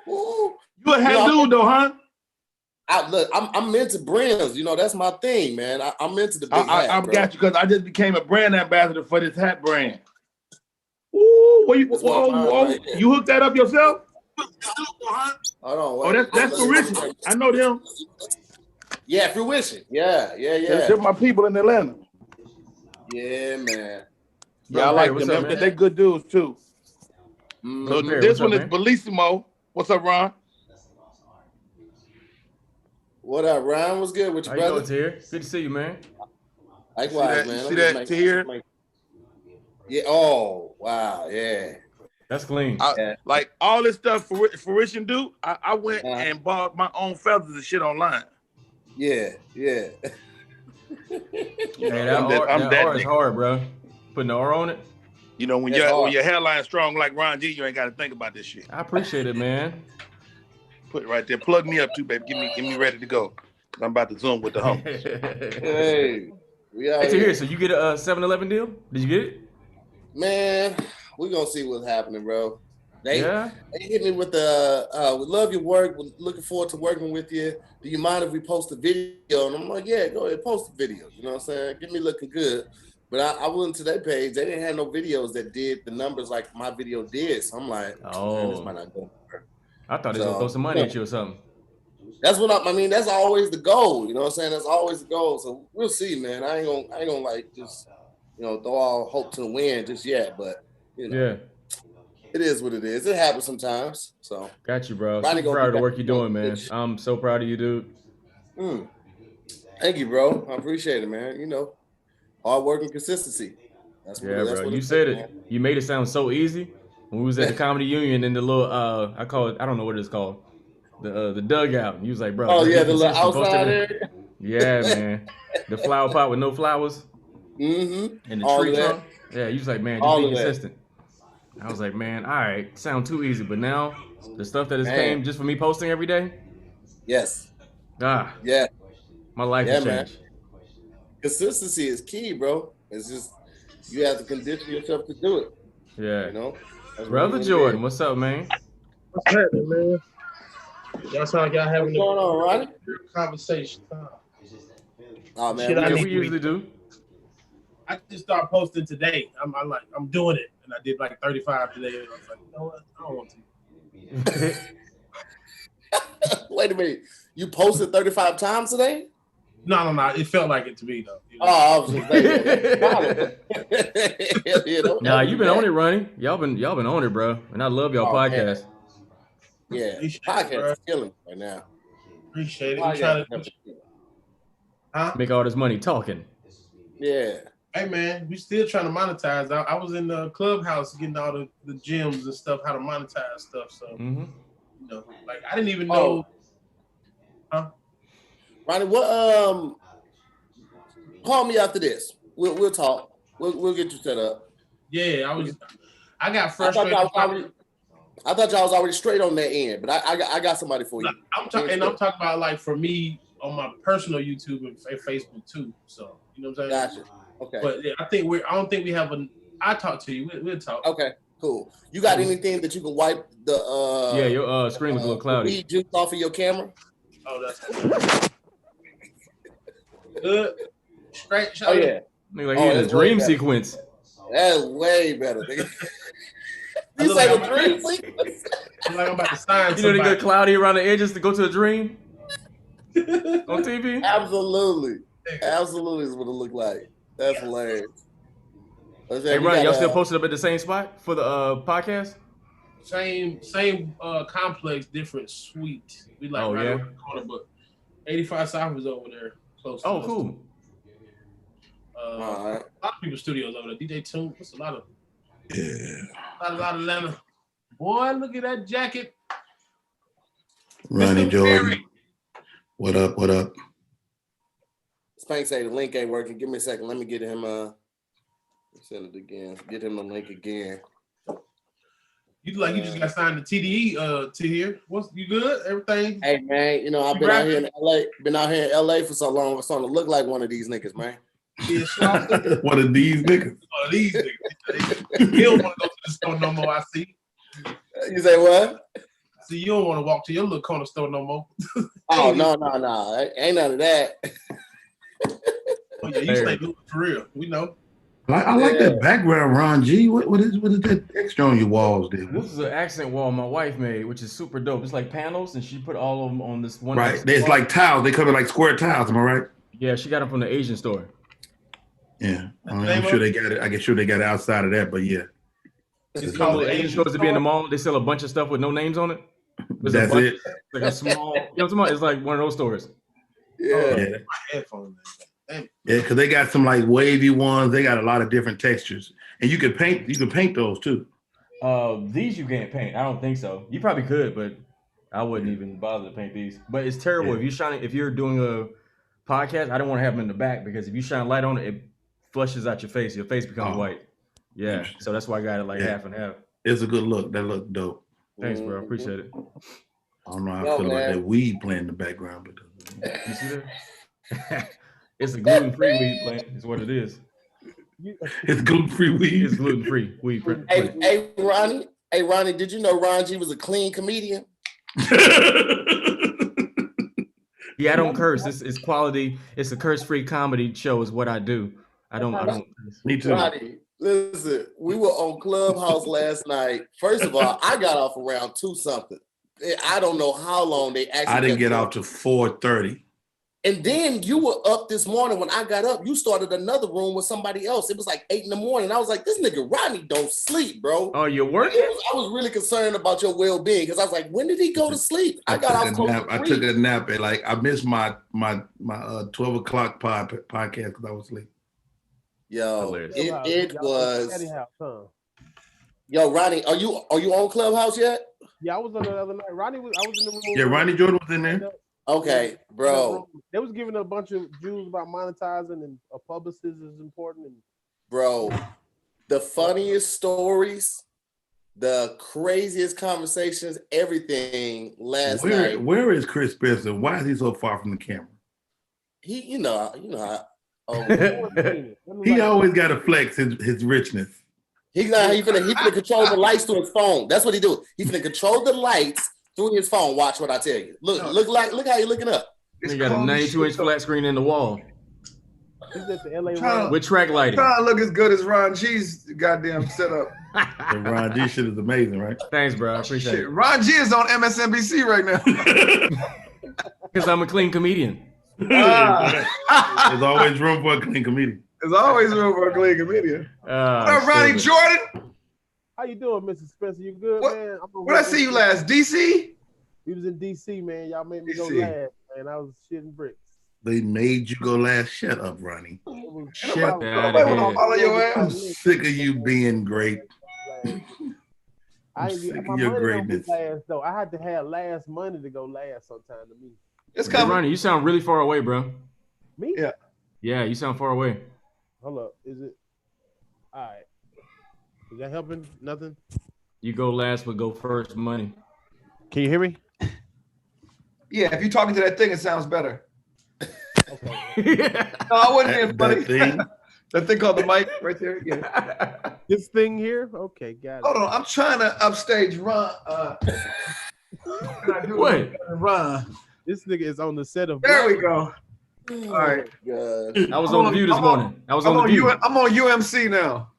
You a hat dude though, huh? I'm into brands. You know, that's my thing, man. I'm into the big hat. I got you because I just became a brand ambassador for this hat brand. Ooh, you hooked that up yourself? Hold on. That's Fruition. I know them. Yeah, Fruition. Yeah. They're my people in Atlanta. Yeah, man. Yeah, I like them. They're good dudes too. So this one is Bellissimo. What's up, Ron? What up, Ron? What's good with you, brother? How you doing, Tahir? Good to see you, man. Likewise, man. See that, Tahir? Yeah. Oh, wow. Yeah. That's clean. Like all this stuff Fruition do, I went and bought my own feathers and shit online. Yeah. Hey, that R is hard, bro. Putting the R on it. You know, when your hairline's strong like Ron G, you ain't got to think about this shit. I appreciate it, man. Put it right there. Plug me up too, baby. Get me ready to go. I'm about to Zoom with the homies. Hey, Tahir, so you get a 7-Eleven deal? Did you get it? Man, we're gonna see what's happening, bro. They hit me with the we love your work. We're looking forward to working with you. Do you mind if we post a video? And I'm like, yeah, go ahead, post a video. You know what I'm saying? Get me looking good. But I went to their page. They didn't have no videos that did the numbers like my video did. So I'm like, man, this might not go. I thought they was gonna throw some money at you or something. That's what I mean. That's always the goal. You know what I'm saying? That's always the goal. So we'll see, man. I ain't gonna like just throw all hope to the wind just yet. But it is what it is. It happens sometimes. So got you, bro. I'm proud of the work you're doing, man. I'm so proud of you, dude. Thank you, bro. I appreciate it, man. Hard work and consistency. That's bro. You said it. Man. You made it sound so easy. When we was at the Comedy Union in the little I call it, I don't know what it's called. The dugout. And you was like, bro. Oh yeah, the little outside area. Yeah, man. The flower pot with no flowers. Mm-hmm. And the tree trunk. Yeah, you was like, man, just be consistent. I was like, man, all right, sound too easy. But now the stuff that has came just for me posting every day. Yes. Yeah. My life has changed. Man. Consistency is key, bro. It's just you have to condition yourself to do it. Yeah. Brother Jordan, what's up, man? What's happening, man? Y'all sound like y'all having a conversation. Oh man, we usually do. I just started posting today. I'm doing it, and I did like 35 today. And I was like, you know what? I don't want to. Wait a minute. You posted 35 times today? No. It felt like it to me though. I was just thinking. Nah, you've been on it, Ronnie. Y'all been on it, bro. And I love y'all podcast. Man. Yeah, podcast is killing right now. Appreciate it. I'm trying to make all this money talking. Yeah. Hey man, we still trying to monetize. I was in the clubhouse getting all the gems and stuff, how to monetize stuff. So like I didn't even know. Ronnie, what call me after this. We'll talk. We'll get you set up. Yeah, I got frustrated. I thought y'all was already straight on that end, but I got somebody for you. I'm talking about like for me on my personal YouTube and Facebook too. So you know what I'm saying? Gotcha. Okay. But yeah, I don't think we have I talk to you. We'll talk. Okay, cool. You got anything that you can wipe the your screen looks a little cloudy. Weed juice off of your camera? Oh, that's good. Straight shot. Oh yeah. Like he in a dream sequence. That's way better. You say the dream sequence? I'm like I'm about to sign. You know they get cloudy around the edges to go to a dream on TV. Absolutely is what it looked like. That's hilarious. Hey, Ronnie, y'all still posted up at the same spot for the podcast? Same complex, different suite. We like around the corner, but 85 South is over there close. Oh, cool. A lot of people's studios over there. DJ Tune, that's a lot of lot of Atlanta. Boy, look at that jacket. Ronnie Jordan. What up? What up? Spank say the link ain't working. Give me a second. Let me get him send it again. Get him the link again. You just got signed to TDE to here. You good? Everything? Hey man, I've been out here in LA. Been out here in LA for so long. I'm starting to look like one of these niggas, man. One of these niggas. One of these niggas. He don't want to go to the store no more, I see. You say what? So you don't want to walk to your little corner store no more. Oh no, ain't none of that. Oh, yeah, you stay moving for real. We know. I like that background, Ron G. What is that extra on your walls there? This is an accent wall my wife made, which is super dope. It's like panels, and she put all of them on this one. Right, it's like tiles. They come in like square tiles. Am I right? Yeah, she got them from the Asian store. Yeah, I'm sure they got it. I get sure they got it outside of that, but yeah. It's called the Asian stores to be in the mall. They sell a bunch of stuff with no names on it. That's it. Like a small, you know what I'm talking about? It's like one of those stores. Yeah. Yeah, because they got some like wavy ones. They got a lot of different textures, and you can paint. You can paint those too. These you can't paint. I don't think so. You probably could, but I wouldn't even bother to paint these. But it's terrible if you're doing a podcast. I don't want to have them in the back because if you shine light on it, it flushes out your face. Your face becomes white. Yeah, so that's why I got it like half and half. It's a good look. That look dope. Thanks, bro. Appreciate it. I don't know how I feel about that weed playing in the background, but you see that? It's a gluten-free weed plant. Is what it is. It's gluten-free weed. It's gluten-free weed. Hey, Ronnie, did you know Ron G was a clean comedian? Yeah, I don't curse. It's quality. It's a curse-free comedy show. Is what I do. I don't. Me too. Ronnie, listen, we were on Clubhouse last night. First of all, I got off around 2-something. I don't know how long they actually. I didn't get off to 4:30. And then you were up this morning when I got up. You started another room with somebody else. It was like 8 a.m. I was like, this nigga Rodney don't sleep, bro. Oh, you're working? I was really concerned about your well-being because I was like, when did he go to sleep? I got off close to 3. I took a nap at I missed my 12 o'clock podcast because I was asleep. Yo, it was. Yo, Ronnie, are you on Clubhouse yet? Yeah, I was on the other night. I was in the room. Yeah, Ronnie Jordan was in there. Okay, bro. They was giving a bunch of Jews about monetizing and a publicist is important. Bro, the funniest stories, the craziest conversations, everything last night. Where is Chris Spencer? Why is he so far from the camera? He, you know how. He always got to flex his richness. He finna control the lights through his phone. That's what he do. He finna control the lights through his phone. Watch what I tell you. Look how you looking up. He got a 92-inch flat screen in the wall. He's at the LA with track lighting. Trying to look as good as Ron G's goddamn setup. And Ron G shit is amazing, right? Thanks, bro. I appreciate it. Ron G is on MSNBC right now. Because I'm a clean comedian. There's always room for a clean comedian. There's always room for a clean comedian. What up, Ronnie Jordan? How you doing, Mr. Spencer? You good, man? Where I see you last? DC? We was in DC, man. Y'all made me go last, man. I was shitting bricks. They made you go last. Shut up, Ronnie. Shut up. Follow your ass. I'm sick of you being great. My your money greatness. Last, though. I had to have last money to go last sometime to me. It's coming. Hey, Ronnie, you sound really far away, bro. Me? Yeah. Yeah, you sound far away. Hold up. Is it? All right. Is that helping? Nothing? You go last, but go first money. Can you hear me? Yeah, if you're talking to that thing, it sounds better. Okay. No, I wasn't being funny. That thing? That thing called the mic right there. Yeah. This thing here? Okay, got it. Hold on, I'm trying to upstage Ron. What? Ron. This nigga is on the set of. There we go. All right. God. I was on the View this morning. I was on the View. I'm on UMC now.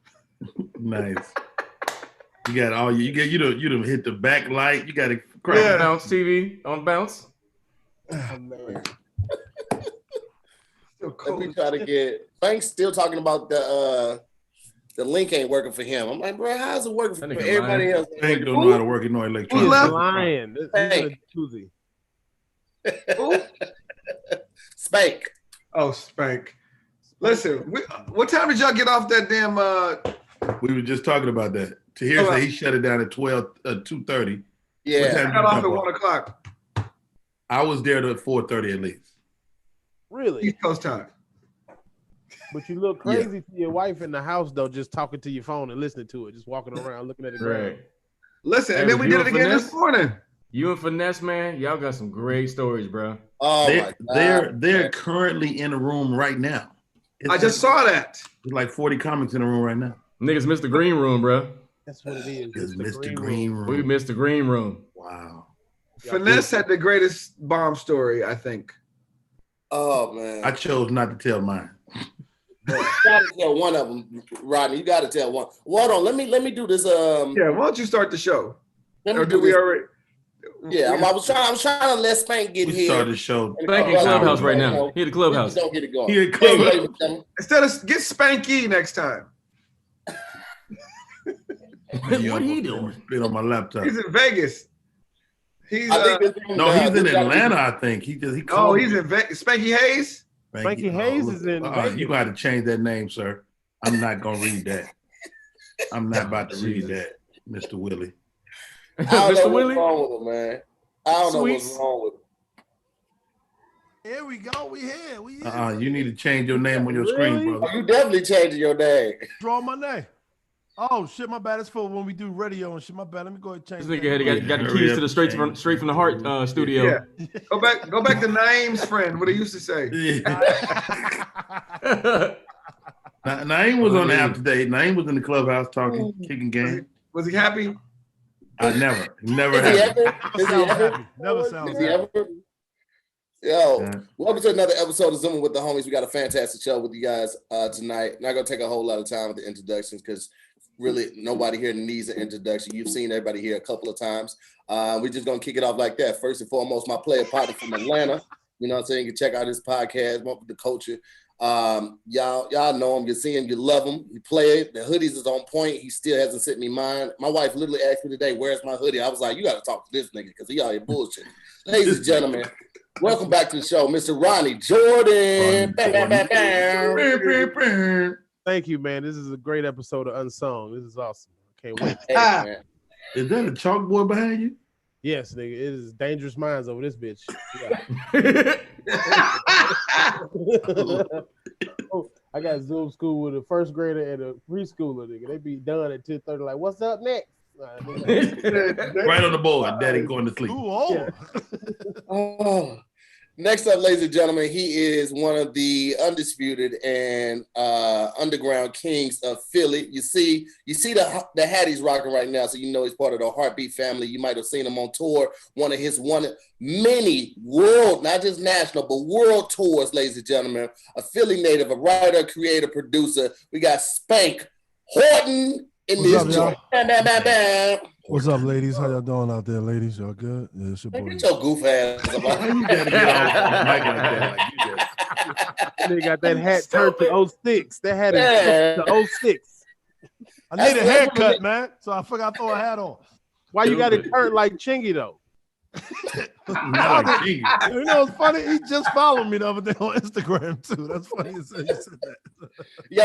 Nice. You got all you done hit the backlight. You got to Yeah. Bounce TV on Bounce. Oh, man. Let me try to get. Frank's still talking about the link ain't working for him. I'm like, bro, how's it working for everybody else? Frank don't know how to work it, no electronics. Who's left? Lying. Hey. Spank. Oh, Spank. Listen, what time did y'all get off that damn? We were just talking about that. Tahir said he shut it down at 2:30. Yeah, I got off at 1 o'clock. I was there at 4:30 at least. Really? East Coast time. But you look crazy to your wife in the house, though, just talking to your phone and listening to it, just walking around looking at it. Right. Listen, and then we did it again this morning. You and Finesse, man, y'all got some great stories, bro. Oh my God. They're currently in a room right now. I just saw that. There's like 40 comics in the room right now. Niggas missed the green room, bro. That's what it is. It's Mr. Green Room. We missed the green room. Wow. Finesse had the greatest bomb story, I think. Oh man, I chose not to tell mine. You gotta tell one of them, Rodney. You gotta tell one. Well, hold on, let me do this. Yeah, why don't you start the show? Or do we already? Yeah, I was trying to let Spank get here. Start the show. Spank in Clubhouse right now. He the Clubhouse. Don't get it going. He in Clubhouse. Instead of get Spanky next time. What he doing? Been on my laptop. He's in Vegas. He's he's in Atlanta. I think he he's in Vegas. Spanky Hayes. Spanky Hayes is in Vegas. You got to change that name, sir. I'm not gonna read that. I'm not about to read that, Mr. Willie. Mr. Willie? What's wrong with him, man? I don't know what's wrong with him. Here we go. We here. You need to change your name on your screen, brother. Oh, you definitely changing your name. Draw my name. Oh shit, my bad. It's for when we do radio and shit. My bad. Let me go ahead and change. This nigga got the keys to the straight from the heart studio. Yeah. Go back to Naeem's friend. What he used to say. Naeem was on the app today. Naeem was in the clubhouse talking, kicking game. Was he happy? I never Never sounds happy. Yo, welcome to another episode of Zooming with the Homies. We got a fantastic show with you guys tonight. Not gonna take a whole lot of time with the introductions because really nobody here needs an introduction. You've seen everybody here a couple of times. We're just gonna kick it off like that. First and foremost, my player partner from Atlanta. You know what I'm saying? You can check out his podcast, the culture. Y'all know him. You see him. You love him. You play it. The hoodies is on point. He still hasn't sent me mine. My wife literally asked me today, "Where's my hoodie?" I was like, "You got to talk to this nigga because he out here bullshit." Ladies and gentlemen, welcome back to the show, Mr. Ronnie Jordan. Thank you, man. This is a great episode of Unsung. This is awesome. Can't wait. Hey, is that a chalkboard behind you? Yes, nigga. It is dangerous minds over this bitch. I got Zoom school with a first grader and a preschooler, nigga. They be done at 10:30. Like, what's up next? Right on the board. Daddy going to sleep. Oh. Next up, ladies and gentlemen, he is one of the undisputed and underground kings of Philly. You see the hat he's rocking right now, so you know he's part of the Heartbeat family. You might have seen him on tour, one of many world, not just national, but world tours, ladies and gentlemen. A Philly native, a writer, creator, producer. We got Spank Horton in this joint. What's up, ladies? How y'all doing out there, ladies? Y'all good? Yeah, it's your boy. Get your goof ass. You gotta get off the mic like that. Like you just... They got that hat turned to 06. That hat is to 06. I need a haircut, man. So I forgot to throw a hat on. Why you got it turned like Chingy though? Not like Chingy. You know what's funny? He just followed me the other day on Instagram too. That's funny you said that. Yo,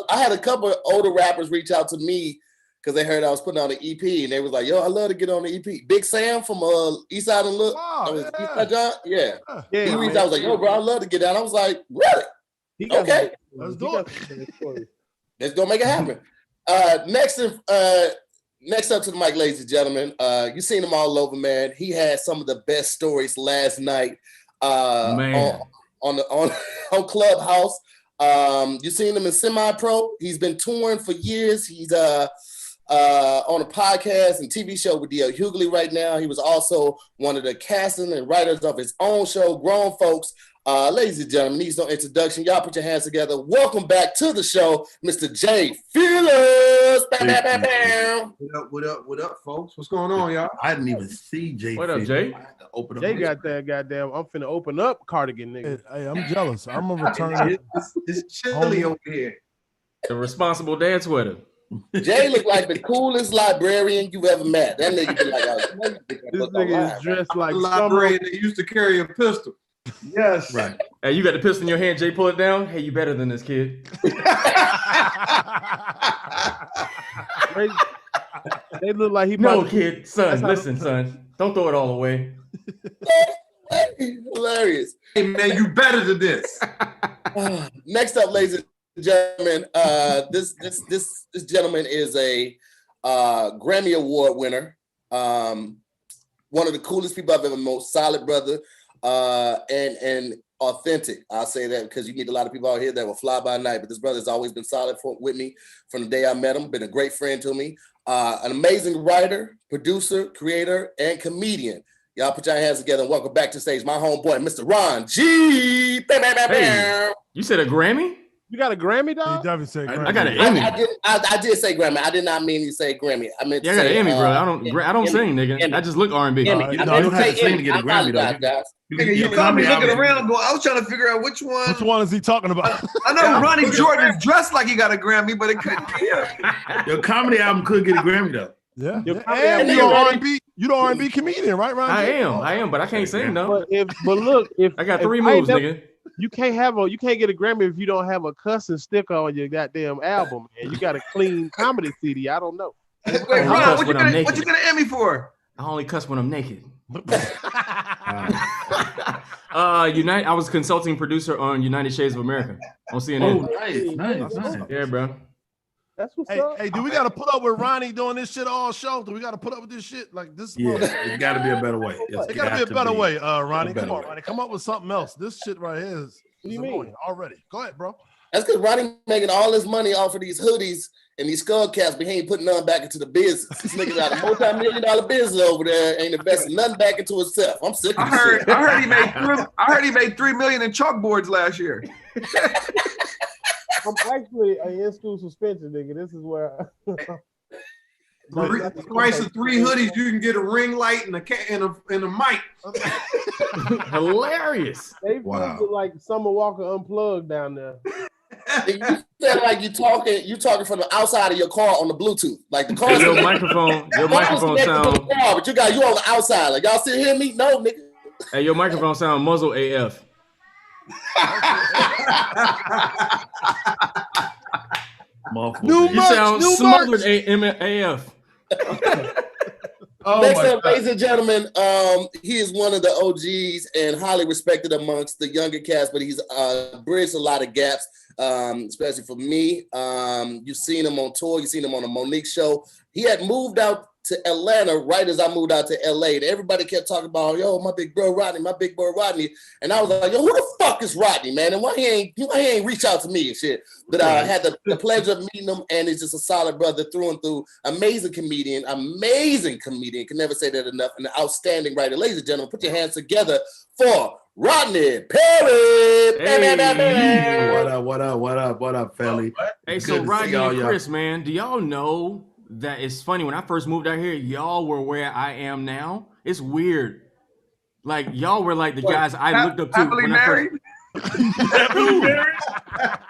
I had a couple of older rappers reach out to me because they heard I was putting on an EP, and they was like, "Yo, I love to get on the EP." Big Sam from East Side and Look, East Side John, yeah. He reached out, was like, "Yo, bro, I love to get down." I was like, "Really? Okay, let's do it. Let's go make it happen." Next up to the mic, ladies and gentlemen. You seen him all over, man. He had some of the best stories last night on Clubhouse. You seen him in semi-pro. He's been touring for years. He's on a podcast and TV show with D.L. Hughley right now. He was also one of the casting and writers of his own show, Grown Folks. Ladies and gentlemen, needs no introduction. Y'all put your hands together. Welcome back to the show, Mr. Jay Fearless. What up, folks? What's going on, y'all? I didn't even see Jay. What up, Jay? Jay got that goddamn. I'm finna open up cardigan, nigga. Hey, I'm jealous. I'm gonna return. It's chilly over here. The responsible dad sweater. Jay looked like the coolest librarian you ever met. That nigga be like, this nigga is dressed like a librarian that used to carry a pistol. Yes. Right. Hey, you got the pistol in your hand, Jay, pull it down. Hey, you better than this kid. They look like he No, kid, son, listen, son. Don't throw it all away. Hilarious. Hey, man, you better than this. Next up, ladies and gentlemen, this gentleman is a Grammy Award winner. One of the coolest people I've ever met, most solid brother, and authentic. I'll say that because you meet a lot of people out here that will fly by night, but this brother's always been solid with me from the day I met him, been a great friend to me. An amazing writer, producer, creator, and comedian. Y'all put your hands together and welcome back to stage my homeboy, Mr. Ron G. Hey, you said a Grammy? You got a Grammy, dog? He definitely said Grammy. I got an Emmy. I did say Grammy. I did not mean to say Grammy. I meant I got an Emmy, bro. I don't sing, nigga. Emmy. I just look R&B. You don't have to sing to get a Grammy, though. Guys. Nigga, you got me looking around going, I was trying to figure out which one. Which one is he talking about? I know Ronnie Jordan is dressed like he got a Grammy, but it couldn't be him. Your comedy album could get a Grammy, though. Yeah. And you're R&B. You the R&B comedian, right, Ron? I am, but I can't sing though. But look, if I got 3 moves, nigga. You can't get a Grammy if you don't have a cussing sticker on your goddamn album, and you got a clean comedy CD. I don't know. Wait, Ron, what you get an Emmy for? I only cuss when I'm naked. I was consulting producer on United Shades of America on CNN. Oh, nice. Yeah, bro. That's what's up. Hey, do we got to put up with Ronnie doing this shit all show? Do we got to put up with this shit like this? Yeah, it's got to be a better way. It got to be a better way, Ronnie. Come on, Ronnie. Come up with something else. This shit right here is annoying already. Go ahead, bro. That's because Ronnie making all his money off of these hoodies and these skull caps, but he ain't putting none back into the business. This nigga got a multi-million-dollar business over there, ain't investing nothing back into himself. I'm sick of this shit. I heard he made $3 million in chalkboards last year. I'm actually in school suspension, nigga. This is where The price of 3 hoodies, you can get a ring light and a mic. Hilarious. They feel like Summer Walker Unplugged down there. You sound like you talking from the outside of your car on the Bluetooth. Like the car. Your microphone sound. But you on the outside. Like y'all still hear me? No, nigga. Hey, your microphone sound muzzle AF. You sound smothered AF. Next up, ladies and gentlemen, he is one of the OGs and highly respected amongst the younger cast, but he's bridged a lot of gaps, especially for me. You've seen him on tour. You've seen him on the Monique show. He had moved out to Atlanta right as I moved out to LA. And everybody kept talking about, yo, my big bro Rodney. And I was like, yo, who the fuck is Rodney, man? And why he ain't reach out to me and shit? But I had the pleasure of meeting him, and he's just a solid brother through and through. Amazing comedian. Can never say that enough. And an outstanding writer. Ladies and gentlemen, put your hands together for Rodney Perry. Hey. What up, Felly? Hey, so Rodney and Chris, man, do y'all know that it's funny? When I first moved out here, y'all were where I am now. It's weird. Like, y'all were like the guys I looked up to. Happily married?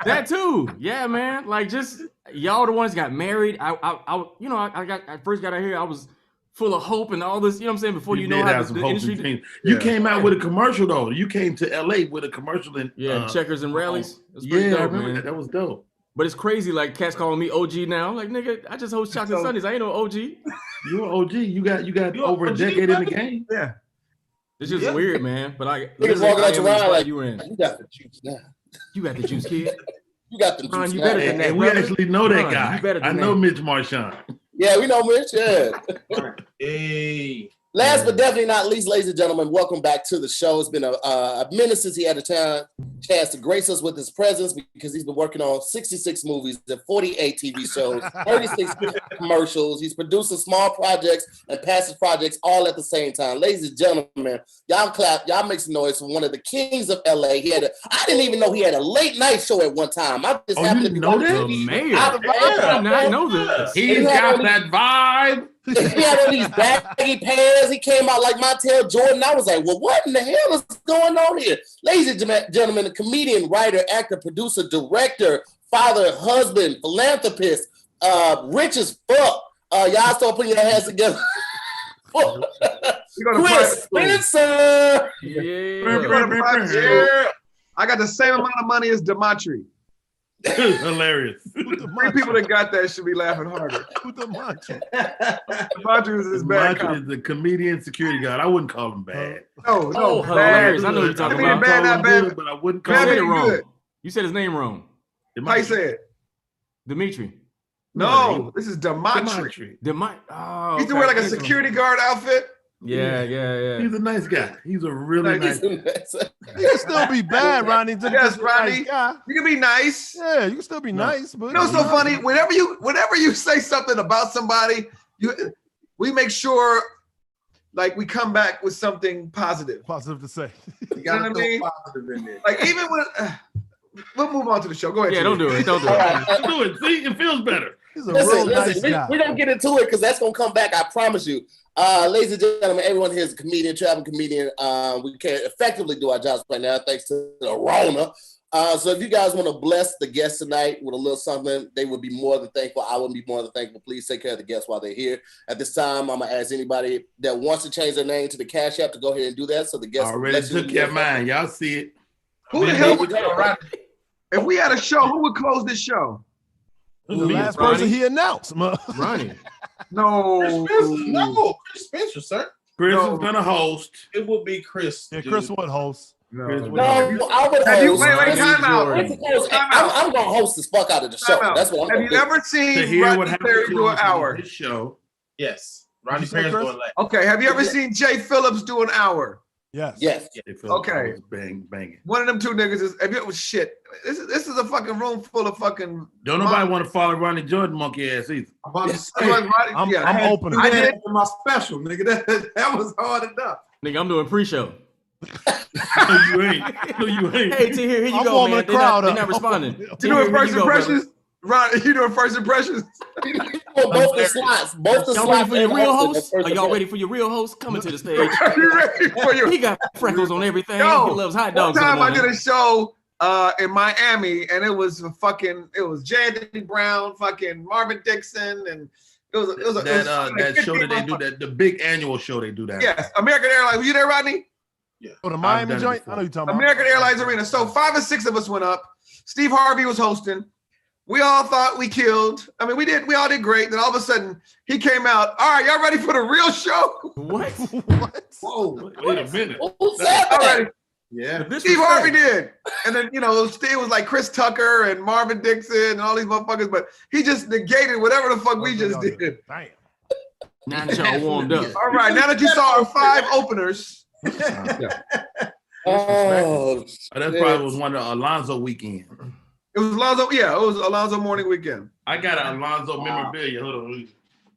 That too. Yeah, man. Like, just y'all the ones got married. I first got out here, I was full of hope and all this, you know what I'm saying? Before you know how the industry. You came out with a commercial though. You came to LA with a commercial in Checkers and Rallies. Dope, I remember that. That was dope. But it's crazy, like cats calling me OG now. Like, nigga, I just host Chocolate Sundays. I ain't no OG. You an OG. You got over a decade in the game. Yeah. It's just weird, man. But I you in. You got the juice now. You got the juice, kid. You got the juice. You better than that. And we actually know that guy. I know Mitch Marchand. Yeah, we know Mitch. Yeah. Hey. Last but definitely not least, ladies and gentlemen, welcome back to the show. It's been a minute since he had a chance to grace us with his presence because he's been working on 66 movies and 48 TV shows, 36 commercials. He's producing small projects and passive projects all at the same time. Ladies and gentlemen, y'all clap, y'all make some noise for one of the kings of LA. I didn't even know he had a late night show at one time. I just happened to be know that? I did not know this. He's got that vibe. He had all these baggy pants. He came out like Montel Jordan. I was like, well, what in the hell is going on here? Ladies and gentlemen, a comedian, writer, actor, producer, director, father, husband, philanthropist, rich as fuck. Y'all start putting your hands together. Chris Spencer. Yeah. I got the same amount of money as Demetri. Hilarious. Three people that got that should be laughing harder. Demetri is his bad. Demetri is the comedian security guard. I wouldn't call him bad. No, hilarious. I know what you're talking about. Bad, not bad, but I wouldn't call it him wrong. Good. You said his name wrong. How you say it? Demetri. No, this is Demetri. Oh, he's to wear like a security guard outfit. Yeah. He's a nice guy. He's a really nice guy. You can still be bad, Ronnie. Yes, Ronnie. Nice you can be nice. Yeah, you can still be nice. But you know what's so funny? Whenever you say something about somebody, we make sure like we come back with something positive. Positive to say. You gotta know what I throw mean? positive in there. Like even when we'll move on to the show. Go ahead. Yeah, don't do it. Don't do it. Do it. See, it feels better. He's a real nice Listen, guy. we're gonna get into it because that's gonna come back. I promise you. Ladies and gentlemen, everyone here is a comedian, traveling comedian. We can't effectively do our jobs right now thanks to the Rona. So if you guys want to bless the guests tonight with a little something, they would be more than thankful. I would be more than thankful. Please take care of the guests while they're here. At this time, I'm gonna ask anybody that wants to change their name to the Cash App to go ahead and do that. So the guests already took your mind. Y'all see it. Who the hell would if we had a show, who would close this show? The last person he announced. Ronnie. No. No, Chris Spencer, sir. Chris is gonna host. It will be Chris. Yeah, Chris would host. No, I would host. Wait, time out. I'm gonna host the fuck out of the show. That's what I'm Have gonna you do. ever seen Rodney Perry do an hour? His show. Yes. Ronnie Perry's going last. Okay. Have you ever seen Jay Phillips do an hour? Yes. Yes. Okay. Banging. One of them two niggas is. Have you ever shit? This is a fucking room full of fucking. Don't nobody want to follow Ronnie Jordan monkey ass either. I'm about to say, I'm open. I did my special, nigga. That was hard enough. Nigga, I'm doing pre-show. No, you ain't. No, you ain't. Hey, T, here you I'm go, warming man. the crowd They're not up. responding. You T, doing here first you go, brother. impressions? Ron, you doing first impressions? Both the slots. Both the Y'all slots. ready for your and real hosting host? the Are first y'all event. ready for your real host? Coming to the stage. Are you ready for your? He got freckles on everything. Yo, He loves hot One dogs. in the time I morning. did a show in Miami, and it was J. Anthony Brown, fucking Marvin Dixon, and it was that show that they do, that the big annual show they do that. Yes, American Airlines. Were you there, Rodney? Oh, the Miami done it joint? before. I know you're talking about. American Airlines Arena. So 5 or 6 of us went up. Steve Harvey was hosting. We all thought we killed. I mean, we all did great. Then all of a sudden, he came out. All right, y'all ready for the real show? What? Whoa, wait a minute. Who said All that? right. Yeah. Steve Harvey did. And then, Steve was like Chris Tucker and Marvin Dixon and all these motherfuckers, but he just negated whatever the fuck we just did. Damn. Now that y'all warmed up. All right, now that you saw our 5 openers. Oh, That probably was one of Alonzo weekend. It was Alonzo, yeah, it was Alonzo morning weekend. I got an Alonzo memorabilia. Hold on.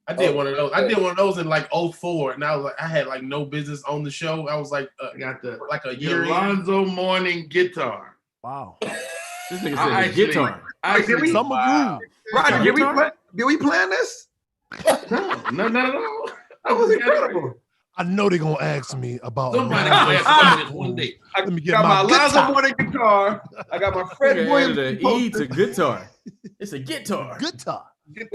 I did one of those. I did one of those in like 04, and I was like, I had like no business on the show. I was like, I got the year in. Alonzo morning guitar. Wow. This nigga said the guitar. Rodney, did we plan this? No. That was incredible. I know they're gonna ask me about. Somebody gonna ask me this one day. Let me get got my Alonzo guitar. morning guitar. I got my Fred Nigga Williams. added a E to guitar. It's a guitar. Guitar. Good.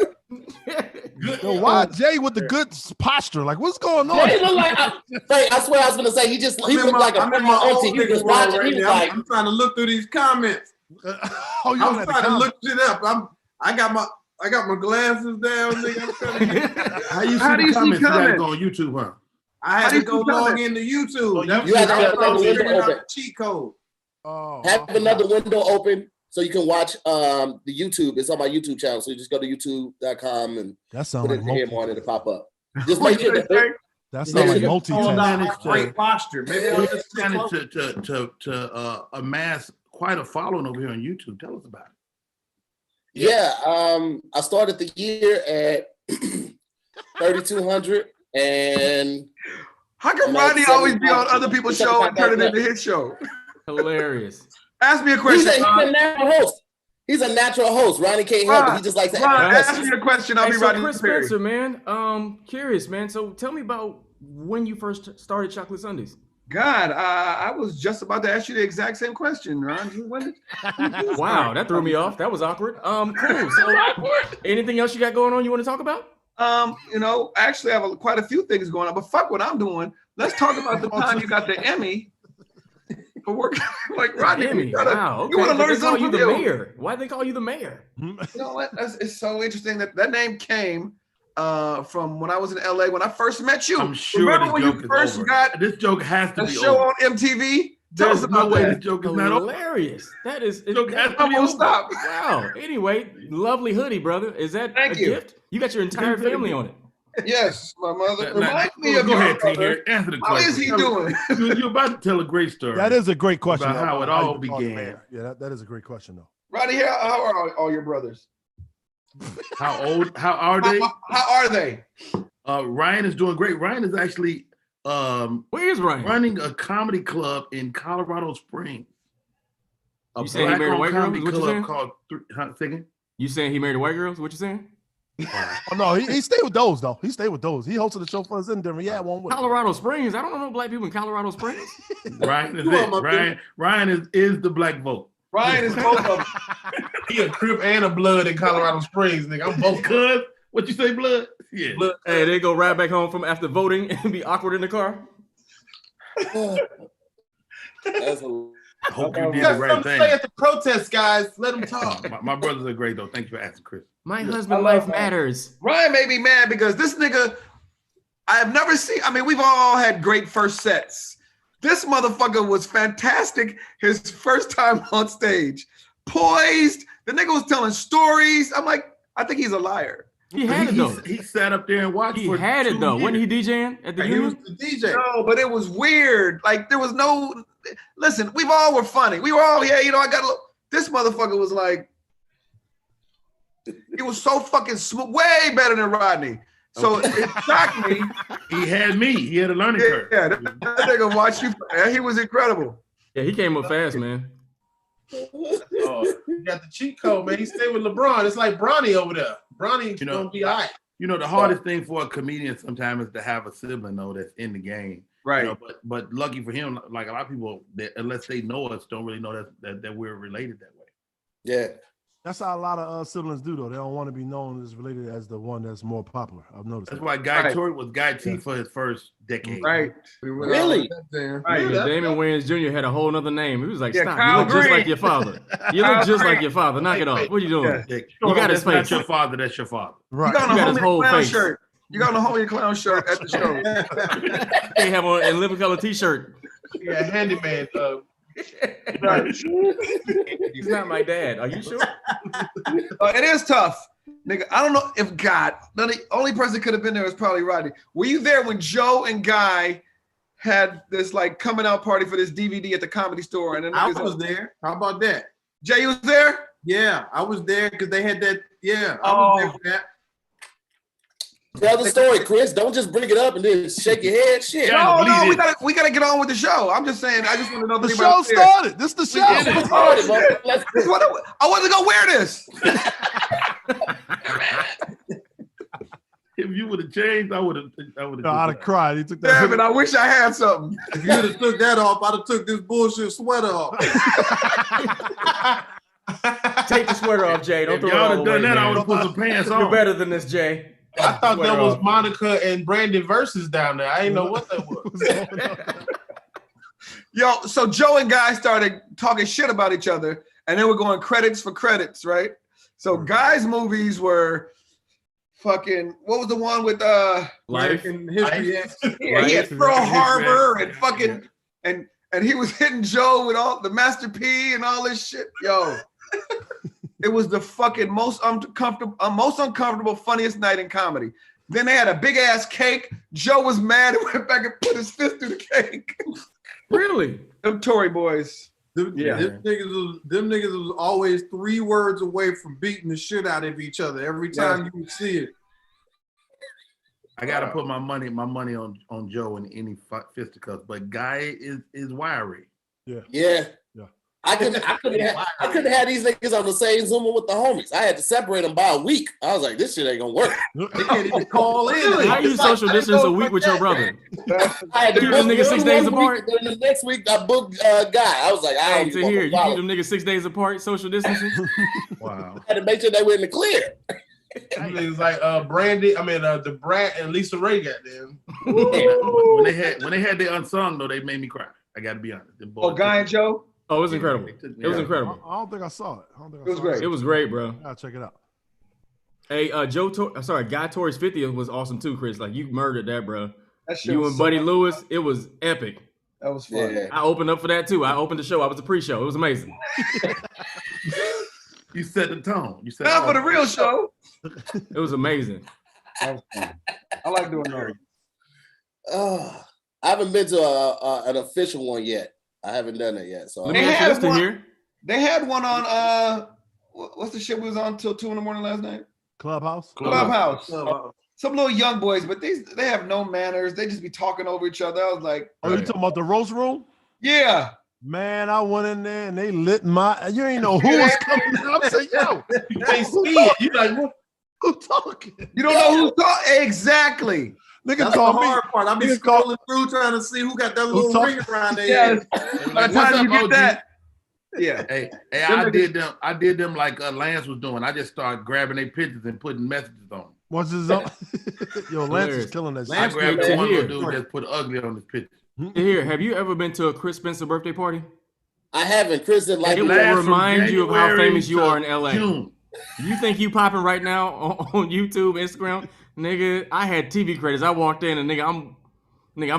Yo, why Jay with the good posture? Like, what's going on? he looked like I swear I was gonna say he looked like a I'm in my old auntie. He was nigga world watching. right He was now. like, I'm trying to look through these comments. Oh, you I'm trying to look shit up. I got my glasses down, nigga. I'm trying to get, How you How do see you the see comments? You gotta comments? go on YouTube, huh? I had to go log into YouTube. That's you had to have I was another window figuring out open. the cheat code. Oh, have another window open so you can watch the YouTube. It's on my YouTube channel. So you just go to youtube.com and that sounds put it like in here and it'll pop up. Just What make sure you that say? that sounds like Oh, multitasking. great posture. Maybe I'll just sit Trying close. to amass quite a following over here on YouTube. Tell us about it. Yeah, I started the year at 3,200 and How come I'm at Rodney always be on 75. other people's show and turn it into his show? Hilarious. Ask me a he's question. a natural host. He's a natural host. Ronnie can't help it. He just likes to Ron, ask ask me a question. I'll Hey, be so Rodney Chris Perry. Spencer, man. Curious, man. So tell me about when you first started Chocolate Sundays. God, I was just about to ask you the exact same question, Ron. When did- Wow, that threw me off. That was awkward. Cool. So anything else you got going on you want to talk about? Actually, I have quite a few things going on, but fuck what I'm doing. Let's talk about the time you got the Emmy for working like Rodney. Emmy. Wow. Okay. You want to But learn they call something you from the you? mayor. Why'd they call you the mayor? You know what? It's so interesting that name came from when I was in LA when I first met you. I'm sure Remember this when joke you is first over. got This joke has to a be show over. on MTV? Tell us There's no about way that. this joke is not over. Hilarious. That is. Joke has to I'm be gonna over. stop. Wow. Anyway, lovely hoodie, brother. Is that Thank a you. gift? You got your entire family on it. Yes, my mother. Now, Remind me of go your ahead, T. brother. Here. Answer the How question. is he doing? You're about to tell a great story. That is a great question. About though, how it you all become the began. mayor. Yeah, that is a great question, though. Rodney, how are all your brothers? How old? How are they? How are they? Ryan is doing great. Ryan is actually Where is Ryan? Running a comedy club in Colorado Springs. You saying he married a white girl? What you saying? Called Second. You saying he married a white girl? What you saying? Oh no, he stayed with those though. He stayed with those. He hosted the show for us in Denver. Yeah, one with Colorado Springs. I don't know no black people in Colorado Springs. Ryan is it. Ryan is the black vote. Ryan is both of them. He a Crip and a Blood in Colorado Springs, nigga. I'm both. Cuz, what you say, Blood? Yeah. Blood. Hey, they go right back home from after voting and be awkward in the car. That's a Hope you You did got the right something to thing. say at the protest, guys. Let them talk. My brothers are great though. Thank you for asking, Chris. My husband life matters. Ryan made me mad because this nigga, I have never seen. I mean, we've all had great first sets. This motherfucker was fantastic. His first time on stage, poised. The nigga was telling stories. I'm like, I think he's a liar. He had it though. He sat up there and watched. He had it though. Wasn't he DJing at the He was union? the DJ. No, but it was weird. Like there was no. Listen, we've all were funny. We were all, yeah, you know, I got to. This motherfucker was like, he was so fucking smooth, way better than Rodney. So it shocked me. He had me. He had a learning curve. Yeah, that nigga watch you. He was incredible. Yeah, he came up fast, man. Oh, you got the cheat code, man. He stayed with LeBron. It's like Bronny over there. Bronny gonna be all right. You know, the hardest thing for a comedian sometimes is to have a sibling though that's in the game. Right. You know, but lucky for him, like a lot of people, unless they know us, don't really know that we're related that way. Yeah. That's how a lot of siblings do, though. They don't want to be known as related as the one that's more popular. I've noticed. That's why Guy Tori was Guy T for his first decade. Right. Really? Right. Yeah, Damon Wayans Jr. had a whole nother name. He was like, Yeah, stop. Kyle You look just Green. like your father. You look just like your father. Knock it off. What are you doing? Yeah. You got his That's face. not your father. That's your father. Right. You got on You a got his homie whole clown face. shirt. You got on a homie clown shirt at the show. They have on a living color T-shirt. Yeah, handyman. He's not my dad. Are you sure? It is tough, nigga. I don't know if the only person could have been there was probably Rodney. Were you there when Joe and Guy had this like coming out party for this DVD at the Comedy Store? And then I was there. How about that? Jay, you was there? Yeah, I was there because they had that. Yeah, I Oh. was there for that. Tell the story, Chris. Don't just bring it up and then shake your head. Shit. No, we gotta get on with the show. I'm just saying. I just want to know if The anybody show was there. started. This the show. This what I wasn't gonna wear this. If you would have changed, I would have. I'd have cried. He took that. Damn it! I wish I had something. If you would have took that off, I'd have took this bullshit sweater off. Take the sweater off, Jay. Don't If throw it y'all all had done away, that, I man. would have put some pants on. You're better than this, Jay. I thought Sweater that was off. Monica and Brandon versus down there. I didn't know what that was. Yo, so Joe and Guy started talking shit about each other, and then we're going credits for credits, right? So Guy's movies were fucking. What was the one with Life. American History X. Yeah, he had Pearl Harbor and fucking and he was hitting Joe with all the Master P and all this shit. Yo, it was the fucking most uncomfortable, funniest night in comedy. Then they had a big ass cake. Joe was mad and went back and put his fist through the cake. Really? Them Tory boys. Them niggas was always 3 words away from beating the shit out of each other every time you would see it. I gotta put my money on Joe in any fisticuffs, but Guy is wiry. Yeah. I couldn't have these niggas on the same Zoom with the homies. I had to separate them by a week. I was like, this shit ain't gonna work. They can't even call in. How you social distance a week with your brother? I had to Keep them niggas 6 days apart. Then the next week I booked Guy. I was like, I Hey, don't to here, you keep them niggas 6 days apart, social distancing? Wow. I had to make sure they were in the clear. It's like Brandy. I mean, the Brat and Lisa Ray got them. When they had their unsung though, they made me cry. I gotta be honest. Oh, Guy and Joe. Oh, it was incredible. It was incredible. I don't think I saw it. It was great. It was great, bro. I'll check it out. Hey, Guy Tori's 50th was awesome too, Chris. Like you murdered that, bro. That shit You was and so Buddy much- Lewis, it was epic. That was fun. Yeah. I opened up for that too. I opened the show. I was a pre-show. It was amazing. You set the tone. You set Not for the real show. It was amazing. That was fun. I like doing those. I haven't been to an official one yet. I haven't done it yet. So Let me ask you this to hear. They had one on what's the shit we was on till 2 a.m. last night? Clubhouse. Clubhouse. some little young boys, but they have no manners. They just be talking over each other. I was like, oh, you talking about the roast room? Yeah. Man, I went in there and they lit my. You ain't know who was coming up. I said, yo, you can't see it. You like, what? Who talking? You don't know who's talking. Exactly. Nigga, that's the hard part. I be scrolling through trying to see who got that little ring around their head. By the time you get that, yeah. Hey, I did them like Lance was doing. I just started grabbing their pictures and putting messages on them. What's his up? Yo, Lance is killing that shit. I grabbed the one little dude just put ugly on his picture. Here, have you ever been to a Chris Spencer birthday party? I haven't. Chris didn't like it. Will remind you of how famous you are in LA. June. You think you popping right now on YouTube, Instagram? Nigga, I had TV credits. I walked in and I'm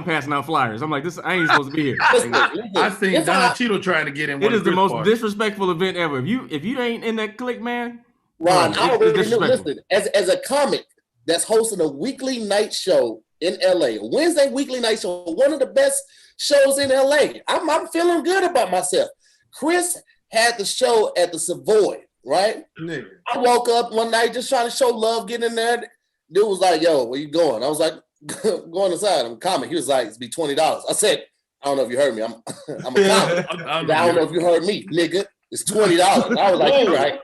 passing out flyers. I'm like, this I ain't supposed to be here. I seen Don Cheeto trying to get in. It is the most disrespectful event ever. If you ain't in that clique, man, Ron, I already knew. Listen, as a comic that's hosting a weekly night show in LA, a Wednesday weekly night show, one of the best shows in LA. I'm feeling good about myself. Chris had the show at the Savoy, right? Nigga. I woke up one night just trying to show love, getting in there. Dude was like, yo, where you going? I was like, going inside. I'm a comic. He was like, it's be $20. I said, I don't know if you heard me. I'm a comic. I don't know if you heard me, nigga. It's $20. I was like, you're right.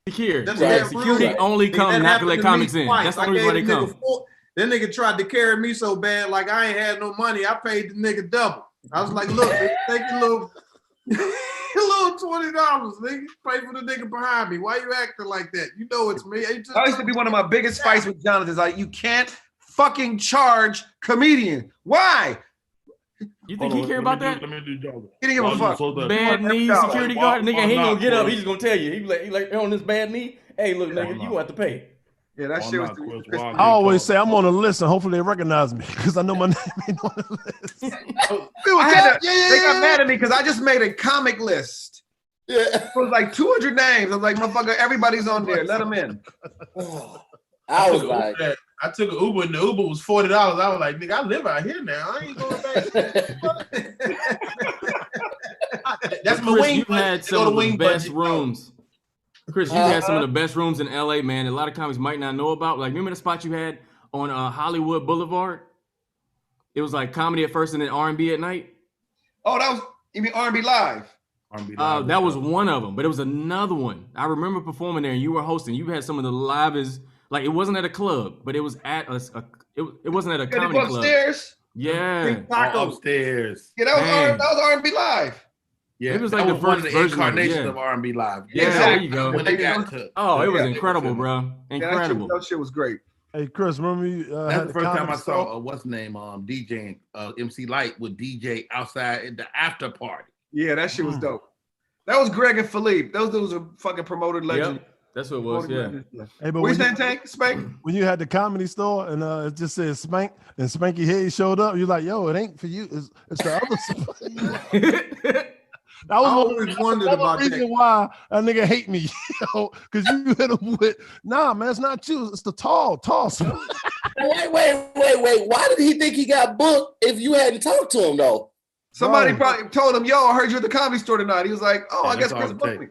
Here, security only come not to let comics in. That's the only reason why they come. That nigga tried to carry me so bad, like I ain't had no money. I paid the nigga double. I was like, look, take a little $20, nigga. Pay for the nigga behind me. Why you acting like that? You know it's me. That used to be one of my biggest fights with Jonathan. Is like, you can't fucking charge comedian. Why? You think he care about that? He didn't give a fuck. Bad knee, security guard, nigga. He ain't gonna get up. He's just gonna tell you. He like on this bad knee. Hey, look, nigga, you gonna have to pay. Yeah, that shit was. I always say I'm on the list, and hopefully they recognize me because I know my name ain't on the list. They got mad at me because I just made a comic list. Yeah, it was like 200 names. I was like, motherfucker, everybody's on there. Let them in. I was like, I took an Uber and the Uber was $40. I was like, nigga, I live out here now. I ain't going back. That's my Chris, wing. You had some of the best rooms. Chris, you had some of the best rooms in LA, man. A lot of comics might not know about. Like, remember the spot you had on Hollywood Boulevard? It was like comedy at first and then R&B at night. Oh, that was, you mean R&B Live? R&B Live. That was one of them, but it was another one. I remember performing there and you were hosting. You had some of the livest, like it wasn't at a club, but it was at it wasn't at a comedy club. Upstairs? Yeah. Upstairs. Yeah, that was R&B Live. Yeah, it was like the first incarnation of R&B Live. Yeah, exactly. There you go. When they got to, it was incredible, bro. Incredible. That shit was great. Hey, Chris, remember you? That's the first time I saw what's name DJing MC Light with DJ outside at the after party. Yeah, that shit was dope. That was Greg and Philippe. Those dudes are fucking promoted legends. Yep. That's what it was. Yeah. Hey, but what you saying, Tank? Spank? When you had the comedy store and it just said Spank and Spanky Hayes showed up, you're like, yo, it ain't for you. It's for other. I always wondered about the reason why a nigga hate me, because you hit him with, nah, man, it's not you. It's the tall. Wait. Why did he think he got booked if you hadn't talked to him, though? Somebody probably told him, yo, I heard you at the comedy store tonight. He was like, oh, I guess Chris booked me.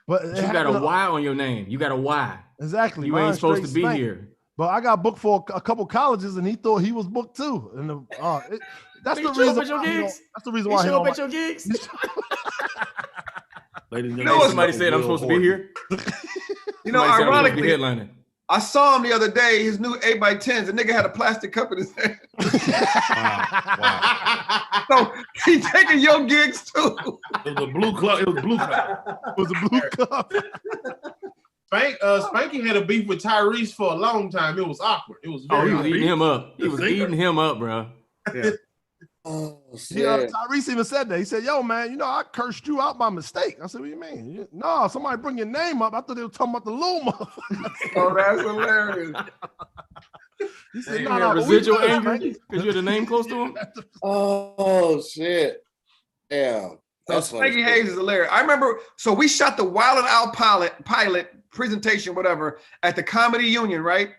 But you got a Y on your name. You got a Y. Exactly. You ain't supposed to be here. But I got booked for a couple colleges, and he thought he was booked too. And that's the reason. That's the reason why he show up at your gigs. Ladies and gentlemen, somebody said I'm supposed to be here. You know, ironically, I saw him the other day. His new 8x10s. The nigga had a plastic cup in his hand. Wow. So he taking your gigs too. It was a blue cup. It was a blue cup. Spanky had a beef with Tyrese for a long time. It was awkward. It was very he was eating him up. He was eating him up, bro. Yeah. Oh, Tyrese even said that. He said, yo, man, I cursed you out by mistake. I said, what do you mean? No, somebody bring your name up. I thought they were talking about the little motherfucker. Oh, that's hilarious. He said, no, residual anger because you had a name close to him? Oh, shit. Yeah. That's funny. Spanky Hayes is hilarious. I remember, so we shot the Wild 'N Out pilot presentation, whatever, at the Comedy Union, right?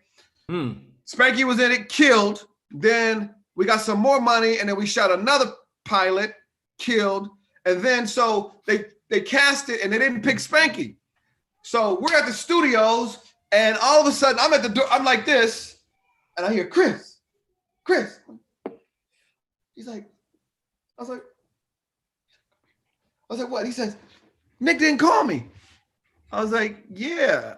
Spanky was in it, killed. Then we got some more money, and then we shot another pilot, killed. And then so they cast it, and they didn't pick Spanky. So we're at the studios, and all of a sudden I'm at the door. I'm like this. and I hear Chris. He's like, I was like, what? He says, Nick didn't call me. I was like, yeah.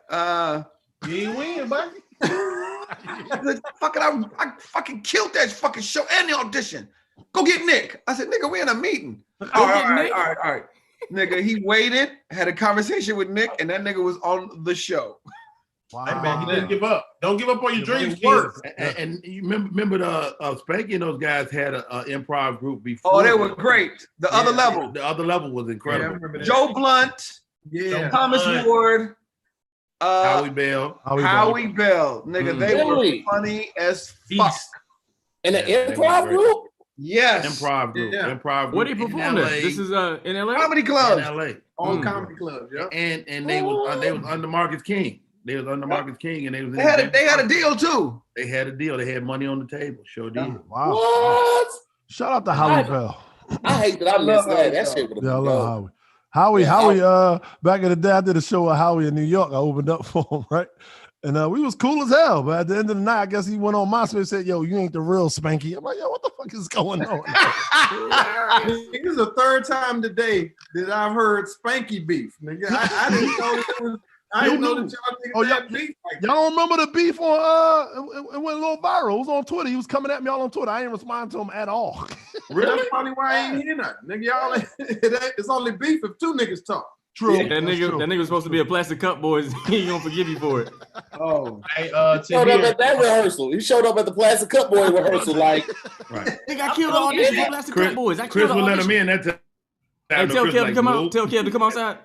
You ain't win, buddy. I said, I fucking killed that fucking show and the audition. Go get Nick. I said, nigga, we in a meeting. All right. Nigga, he waited, had a conversation with Nick, and that nigga was on the show. Wow. Hey man, he didn't give up. Don't give up on your dreams. Work. And you remember the Spanky and those guys had an improv group before. Oh, they were great. The other level. The other level was incredible. Yeah, Joe Blunt. Yeah. Thomas Ward. Howie Bell. Nigga, they were funny as fuck. In an improv group? Yes. Improv group. Yeah. Improv group. Where do you perform this? This is in LA? Comedy clubs. In LA. All comedy clubs, yeah. And they was under Marcus King. They was under Marcus King, and they had a deal too. They had a deal. They had money on the table. Sure did. Wow. What? Shout out to Howie Bell. I hate that I missed that. That shit would have I love Howie. Howie, back in the day, I did a show with Howie in New York. I opened up for him, right? And we was cool as hell. But at the end of the night, I guess he went on MySpace and said, yo, you ain't the real Spanky. I'm like, yo, what the fuck is going on? This is the third time today that I've heard Spanky beef. Nigga, I didn't know it was. I didn't know that y'all niggas had beef like that. Y'all don't remember the beef on it went a little viral. It was on Twitter. He was coming at me all on Twitter. I ain't respond to him at all. Really? That's probably why I ain't hear nothing. Nigga, y'all it's only beef if two niggas talk. True. Yeah, that nigga was supposed to be a plastic cup, boys. He ain't gonna forgive you for it. Oh. Hey, showed up at that rehearsal. He showed up at the Plastic Cup Boy rehearsal, like right. Nigga, I killed all these Plastic Cup Boys. Chris will let him in that time. Hey, tell Kev to come out. Tell Kev to come outside.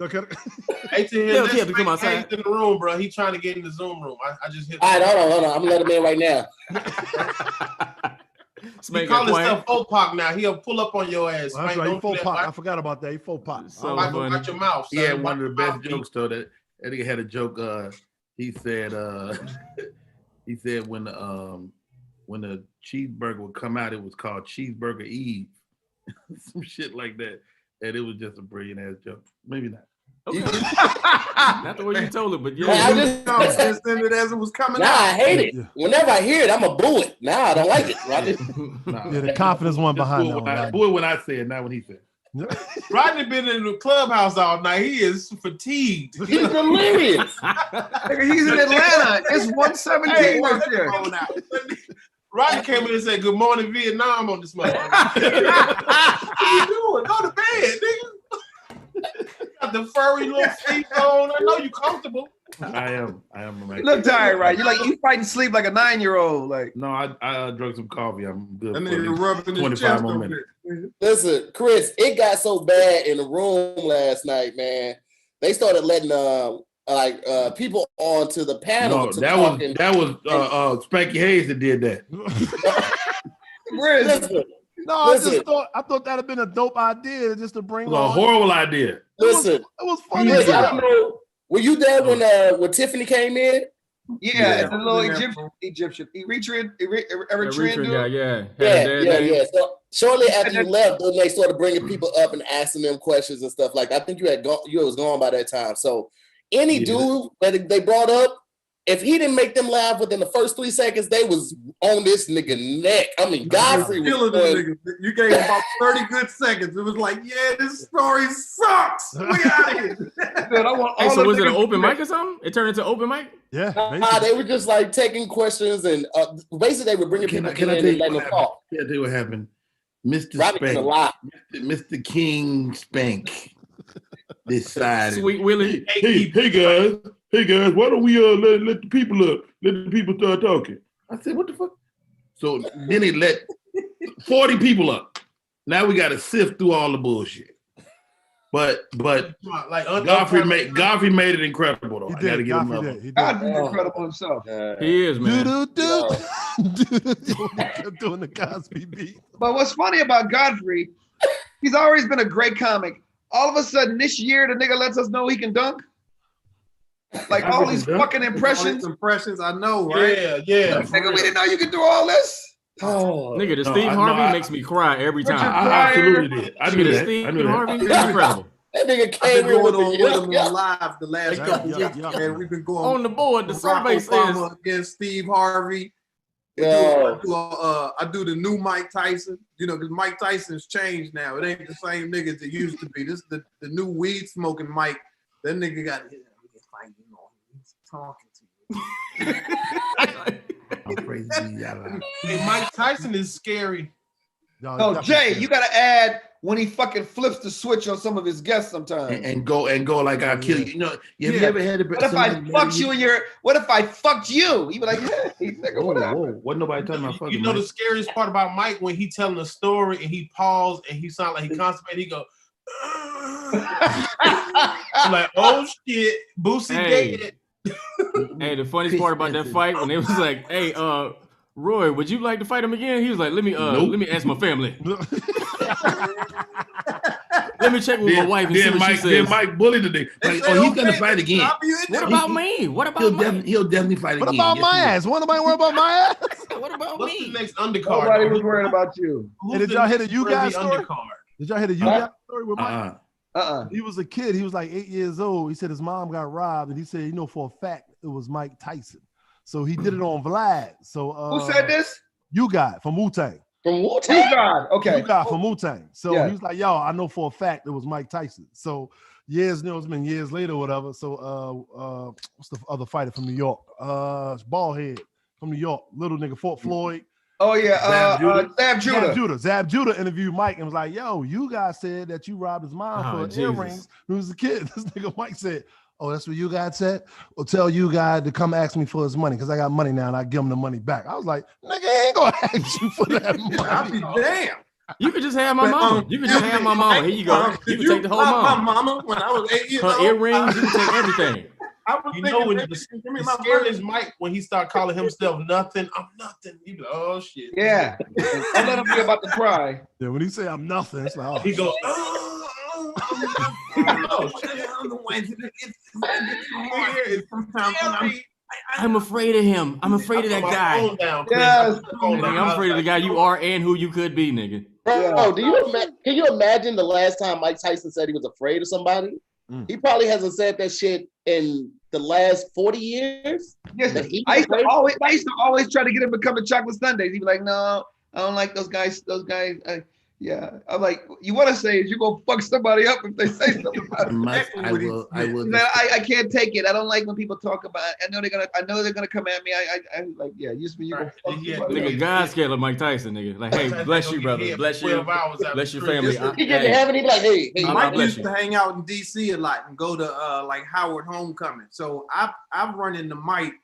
Hey, tell Kev to come outside. He's in the room, bro. He's trying to get in the Zoom room. I just hit. All right, hold on. I'm gonna let him in right now. He call himself faux pop now. He'll pull up on your ass. That's right. He faux pop. I forgot about that. He faux pop. So out your mouth. He had one of the best jokes though. That nigga had a joke. He said when the cheeseburger would come out, it was called Cheeseburger Eve. Some shit like that. And it was just a brilliant ass joke. Maybe not. Okay. Not the way you told it, but yeah. I just send it as it was coming out. I hate it. Yeah. Whenever I hear it, I'm a boo it. Now I don't like it. Right? Yeah, the confidence one behind that. Boo it when I say it, not when he said it. Rodney been in the clubhouse all night. He is fatigued. He's delirious. He's in Atlanta. It's 117 right there. Rodney came in and said, "Good morning, Vietnam" on this motherfucker. What you doing? Go to bed, nigga. Got the furry little feet on. I know you comfortable. I am. You look tired, right? You fighting sleep like a 9-year-old. Like no, I drank some coffee. I'm good. And then you're rubbing 25 more minutes. Listen, Chris, it got so bad in the room last night, man. They started letting people onto the panel. No, that was Spanky Hayes that did that. Listen, I thought that'd have been a dope idea just to bring. It was a horrible idea. Listen, it was funny. Listen, I don't know. Were you there when Tiffany came in? Yeah, it's a little Egyptian. Eritrean dude. Yeah. So shortly after you left, then they started bringing people up and asking them questions and stuff. Like I think you was gone by that time. So any dude that they brought up, if he didn't make them laugh within the first 3 seconds, they was on this nigga neck. I mean, Godfrey was nigga. You gave about 30 good seconds. It was like, yeah, this story sucks. We out of here. So was it an open mic or something? It turned into open mic? Yeah. They were just like taking questions and basically they were bringing people in and letting them talk. Can I tell you what happened? Mr. King Spank decided. Sweet Willie. Hey guys, why don't we let the people up? Let the people start talking. I said, what the fuck? So then he let 40 people up. Now we got to sift through all the bullshit. But Godfrey made it incredible though. I got to give him up. Godfrey's incredible himself. He is, man. Doing the Cosby beat. But what's funny about Godfrey, he's always been a great comic. All of a sudden this year, the nigga lets us know he can dunk. Like all these fucking impressions. I know, right? Yeah. Nigga, we didn't know you could do all this. Oh, nigga, the Steve Harvey makes me cry every time. I absolutely did. I knew that. Steve Harvey is incredible. That nigga came in with him live the last couple weeks, man. We've been going on the board. The survey says against Steve Harvey. I do the new Mike Tyson, because Mike Tyson's changed now. It ain't the same niggas it used to be. This is the new weed smoking Mike. That nigga got he's talking to you. I'm crazy. Hey, Mike Tyson is scary. No, Jay, you gotta add when he fucking flips the switch on some of his guests sometimes. And go like I'll kill you. Have you ever had a What if I fucked you what if I fucked you? You be like, hey, nigga, whoa. Wasn't nobody talking about fucking the scariest part about Mike when he telling a story and he paused and he sound like he constipated, he go, I'm like, oh shit, Boosie dead. Hey, the funniest part about that fight when it was like, hey, Roy, would you like to fight him again? He was like, let me ask my family. Let me check with my wife and see what she says. Then Mike bullied today. Like, he's gonna fight again. What about me? What about me? He'll definitely fight again. What about my ass? Won't nobody worry about my ass? What about What's me? the next undercard? Nobody was worried about you. Hey, did y'all hear the you guys story? Undercard? Did y'all hear the you guys story with Mike? Uh-uh. He was a kid. He was like 8 years old. He said his mom got robbed, and he said, for a fact it was Mike Tyson. So he did it on Vlad. So who said this? You got from Wu-Tang. From Wu-Tang? Okay. You got from Wu-Tang. So he was like, yo, I know for a fact it was Mike Tyson. So it's been years later or whatever. So what's the other fighter from New York? Ballhead from New York. Little nigga, Fort Floyd. Oh yeah, Zab Judah interviewed Mike and was like, yo, you guys said that you robbed his mom for earrings when he was a kid. This nigga Mike said, oh, that's what you guys said? Well, tell you guys to come ask me for his money because I got money now and I give him the money back. I was like, nigga, I ain't gonna ask you for that money. I'll be damn. You could just have my mama. You could just have my mama. Here you go. You can take the whole mom. My mama when I was 8 years old. Her earrings, you can take everything. I was when the scariest Mike when he start calling himself nothing, I'm nothing. You be like, oh shit. Yeah. Don't let him be about to cry. Yeah, when he say I'm nothing, it's like, oh. He goes, I'm afraid of him. I'm afraid of that guy. Yes. I'm afraid of the guy you are and who you could be, nigga. Bro, can you imagine the last time Mike Tyson said he was afraid of somebody? He probably hasn't said that shit in the last 40 years. Yes, I used to always try to get him to come to Chocolate Sundays. He'd be like, no, I don't like those guys. Yeah, I'm like, you want to say is you gonna fuck somebody up if they say something about it. I will. I can't take it. I don't like when people talk about it. I know they're gonna come at me. I like, yeah, used to be you gonna fuck somebody nigga, God scared of Mike Tyson, nigga. Like, hey, bless you, brother. Bless you. Bless your family. He didn't have any like, hey. Mike used to hang out in DC a lot and go to like Howard Homecoming. So I've run into Mike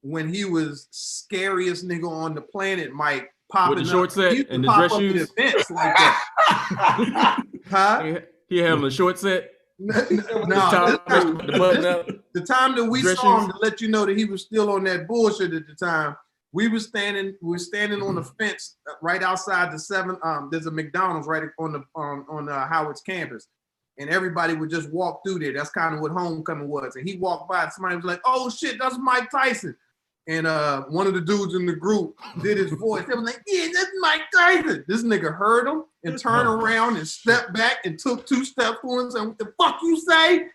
when he was scariest nigga on the planet, Mike. With the short set and the dress shoes. Like that. Huh? He had on the short set. The time that we saw him, to let you know that he was still on that bullshit at the time, we were standing on the fence right outside the 7. There's a McDonald's right on Howard's campus, and everybody would just walk through there. That's kind of what homecoming was. And he walked by, and somebody was like, "Oh shit, that's Mike Tyson." And one of the dudes in the group did his voice. They was like, yeah, that's Mike Tyson. This nigga heard him and turned around and stepped back and took 2 steps forward and said, what the fuck you say?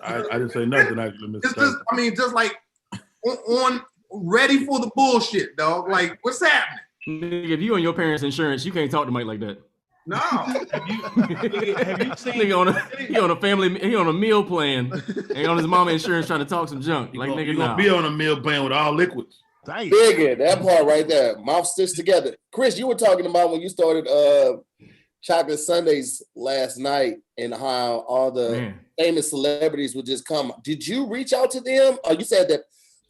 I didn't say nothing, actually. Just like on ready for the bullshit, dog. Like, what's happening? Nigga, if you on your parents' insurance, you can't talk to Mike like that. No. Have you seen nigga he on a meal plan and on his mama insurance trying to talk some junk. Like nigga, you gonna be on a meal plan with all liquids. Dang. Bigger, that part right there. Mouth stitched together. Chris, you were talking about when you started Chocolate Sundays last night and how all the famous celebrities would just come. Did you reach out to them? Or you said that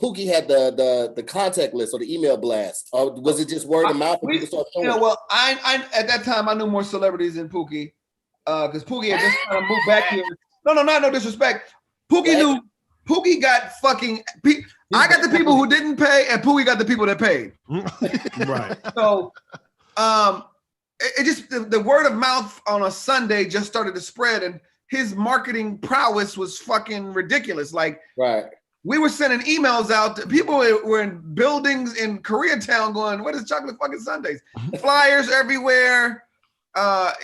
Pookie had the contact list or the email blast, or was it just word of mouth? Well, I at that time I knew more celebrities than Pookie, because Pookie had just kind of moved back here. No disrespect. Pookie got fucking. I got the people who didn't pay, and Pookie got the people that paid. Right. So, it just the word of mouth on a Sunday just started to spread, and his marketing prowess was fucking ridiculous. Like, right. We were sending emails out to people were in buildings in Koreatown going, what is Chocolate fucking Sundays? Flyers everywhere.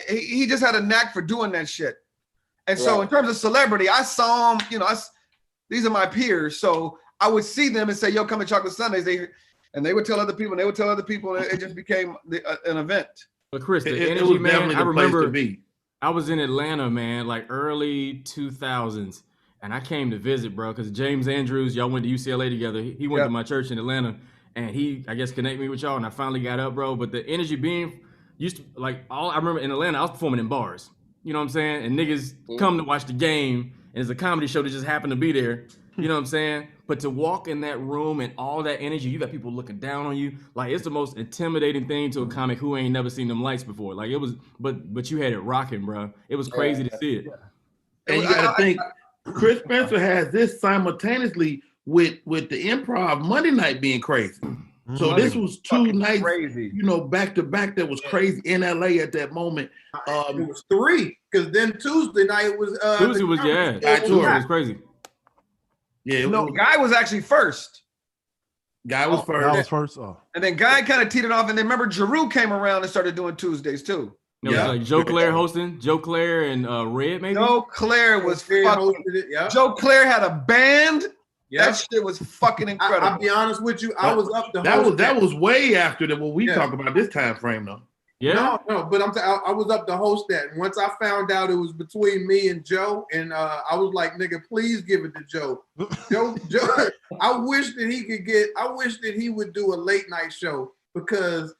He just had a knack for doing that shit. And so in terms of celebrity, I saw him, these are my peers. So I would see them and say, yo, come to Chocolate Sundays. and they would tell other people, and they would tell other people, and it just became an event. But Chris, the It energy, was man, definitely I the place remember to be. I was in Atlanta, man, like early 2000s, and I came to visit, bro, because James Andrews, y'all went to UCLA together. He went to my church in Atlanta, and he, I guess, connected me with y'all, and I finally got up, bro. But the energy being used to, like, I remember in Atlanta, I was performing in bars. You know what I'm saying? And niggas come to watch the game, and it's a comedy show that just happened to be there. You know what I'm saying? But to walk in that room and all that energy, you got people looking down on you. Like, it's the most intimidating thing to a comic who ain't never seen them lights before. Like, it was, but you had it rocking, bro. It was crazy to see it. And you got to think, Chris Spencer has this simultaneously with the Improv Monday night being crazy. So this was two nights, crazy. You know, back to back. That was crazy in LA at that moment. It was 3 because then Tuesday night was Tuesday was Tuesday was crazy. Yeah, Guy was actually first. Guy was first. Guy was first. Oh. And then Guy kind of teed it off, and then remember Giroux came around and started doing Tuesdays too. It was like Joe Claire hosting. Joe Claire and Red, maybe? Joe Claire was fucking. Joe Claire had a band. That shit was fucking incredible. I'll be honest with you. I was up the that was way after what we talk about this time frame though. Yeah. No, but I was up to host that. And once I found out it was between me and Joe, and I was like, nigga, please give it to Joe. Joe, I wish that he would do a late night show because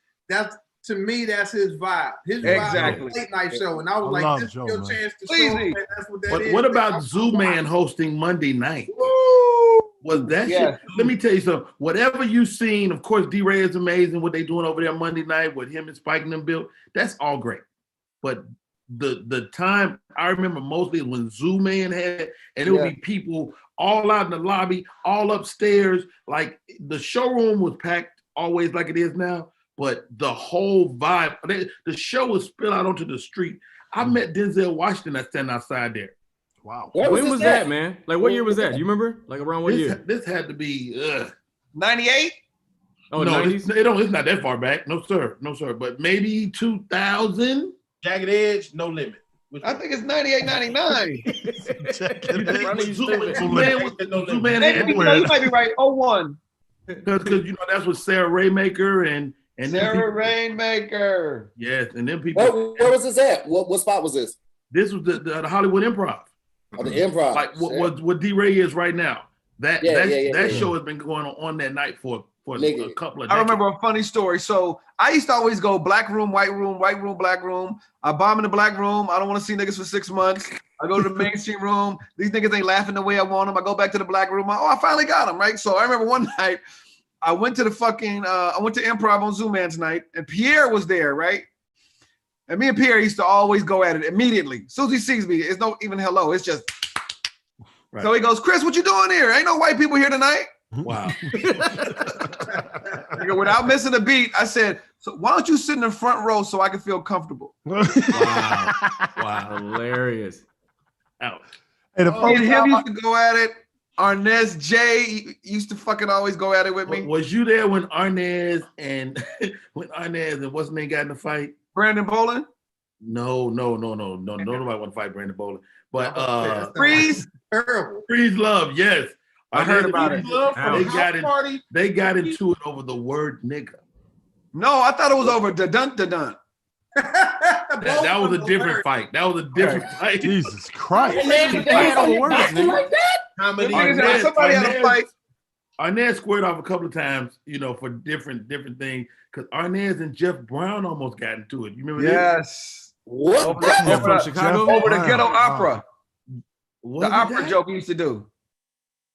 to me, that's his vibe. His vibe is a late night show. And I was like, this is your chance to show him that's what that is. What about Zoo Man hosting Monday night? Was that shit? Let me tell you something. Whatever you've seen, of course, D-Ray is amazing. What they doing over there Monday night with him and Spike and them built, that's all great. But the time I remember mostly when Zoo Man had, and it would be people all out in the lobby, all upstairs. Like the showroom was packed always like it is now, but the whole vibe, the show was spilled out onto the street. I met Denzel Washington. I stand outside there. Wow. When was that, man? Like, what year was that? Do you remember? Like, around what year? This had to be 98? Oh, no, 90s? It's not that far back. No, sir. But maybe 2000. Jagged Edge, No Limit. I think it's 98, 99. You might be right. 01. Because you know that's what Sarah Rainmaker and Sarah Rainmaker. Yes, and then people. Where was this at? What spot was this? This was the Hollywood Improv. Oh, the Improv. Like what D-Ray is right now. That show has been going on that night for a couple of decades. I remember a funny story. So I used to always go black room, white room, black room. I bomb in the black room. I don't want to see niggas for 6 months. I go to the mainstream room. These niggas ain't laughing the way I want them. I go back to the black room. I finally got them, right? So I remember one night I went to I went to Improv on Zoom Man's night, and Pierre was there, right? And me and Pierre used to always go at it immediately. As soon as he sees me, it's no even hello. It's just. Right. So he goes, Chris, what you doing here? Ain't no white people here tonight. Wow. Without missing a beat, I said, so why don't you sit in the front row so I can feel comfortable? Wow. Hilarious. Ouch. Hey, him used to go at it. Arnez J used to fucking always go at it with me. Was you there when Arnez and what's his name got in the fight? Brandon Bolin? No. Nobody want to fight Brandon Bolin. But Freeze. Freeze Love, yes. I heard about it. They got into it over the word nigga. No, I thought it was over da-dun. That was a different fight. That was a different fight. Jesus Christ. Somebody had a fight. Arnez squared off a couple of times, for different things. Because Arnez and Jeff Brown almost got into it. You remember that? Yes. What? Over Chicago? Over the ghetto opera. Was the opera joke we used to do.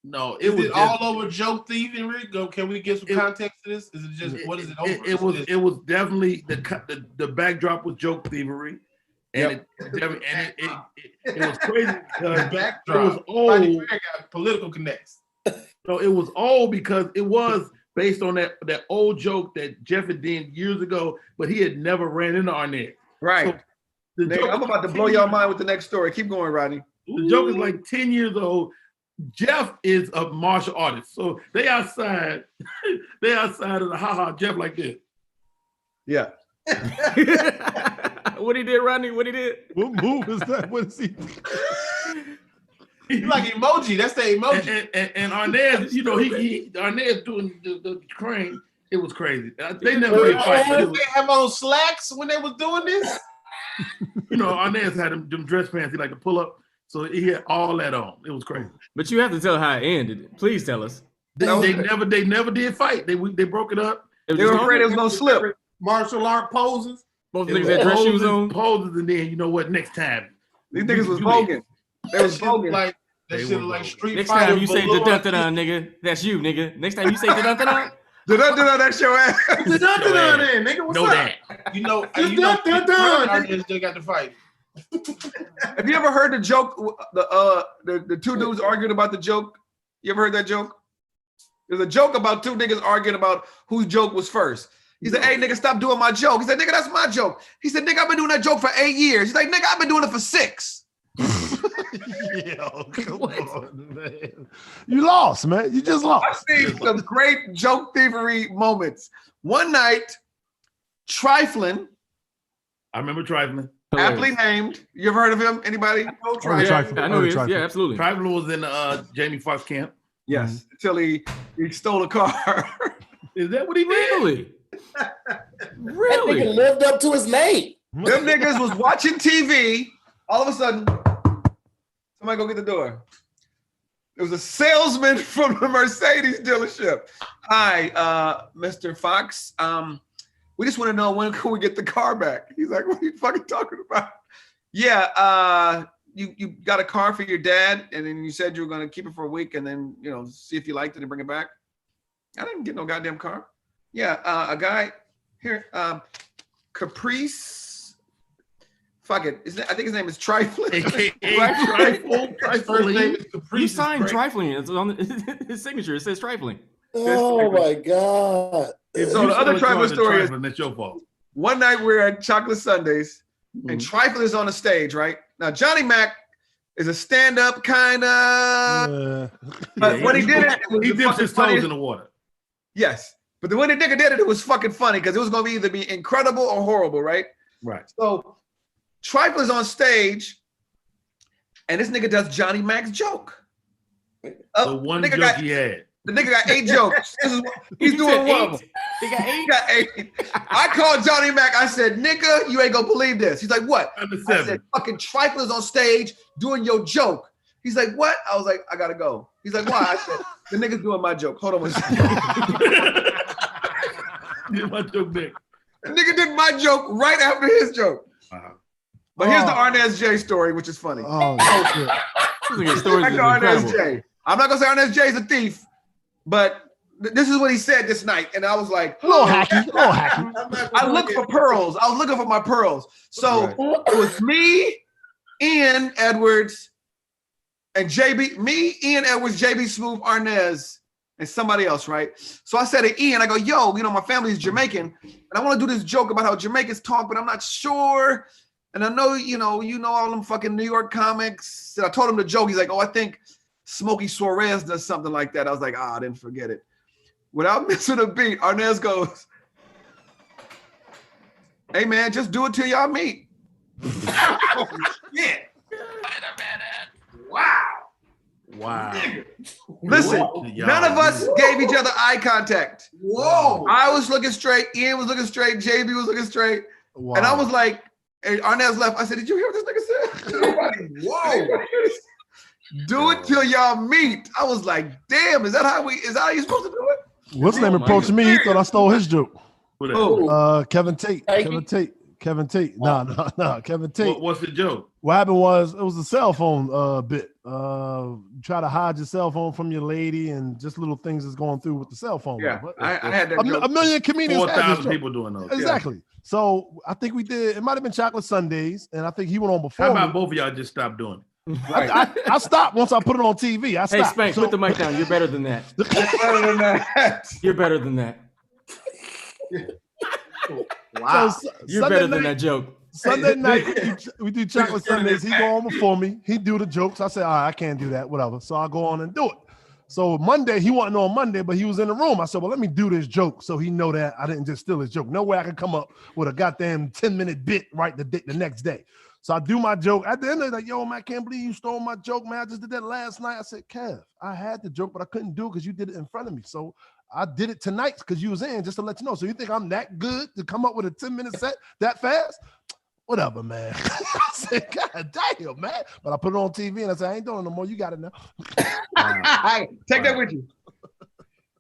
No, it was all over joke thievery. Can we get some context to this? Is it just what is it over? It was definitely the backdrop was joke thievery, and it was crazy because the backdrop. It was old. Got political connects. No, it was old because it was based on that old joke that Jeff had done years ago, but he had never ran into Arnett. Right. So I'm about to blow y'all mind with the next story. Keep going, Rodney. The joke is like 10 years old. Jeff is a martial artist. So they outside of the ha-ha, Jeff like this. Yeah. What he did, Rodney? What he did? What move is that? What is he? He's like emoji. That's the emoji. And Arnez, Arnez doing the crane, It was crazy. They never did fight. Did they have on slacks when they was doing this? You know, Arnaz had them dress pants. He like to pull up, so he had all that on. It was crazy. But you have to tell how it ended. Please tell us. They never did fight. They broke it up. They were afraid it was gonna slip. Martial art poses. Both niggas had dress shoes on. Poses, and then you know what? Next time, these niggas was bogan. They was bogan. Like that shit like Street Next Fighter. time you say the dun dun nigga, that's you, nigga. Next time you say the dun dun. That's your ass. The dun dun then, nigga. What's up? that. You know, they got to fight. Have you ever heard the joke? The two dudes arguing about the joke. You ever heard that joke? There's a joke about two niggas arguing about whose joke was first. He said, "Hey, nigga, stop doing my joke." He said, "Nigga, that's my joke." He said, "Nigga, I've been doing that joke for 8 years." He's like, "Nigga, I've been doing it for 6." Yo, come on, man. You lost, man. You just lost. I've seen some great joke thievery moments. One night, Trifling, I remember Trifling. aptly named. You ever heard of him? Anybody? Trifling. I know he is. Yeah, absolutely. Trifling was in Jamie Foxx camp. Yes, until he stole a car. Is that what he did? Really? Really? That nigga lived up to his name. Them niggas was watching TV. All of a sudden, somebody go get the door. It was a salesman from the Mercedes dealership. "Hi, Mr. Fox. We just want to know when can we get the car back?" He's like, "What are you fucking talking about?" "Yeah, you got a car for your dad, and then you said you were gonna keep it for a week, and then see if you liked it and bring it back." "I didn't get no goddamn car." "Yeah, a guy here, Caprice. Fuck it. I think his name is Trifling." Trifling. First name is Caprice. He signed Trifling. It's on his signature. It says Trifling. Oh my God. So the other Trifling story is, that's your fault. one night we're at Chocolate Sundays, and Trifling is on the stage, right? Now, Johnny Mac is a stand-up kind of, but when he did it, he dips his toes in the water. Yes. But when the nigga did it, it was fucking funny because it was going to either be incredible or horrible, right? Right. So Trifler's on stage, and this nigga does Johnny Mac's joke. The one joke he had. The nigga got 8 jokes. He's doing one of them. He got 8? He got 8. I called Johnny Mac. I said, "Nigga, you ain't gonna believe this." He's like, "What?" I said, "Fucking Trifler's on stage doing your joke." He's like, "What?" I was like, "I gotta go." He's like, "Why?" I said, "The nigga's doing my joke. Hold on one second." Did my joke big. The nigga did my joke right after his joke. But here's the Arnaz J story, which is funny. Oh, shit. Back to Arnaz J. I'm not gonna say Arnaz J is a thief, but this is what he said this night, and I was like, a little hacky. I looked for pearls. I was looking for my pearls. So it was me, Ian Edwards, and JB. Me, Ian Edwards, JB Smooth, Arnaz, and somebody else, right? So I said to Ian, I go, "Yo, my family's Jamaican, and I want to do this joke about how Jamaicans talk, but I'm not sure. And I know, you know all them fucking New York comics." And I told him the joke. He's like, "Oh, I think Smokey Suarez does something like that." I was like, I didn't forget it. Without missing a beat, Arnaz goes, "Hey, man, just do it till y'all meet." Yeah. Wow. Listen, none of us gave each other eye contact. Whoa. I was looking straight. Ian was looking straight. JB was looking straight. Wow. And I was like, and Arnaz left. I said, "Did you hear what this nigga said?" Nobody. Whoa. Do it till y'all meet. I was like, damn, is that how you supposed to do it? What's his name approached me? He thought I stole his joke. Who? Kevin Tate. Kevin Tate. No. Kevin Tate. What's the joke? What happened was it was a cell phone bit. Try to hide your cell phone from your lady and just little things that's going through with the cell phone. Yeah, I had that joke. A million comedians. 4,000 people doing those. Exactly. Yeah. So I think we did. It might have been Chocolate Sundays, and I think he went on before. How about both of y'all just stop doing it? I stopped once I put it on TV. I stopped. Hey, Spank, put the mic down. You're better than that. You're better than that. Wow. So, you're better than that joke. Sunday night, we do Chocolate Sundays. He go on before me. He do the jokes. I say, all right, I can't do that, whatever. So I go on and do it. So Monday, he wasn't on Monday, but he was in the room. I said, well, let me do this joke so he know that I didn't just steal his joke. No way I could come up with a goddamn 10-minute bit right the next day. So I do my joke. At the end of it, like, yo, man, I can't believe you stole my joke, man. I just did that last night. I said, Kev, I had the joke, but I couldn't do it because you did it in front of me. So I did it tonight because you was in, just to let you know. So you think I'm that good to come up with a 10-minute set that fast? Whatever, man. I said, God damn, man. But I put it on TV and I said, I ain't doing it no more. You got it now. Take that with you.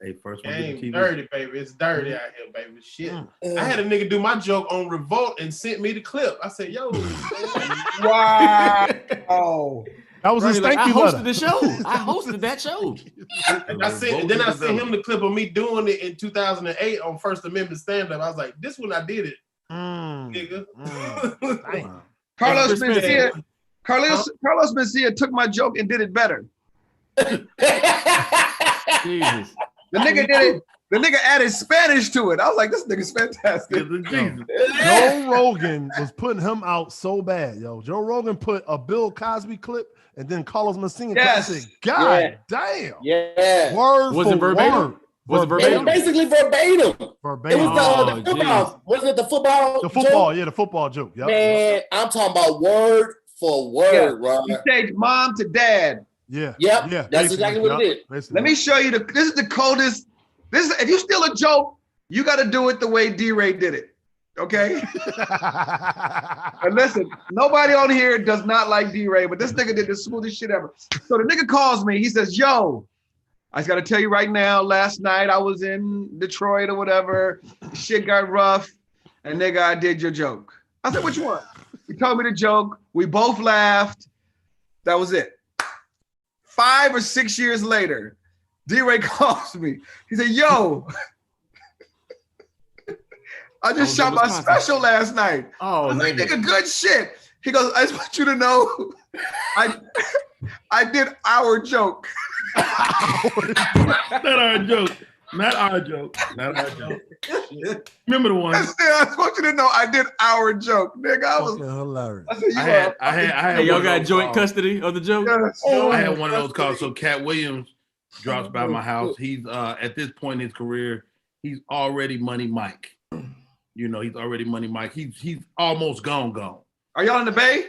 Hey, first one. Game dirty, baby. It's dirty out here, baby. Shit. I had a nigga do my joke on Revolt and sent me the clip. I said, yo. Wow. Oh. That was his thank you letter. I hosted the show. I hosted that show. I sent him the clip of me doing it in 2008 on First Amendment stand-up. I was like, this when I did it. Nigga. Carlos Mencia took my joke and did it better. Jesus. The nigga did it. The nigga added Spanish to it. I was like, this nigga's fantastic. Joe Rogan was putting him out so bad, yo. Joe Rogan put a Bill Cosby clip and then Carlos Mencia. Yes. Said, God damn. Yeah. Word Was for it verbatim? word. Was it It was verbatim? basically verbatim. Verbatim. It was the football. Wasn't it the football? The football, joke? yeah, the football joke. Yep. Man, I'm talking about word for word, bro. He said mom to dad. Yeah. Yep. Yeah. That's exactly what it is. Let me show you this is the coldest. This is if you steal a joke, you got to do it the way D-Ray did it. Okay. And listen, nobody on here does not like D-Ray, but this nigga did the smoothest shit ever. So the nigga calls me. He says, yo, I just got to tell you right now, last night I was in Detroit or whatever. Shit got rough. And nigga, I did your joke. I said, what you want? He told me the joke. We both laughed. That was it. 5 or 6 years later, D-Ray calls me. He said, yo, I just shot my special last night. Oh, I was like, nigga, good shit. He goes, I just want you to know, I did our joke. Not our joke. Not our joke. Not our joke. Remember the one? I just want you to know I did our joke, nigga. I was hilarious. I had Hey, y'all one of got those joint calls. custody of the joke? Yes. I had one of those calls. So Cat Williams drops by my house. He's at this point in his career, he's already Money Mike. You know, he's already Money Mike. He's almost gone. Are y'all in the Bay?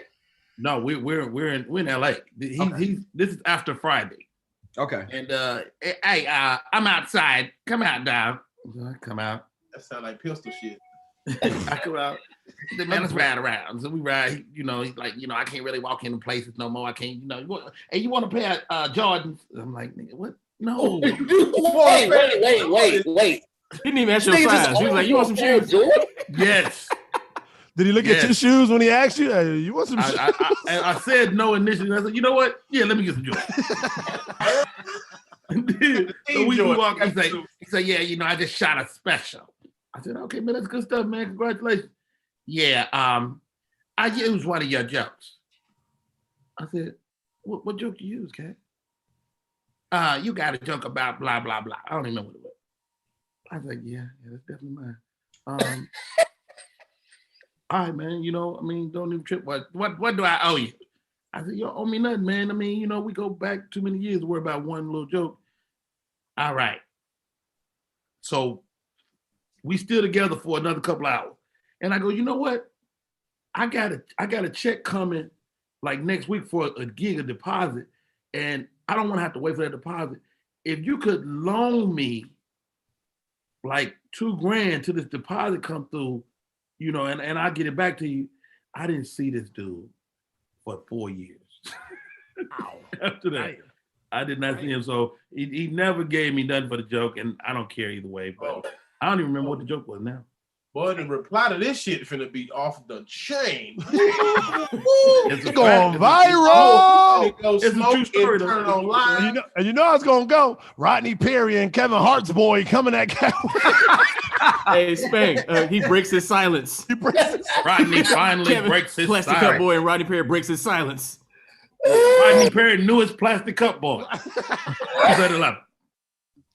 No, we're in LA. This is after Friday. Okay. And hey, I'm outside. Come out, dog. I come out. That sound like pistol shit. I come out. The man, let's ride around. So we ride. You know, he's like, you know, I can't really walk into places no more. I can't. You know, hey, you want to pair Jordans? I'm like, nigga, what? No. Wait. He didn't even ask your size. He was like, you want some shoes? Yes. Did he look at your shoes when he asked you? Hey, you want some shoes? I said no initially. I said, you know what? Yeah, let me get some joy. So we walk. He said, yeah, you know, I just shot a special. I said, okay, man, that's good stuff, man. Congratulations. Yeah, I used one of your jokes. I said, what joke you use, Cat? You got a joke about blah, blah, blah. I don't even know what it was. I was like, yeah, that's definitely mine. All right, man, you know, I mean, don't even trip. What do I owe you? I said, you don't owe me nothing, man. I mean, you know, we go back too many years to worry about one little joke. All right. So we still together for another couple hours. And I go, you know what? I got a check coming like next week for a gig of deposit. And I don't want to have to wait for that deposit. If you could loan me like $2,000 till this deposit come through, you know, and I'll get it back to you. I didn't see this dude for 4 years. After that, I did not see him. So he never gave me nothing for the joke, and I don't care either way. But I don't even remember what the joke was now. Boy, the reply to this shit finna be off the chain. It's going viral. It's a true story. Turn it on live. And you know how it's gonna go. Rodney Perry and Kevin Hart's boy coming at Kevin. Hey, Spank, he breaks his silence. Rodney finally breaks his Plastic silence. Cup boy and Rodney Perry breaks his silence. Rodney Perry knew his Plastic Cup boy. He's at 11.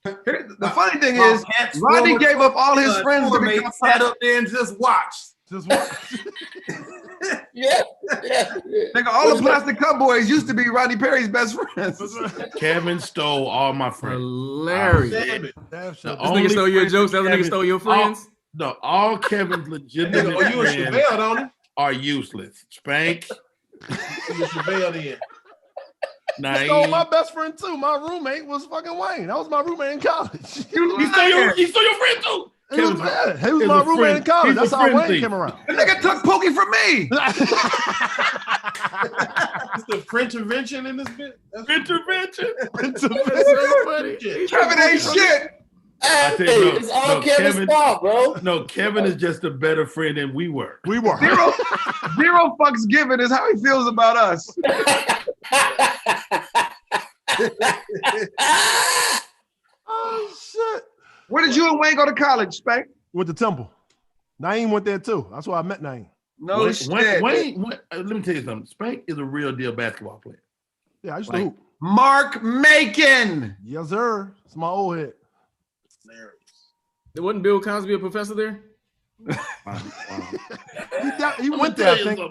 The funny thing is, Rodney gave up all his friends to become sat up there and just watched. Yeah. Nigga, all the Plastic Cup boys used to be Rodney Perry's best friends. Kevin stole all my friends. Hilarious. This nigga stole your jokes. The other nigga stole your friends. All Kevin's legitimate Nigga, you a friends Chevelle, don't you? are useless. Spank. You a Chevelle then. stole my best friend too. My roommate was fucking Wayne. That was my roommate in college. You stole your friend too. He was my roommate in college. That's how Wayne came around. The nigga took Pookie from me. It's the French invention in this bit. Intervention. That's so funny. Kevin ain't shit. Hey, it's all Kevin's fault, bro. No, Kevin is just a better friend than we were. We were. Zero fucks given is how he feels about us. Oh shit. Where did you and Wayne go to college, Spank? Went to Temple. Naeem went there too. That's why I met Naeem. No shit. Wayne, let me tell you something. Spank is a real deal basketball player. Yeah, I used to hoop. Mark Macon. Yes, sir. It's my old head. Wasn't Bill Cosby a professor there? He went there, I think. He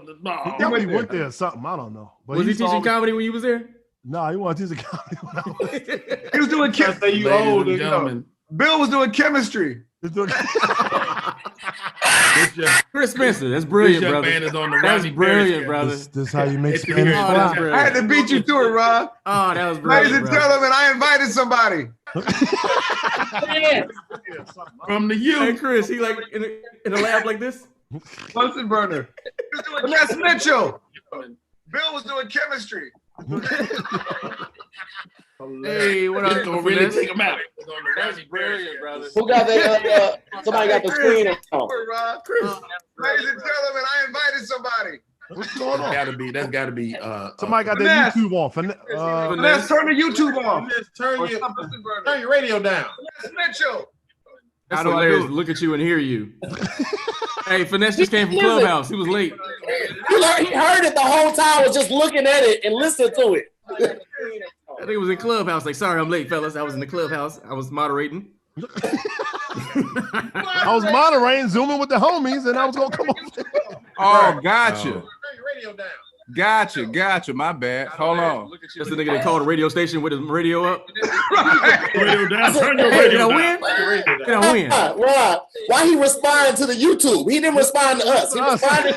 went there or something. I don't know. But Was he teaching comedy when you was there? No, he wasn't teaching comedy when I was there. He was doing chemistry. You old, gentlemen. Bill was doing chemistry. Chris Spencer, that's brilliant, brother. That's brilliant, brother. This how you make Spanish fly. I had to beat you to it, Ron. Oh, that was brilliant. Ladies and gentlemen, I invited somebody. From the U. Hey, Chris, he like in a lab like this? Bunsen burner. Vanessa Mitchell. Bill was doing chemistry. Hey, what up? Don't really take him out. That's brilliant, brother. Who got the somebody got the screen on? Ladies and gentlemen, I invited somebody. What's going on? That's gotta be somebody got their YouTube on. Let's turn the YouTube on. Turn your radio down. Vanessa Mitchell. That's hilarious. Look at you and hear you. Hey, Finesse just came from Clubhouse. He was late. He heard it the whole time, was just looking at it and listening to it. I think it was in Clubhouse. Like, sorry, I'm late, fellas. I was in the Clubhouse. I was moderating. I was moderating, zooming with the homies, and I was gonna come over. Oh, gotcha. Turn your radio down. Gotcha. My bad. Hold on. That's the nigga that called a radio station with his radio up. radio down. Turn your Hey, radio did I down. win? Did I win? Right. Why he responding to the YouTube? He didn't respond to us. He responded.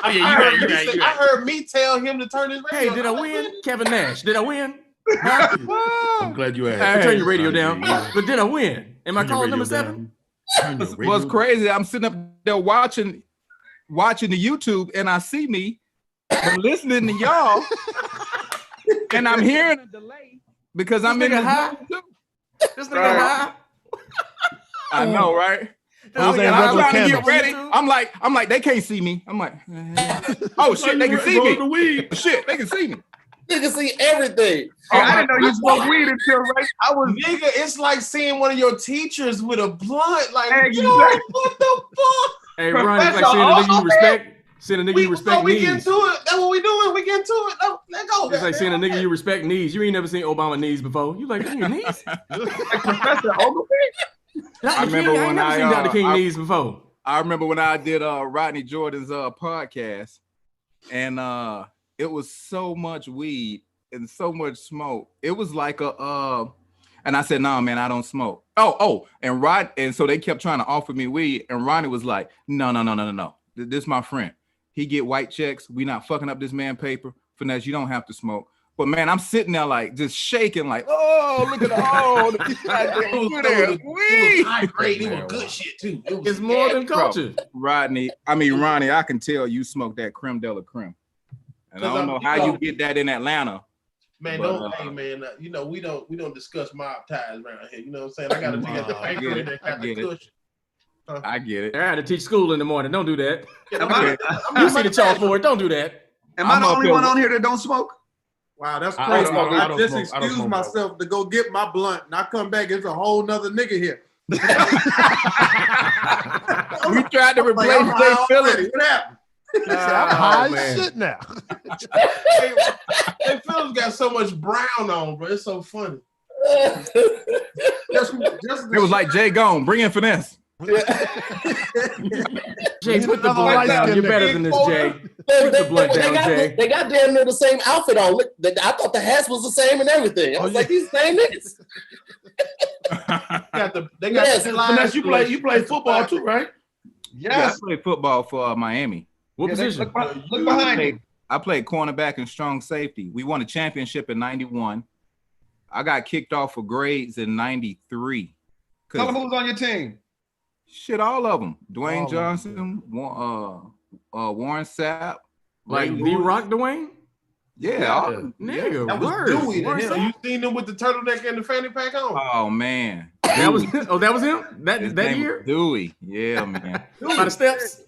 Oh, yeah, you right. I heard me tell him to turn his radio. Hey, did I win? Kevin Nash, did I win? I'm glad you asked. Turn your radio down. But did I win? Am I calling number 7? What's crazy? I'm sitting up there watching the YouTube, and I see me. I'm listening to y'all, and I'm hearing a delay because I'm in the high. This nigga high. I know, right? I'm trying to get ready. I'm like, they can't see me. I'm like, oh shit, they can see me. Shit, they can see me. You can see everything. Hey, I didn't know you smoked weed until right. Nigga, it's like seeing one of your teachers with a blunt. Like, Exactly. yo, what the fuck? Hey, Ron, it's like seeing a nigga you respect. Seeing a nigga you respect we get knees. to it. That's what we doing. We get to it. Let go. It's like seeing a nigga you respect knees. You ain't never seen Obama knees before. You like, your knees? Professor Ogilvy? I remember when I seen Dr. King knees before. I remember when I did Rodney Jordan's podcast, and it was so much weed and so much smoke. It was like and I said, "No, man, I don't smoke." And so they kept trying to offer me weed, and Ronnie was like, "No. This is my friend. He get white checks. We not fucking up this man paper. Finesse, you don't have to smoke." But man, I'm sitting there like just shaking, like, oh, look at the It was high grade. It was good shit too. It's more than culture. Ronnie, I can tell you smoke that creme de la creme. And I don't know how you get that in Atlanta. Man, hey man, we don't discuss mob ties around here. You know what I'm saying? I got to get the paper in there, got the cushion. I get it. I had to teach school in the morning. Don't do that. You see the chalkboard. Don't do that. Am I the only one on here that don't smoke? Wow, that's crazy. I just excused myself to go get my blunt, and I come back, it's a whole nother nigga here. We tried to replace Jay Phillips. What happened? I'm high as shit now. Hey, Phillips got so much brown on, bro. It's so funny. It was like Jay Gone, bring in Finesse. Jay, put the blunt down. You're better than this, Jay. Put the blunt down, Jay. They got damn near the same outfit on. I thought the hats was the same and everything. I was like, these same niggas. Finesse, you play football too, right? Yes. I play football for Miami. What position? Look behind me. I played cornerback and strong safety. We won a championship in '91. I got kicked off for grades in '93. Tell them who was on your team. Shit, all of them. Dwayne All of Johnson, Warren Sapp. Like Ray the Lewis. Rock Dwayne? Yeah. Nigga, That was word. Dewey to Warren him. Sapp? You seen him with the turtleneck and the fanny pack on? Oh man. That was that was him? His That name year? was Dewey. Yeah, man. By the steps?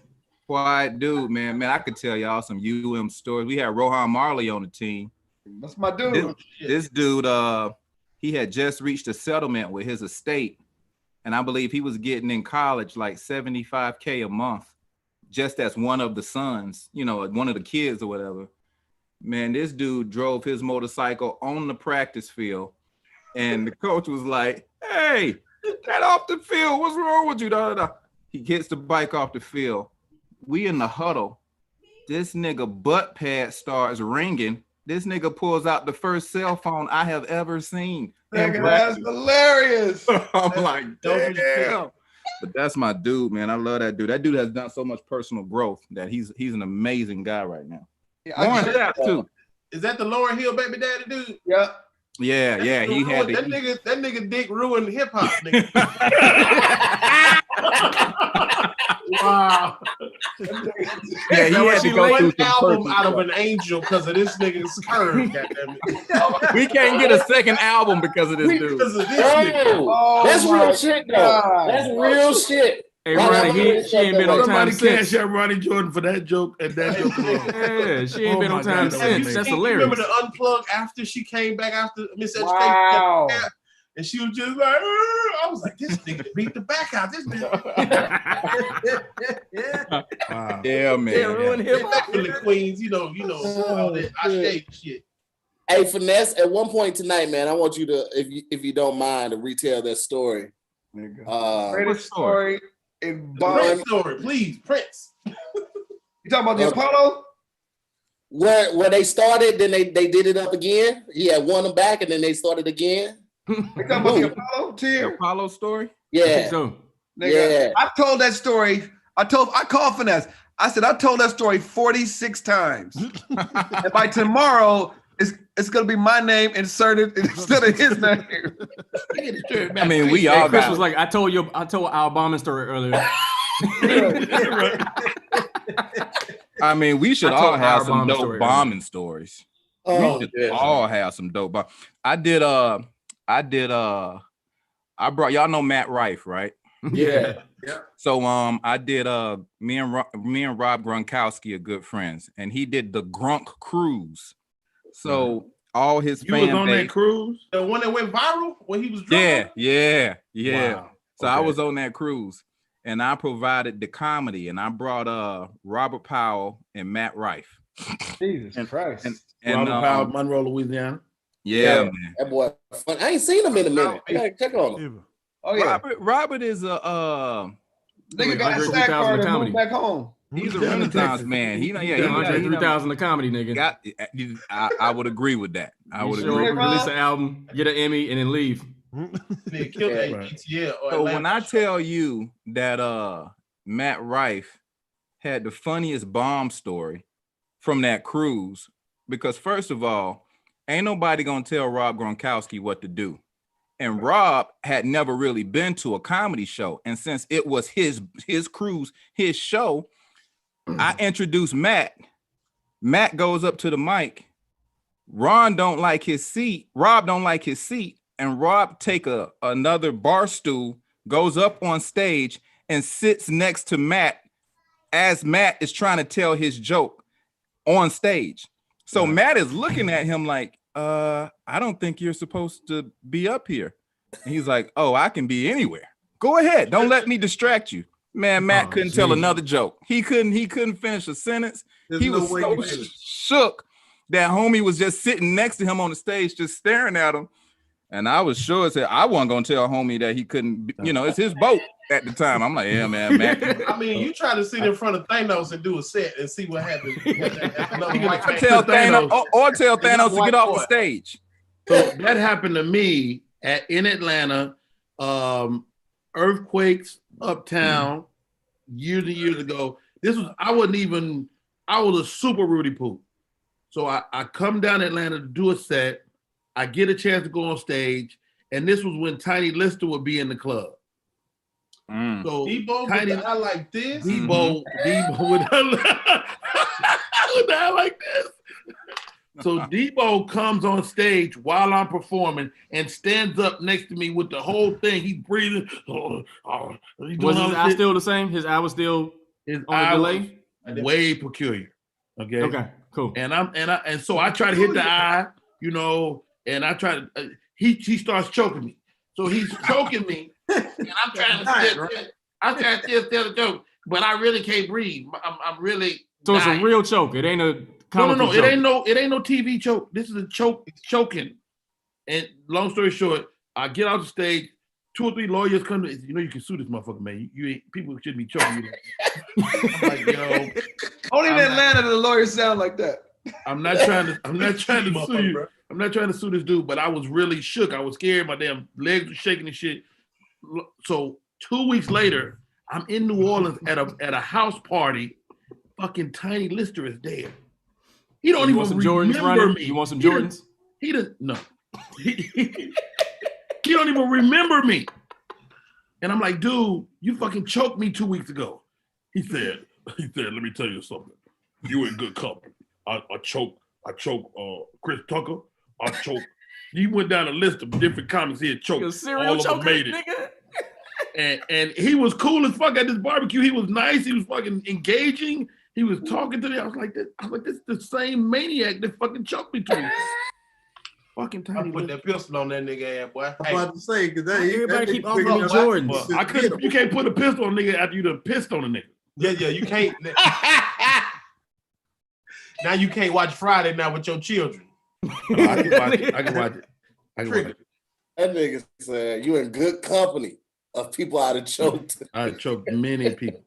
Quiet dude, man. Man, I could tell y'all some UM stories. We had Rohan Marley on the team. That's my dude. This dude, he had just reached a settlement with his estate, and I believe he was getting in college like $75K a month, just as one of the sons, you know, one of the kids or whatever. Man, this dude drove his motorcycle on the practice field, and the coach was like, "Hey, get off the field. What's wrong with you?" Da, da, da. He gets the bike off the field. We in the huddle. This nigga butt pad starts ringing. This nigga pulls out the first cell phone I have ever seen. Nigga, that's hilarious. I'm like, damn. But that's my dude, man. I love that dude. That dude has done so much personal growth that he's an amazing guy right now. Yeah, Lauren Sapp, too. Is that the Lauryn Hill baby daddy dude? Yeah. Yeah, yeah. He had that nigga dick ruined hip hop, nigga. Wow. Yeah, he had to go through some album personal out of stuff. an angel because of this nigga's curve, goddammit. We can't get a second album because of this dude. Because of this nigga. Oh, that's real shit, though. That's real shit. Hey, Ronnie, she ain't been on time Somebody since. cash out Ronnie Jordan for that joke and that joke alone. Yeah, she ain't been on time since. That's hilarious. Remember the unplug after she came back after Miseducation? Wow. And she was just like, I was like, this nigga beat the back out. This nigga. Wow. Yeah, man. Yeah, ruin hip hop. Back in the Queens, you know, all that Ashe shit. Hey, Finesse, at one point tonight, man, I want you to, if you don't mind, to retell that story. Greatest story in Prince story, please, Prince. You talking about the Apollo? Where they started, then they did it up again. He had won them back, and then they started again. You talking about the Apollo The tier? Apollo story? Yeah. So, Nigga, Yeah. I told that story. I called Finesse. I said I told that story 46 times. And by tomorrow, it's gonna be my name inserted instead of his name. I mean, we hey, all Chris got was like, I told our bombing story earlier. I mean, we should I all told have our some bombing dope story bombing stories. Oh, We should yeah. all have some dope bomb. I brought, y'all know Matt Rife, right? Yeah. So I did me and Rob Gronkowski are good friends, and he did the Grunk cruise. So all his You was fan on base, that cruise? The one that went viral when he was drunk. yeah. Wow. So I Okay. was on that cruise, and I provided the comedy, and I brought Robert Powell and Matt Rife. Jesus Christ. And Robert Powell, Monroe, Louisiana. yeah, man. That boy, fun. I ain't seen him in a minute. I gotta check on him. Oh yeah. Robert is a Nigga got a Andre snack 3000 card and comedy. moved back home. he's a Down in Renaissance Texas. man. He Andre 3000 the comedy, nigga. I would agree with that. I would Show agree. up, release an album, get an Emmy, and then leave. Nigga killed ATL. So when I tell you that Matt Rife had the funniest bomb story from that cruise, because first of all, ain't nobody gonna tell Rob Gronkowski what to do. And Rob had never really been to a comedy show. And since it was his cruise, his show, I introduced Matt. Matt goes up to the mic. Rob don't like his seat. And Rob take another bar stool, goes up on stage and sits next to Matt as Matt is trying to tell his joke on stage. So Matt is looking at him like, I don't think you're supposed to be up here. And he's like, oh, I can be anywhere. Go ahead. Don't let me distract you. Man, Matt couldn't tell another joke. He couldn't finish a sentence. He was so shook that homie was just sitting next to him on the stage, just staring at him. And I was sure that I wasn't gonna tell homie that he couldn't, it's his boat at the time. I'm like, yeah, man, Matt. I mean, you try to sit in front of Thanos and do a set and see what happens. Tell Thanos to get off the stage. So that happened to me in Atlanta. Earthquakes uptown years and years ago. I was a super Rudy Poo. So I come down to Atlanta to do a set. I get a chance to go on stage, and this was when Tiny Lister would be in the club. So Debo Tiny, with the eye like this. Debo with the eye like this. So Debo comes on stage while I'm performing and stands up next to me with the whole thing. He's breathing. Was his eye still the same? His eye was still on the delay? Way peculiar. Okay. Okay, cool. And so I try to hit the eye, you know, and I try to he starts choking me. So he's choking me, and I'm trying to tell the joke, but I really can't breathe. I'm really so dying. It's a real choke. It ain't a No. choke. It ain't no TV choke. This is a choking. And long story short, I get off the stage. 2 or 3 lawyers come to, you know, you can sue this motherfucker, man. You ain't, people shouldn't be choking you. I'm like, yo. Only in Atlanta do the lawyers sound like that. I'm not trying to sue you. Bro. I'm not trying to sue this dude, but I was really shook. I was scared. My damn legs were shaking and shit. So 2 weeks later, I'm in New Orleans at a house party. Fucking Tiny Lister is there. He don't even remember me. You want some Jordans? He doesn't. No. He don't even remember me. And I'm like, dude, you fucking choked me 2 weeks ago. He said, let me tell you something. You in good company. I choke Chris Tucker. I choke. He went down a list of different comics he had choked. All of them made it. And he was cool as fuck at this barbecue. He was nice. He was fucking engaging. He was talking to me. I was like, this is the same maniac that fucking choked me 2 weeks ago. Fucking Tiny. I put that pistol on that nigga ass, boy. I'm about to say, because everybody keep offering me Jordans. Well, I couldn't. You can't put a pistol on a nigga after you done pissed on a nigga. Yeah, you can't. Now you can't watch Friday now with your children. No, I can watch it. That nigga said you in good company of people I'd have choked. I choked many people.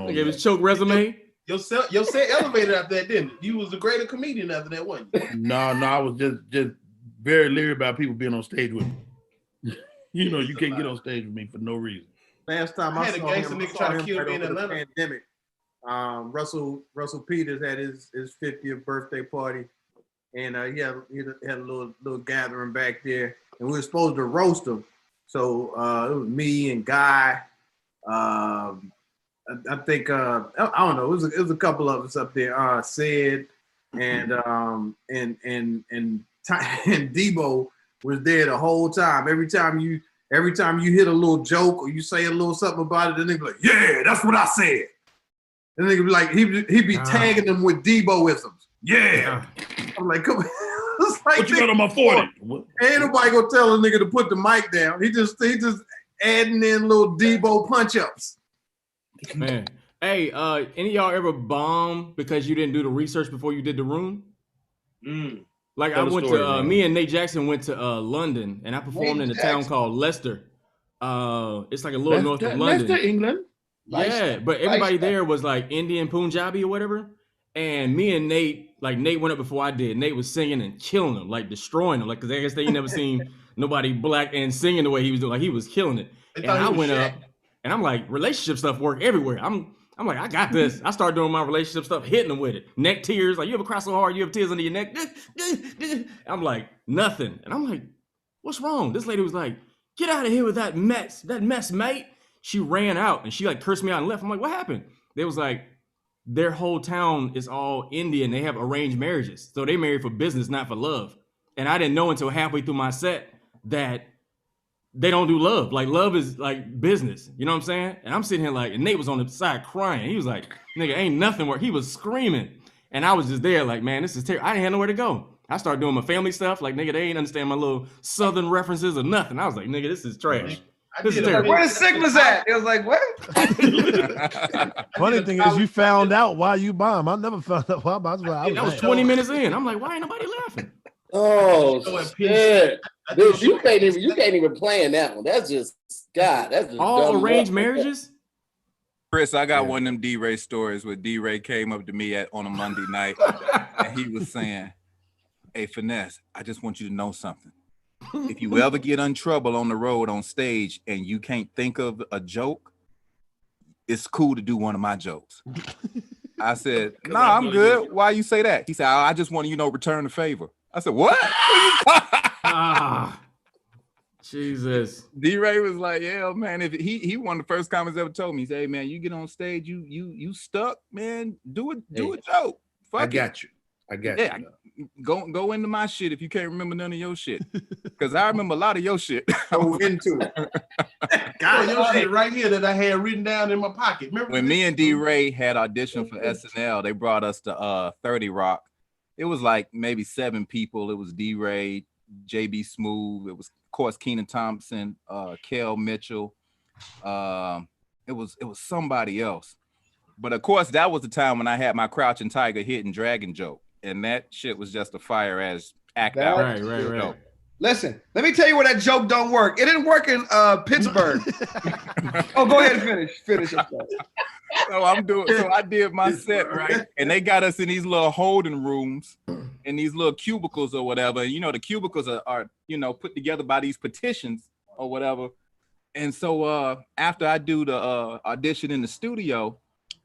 Gave his choke resume. Your set elevated after that, didn't it? You was a greater comedian after that, wasn't you? No, I was just very leery about people being on stage with me. You know, you can't get on stage with me for no reason. Last time I saw him, try to kill me in over the Atlanta. pandemic. Russell Peters had his 50th birthday party, and he had a little gathering back there, and we were supposed to roast him. So it was me and Guy. I think I don't know. It was a couple of us up there. Sid and Debo was there the whole time. Every time you hit a little joke or you say a little something about it, the nigga be like, "Yeah, that's what I said." And the nigga be like, he'd be tagging them with Debo-isms. Yeah. I'm like, come on. It's like, what you got on my 40? Ain't nobody gonna tell a nigga to put the mic down. He just adding in little Debo punch-ups. Man, hey, any of y'all ever bomb because you didn't do the research before you did the room? Like I went to me and Nate Jackson went to London, and I performed in a town called Leicester. It's like a little north of London. Leicester, England. Yeah, but everybody there was like Indian Punjabi or whatever. And me and Nate, like Nate went up before I did. Nate was singing and killing them, like destroying them, like because I guess they never seen nobody black and singing the way he was doing. Like he was killing it. And I went up. And I'm like, relationship stuff work everywhere. I'm like, I got this. I started doing my relationship stuff, hitting them with it. Neck tears. Like, you ever cry so hard, you have tears under your neck? I'm like, nothing. And I'm like, what's wrong? This lady was like, get out of here with that mess, mate. She ran out and she like cursed me out and left. I'm like, what happened? They was like, their whole town is all Indian. They have arranged marriages. So they marry for business, not for love. And I didn't know until halfway through my set that they don't do love. Like love is like business. You know what I'm saying? And I'm sitting here like, and Nate was on the side crying. He was like, nigga, ain't nothing work. He was screaming. And I was just there like, man, this is terrible. I didn't have nowhere to go. I started doing my family stuff. Like, nigga, they ain't understand my little Southern references or nothing. I was like, nigga, this is trash. This is terrible. Where the Sigmas at? It was like, what? Funny thing is, you found out why you bomb. I never found out why I bomb. That was 20 minutes in. I'm like, why ain't nobody laughing? Oh shit! Dude, you can't even plan that one. That's just God. That's just all arranged marriages. Chris, I got one of them D-Ray stories where D-Ray came up to me on a Monday night and he was saying, "Hey, Finesse, I just want you to know something. If you ever get in trouble on the road on stage and you can't think of a joke, it's cool to do one of my jokes." I said, nah, I'm good. Why you say that? He said, I just want to, return the favor. I said, what? Jesus. D-Ray was like, yeah, man. If he one of the first comments ever told me, he said, hey, man, you get on stage, you stuck, man. Do a joke. Fuck I got you. Go into my shit if you can't remember none of your shit. Because I remember a lot of your shit. Go into it. God, your shit right here that I had written down in my pocket. Remember when me and D-Ray had auditioned for SNL, they brought us to 30 Rock. It was like maybe 7 people. It was D-Ray, JB Smooth. It was, of course, Kenan Thompson, Kel Mitchell. It was somebody else. But of course, that was the time when I had my Crouching Tiger, Hidden Dragon joke. And that shit was just a fire ass act out. Right. Listen, let me tell you where that joke don't work. It didn't work in Pittsburgh. Oh, go ahead and finish. So I did my set, right? And they got us in these little holding rooms, in these little cubicles or whatever. And, the cubicles are put together by these petitions or whatever. And so after I do the audition in the studio,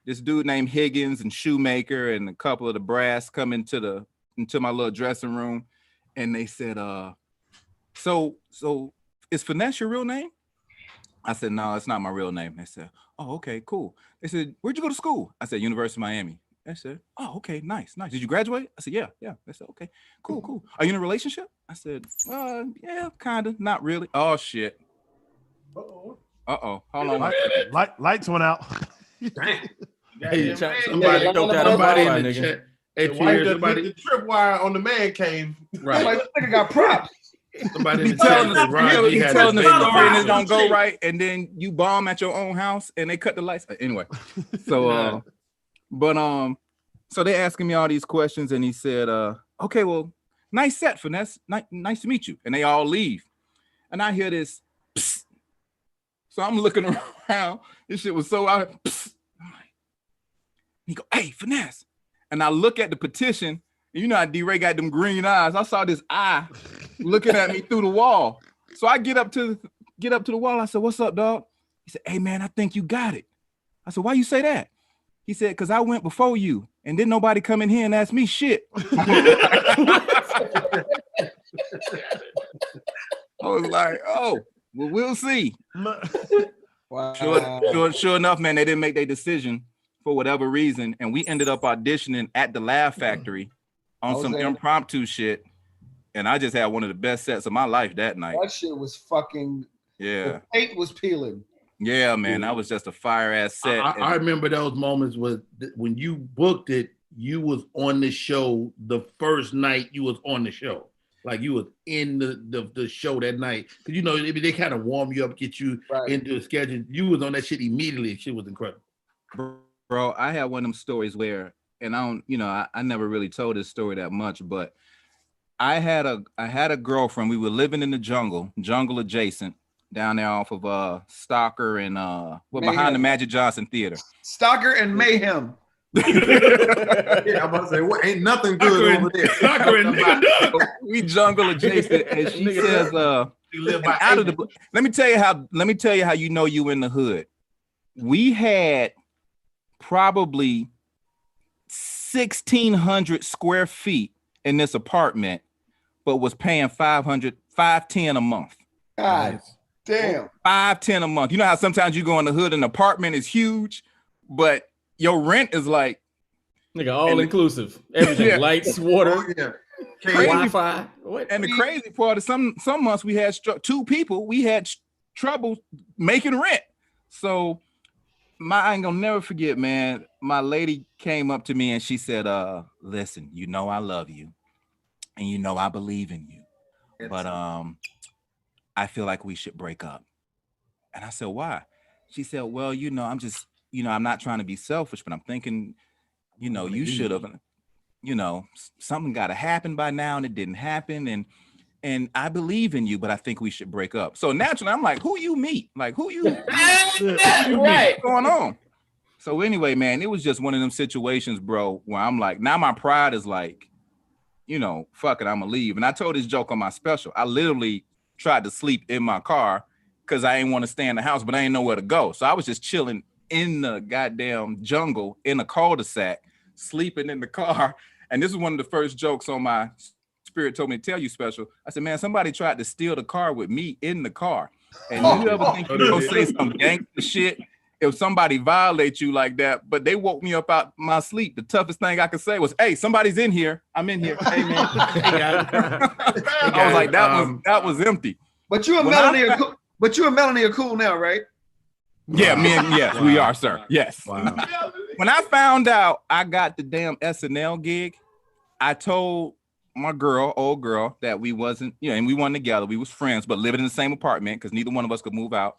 this dude named Higgins and Shoemaker and a couple of the brass come into my little dressing room, and they said, so is Finesse your real name? I said, no, it's not my real name. They said, oh, okay, cool. They said, where'd you go to school? I said, University of Miami. They said, oh, okay, nice. Did you graduate? I said, yeah. They said, okay, cool. Are you in a relationship? I said, yeah, kind of, not really. Oh, shit. Uh-oh. Hold on. Lights went out. Damn. Hey, somebody in the chat. Hey, cheers, somebody. The tripwire on the man cave. Right. Like, this nigga got props. Somebody He telling the story and it don't go right, and then you bomb at your own house and they cut the lights. Anyway, so so they asking me all these questions, and he said, okay, well, nice set, Finesse. Nice to meet you. And they all leave. And I hear this. Psst. So I'm looking around. This shit was so out. He go, hey, Finesse. And I look at the petition, and you know how D-Ray got them green eyes. I saw this eye looking at me through the wall. So I get up to the wall. I said, what's up, dog? He said, hey, man, I think you got it. I said, why you say that? He said, because I went before you, and didn't nobody come in here and ask me shit. I was like, oh, well, we'll see. Wow. Sure enough, man, they didn't make their decision for whatever reason, and we ended up auditioning at the Laugh Factory on some impromptu shit, and I just had one of the best sets of my life that night. That shit was fucking. Yeah. The paint was peeling. Yeah, man, that was just a fire ass set. I remember those moments when you booked it. You was on the show the first night you was on the show. Like you was in the show that night. Cause they kind of warm you up, get you into the schedule. You was on that shit immediately. Shit was incredible. Bro, I had one of them stories where, and I never really told this story that much, but I had a girlfriend. We were living in the jungle adjacent, down there off of Stocker and behind the Magic Johnson Theater. Stocker and Mayhem. Yeah, I'm about to say, ain't nothing good over there. We jungle adjacent, and she says, let me tell you how you know you in the hood. We had probably 1,600 square feet in this apartment, but was paying $510 a month. God damn. $510 a month. You know how sometimes you go in the hood, an apartment is huge, but your rent is like all inclusive. Everything. Lights, water, Wi-Fi. And the crazy part is some months we had 2 people, we had trouble making rent. So I ain't gonna never forget, man. My lady came up to me and she said, listen, I love you and I believe in you, but I feel like we should break up. And I said, why? She said, well, I'm just, I'm not trying to be selfish, but I'm thinking, you should have, something got to happen by now, and it didn't happen. And I believe in you, but I think we should break up. So naturally, I'm like, who you meet? Like, who you right. What's going on? So anyway, man, it was just one of them situations, bro, where I'm like, now my pride is like, fuck it, I'm gonna leave. And I told this joke on my special. I literally tried to sleep in my car because I didn't want to stay in the house, but I didn't know where to go. So I was just chilling in the goddamn jungle in a cul-de-sac, sleeping in the car. And this is one of the first jokes on my Spirit Told Me to Tell You special. I said, man, somebody tried to steal the car with me in the car. And you ever think you're gonna say some gangster shit if somebody violates you like that? But they woke me up out my sleep. The toughest thing I could say was, hey, somebody's in here. I'm in here. Hey, man. I was like, that was empty. But you and Melanie are cool now, right? Yeah, yes, we are, sir. Yes. Wow. When I found out I got the damn SNL gig, I told my old girl, that we wasn't, and we weren't together. We was friends, but living in the same apartment because neither one of us could move out.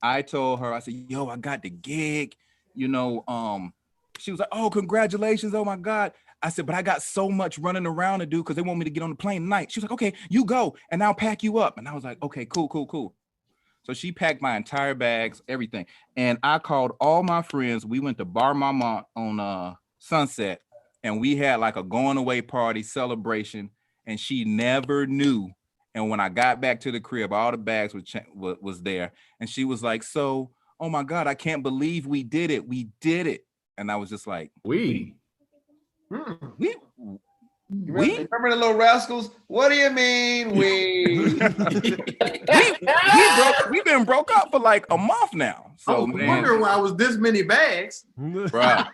I told her, I said, yo, I got the gig. She was like, oh, congratulations. Oh my God. I said, but I got so much running around to do because they want me to get on the plane tonight. She was like, okay, you go and I'll pack you up. And I was like, okay, cool. So she packed my entire bags, everything. And I called all my friends. We went to Bar Mama on Sunset. And we had like a going away party celebration, and she never knew. And when I got back to the crib, all the bags was there, and she was like, "So, oh my God, I can't believe we did it. We did it." And I was just like, We remember the Little Rascals? What do you mean we've been broke up for like a month now. So I was wondering why it was this many bags, right?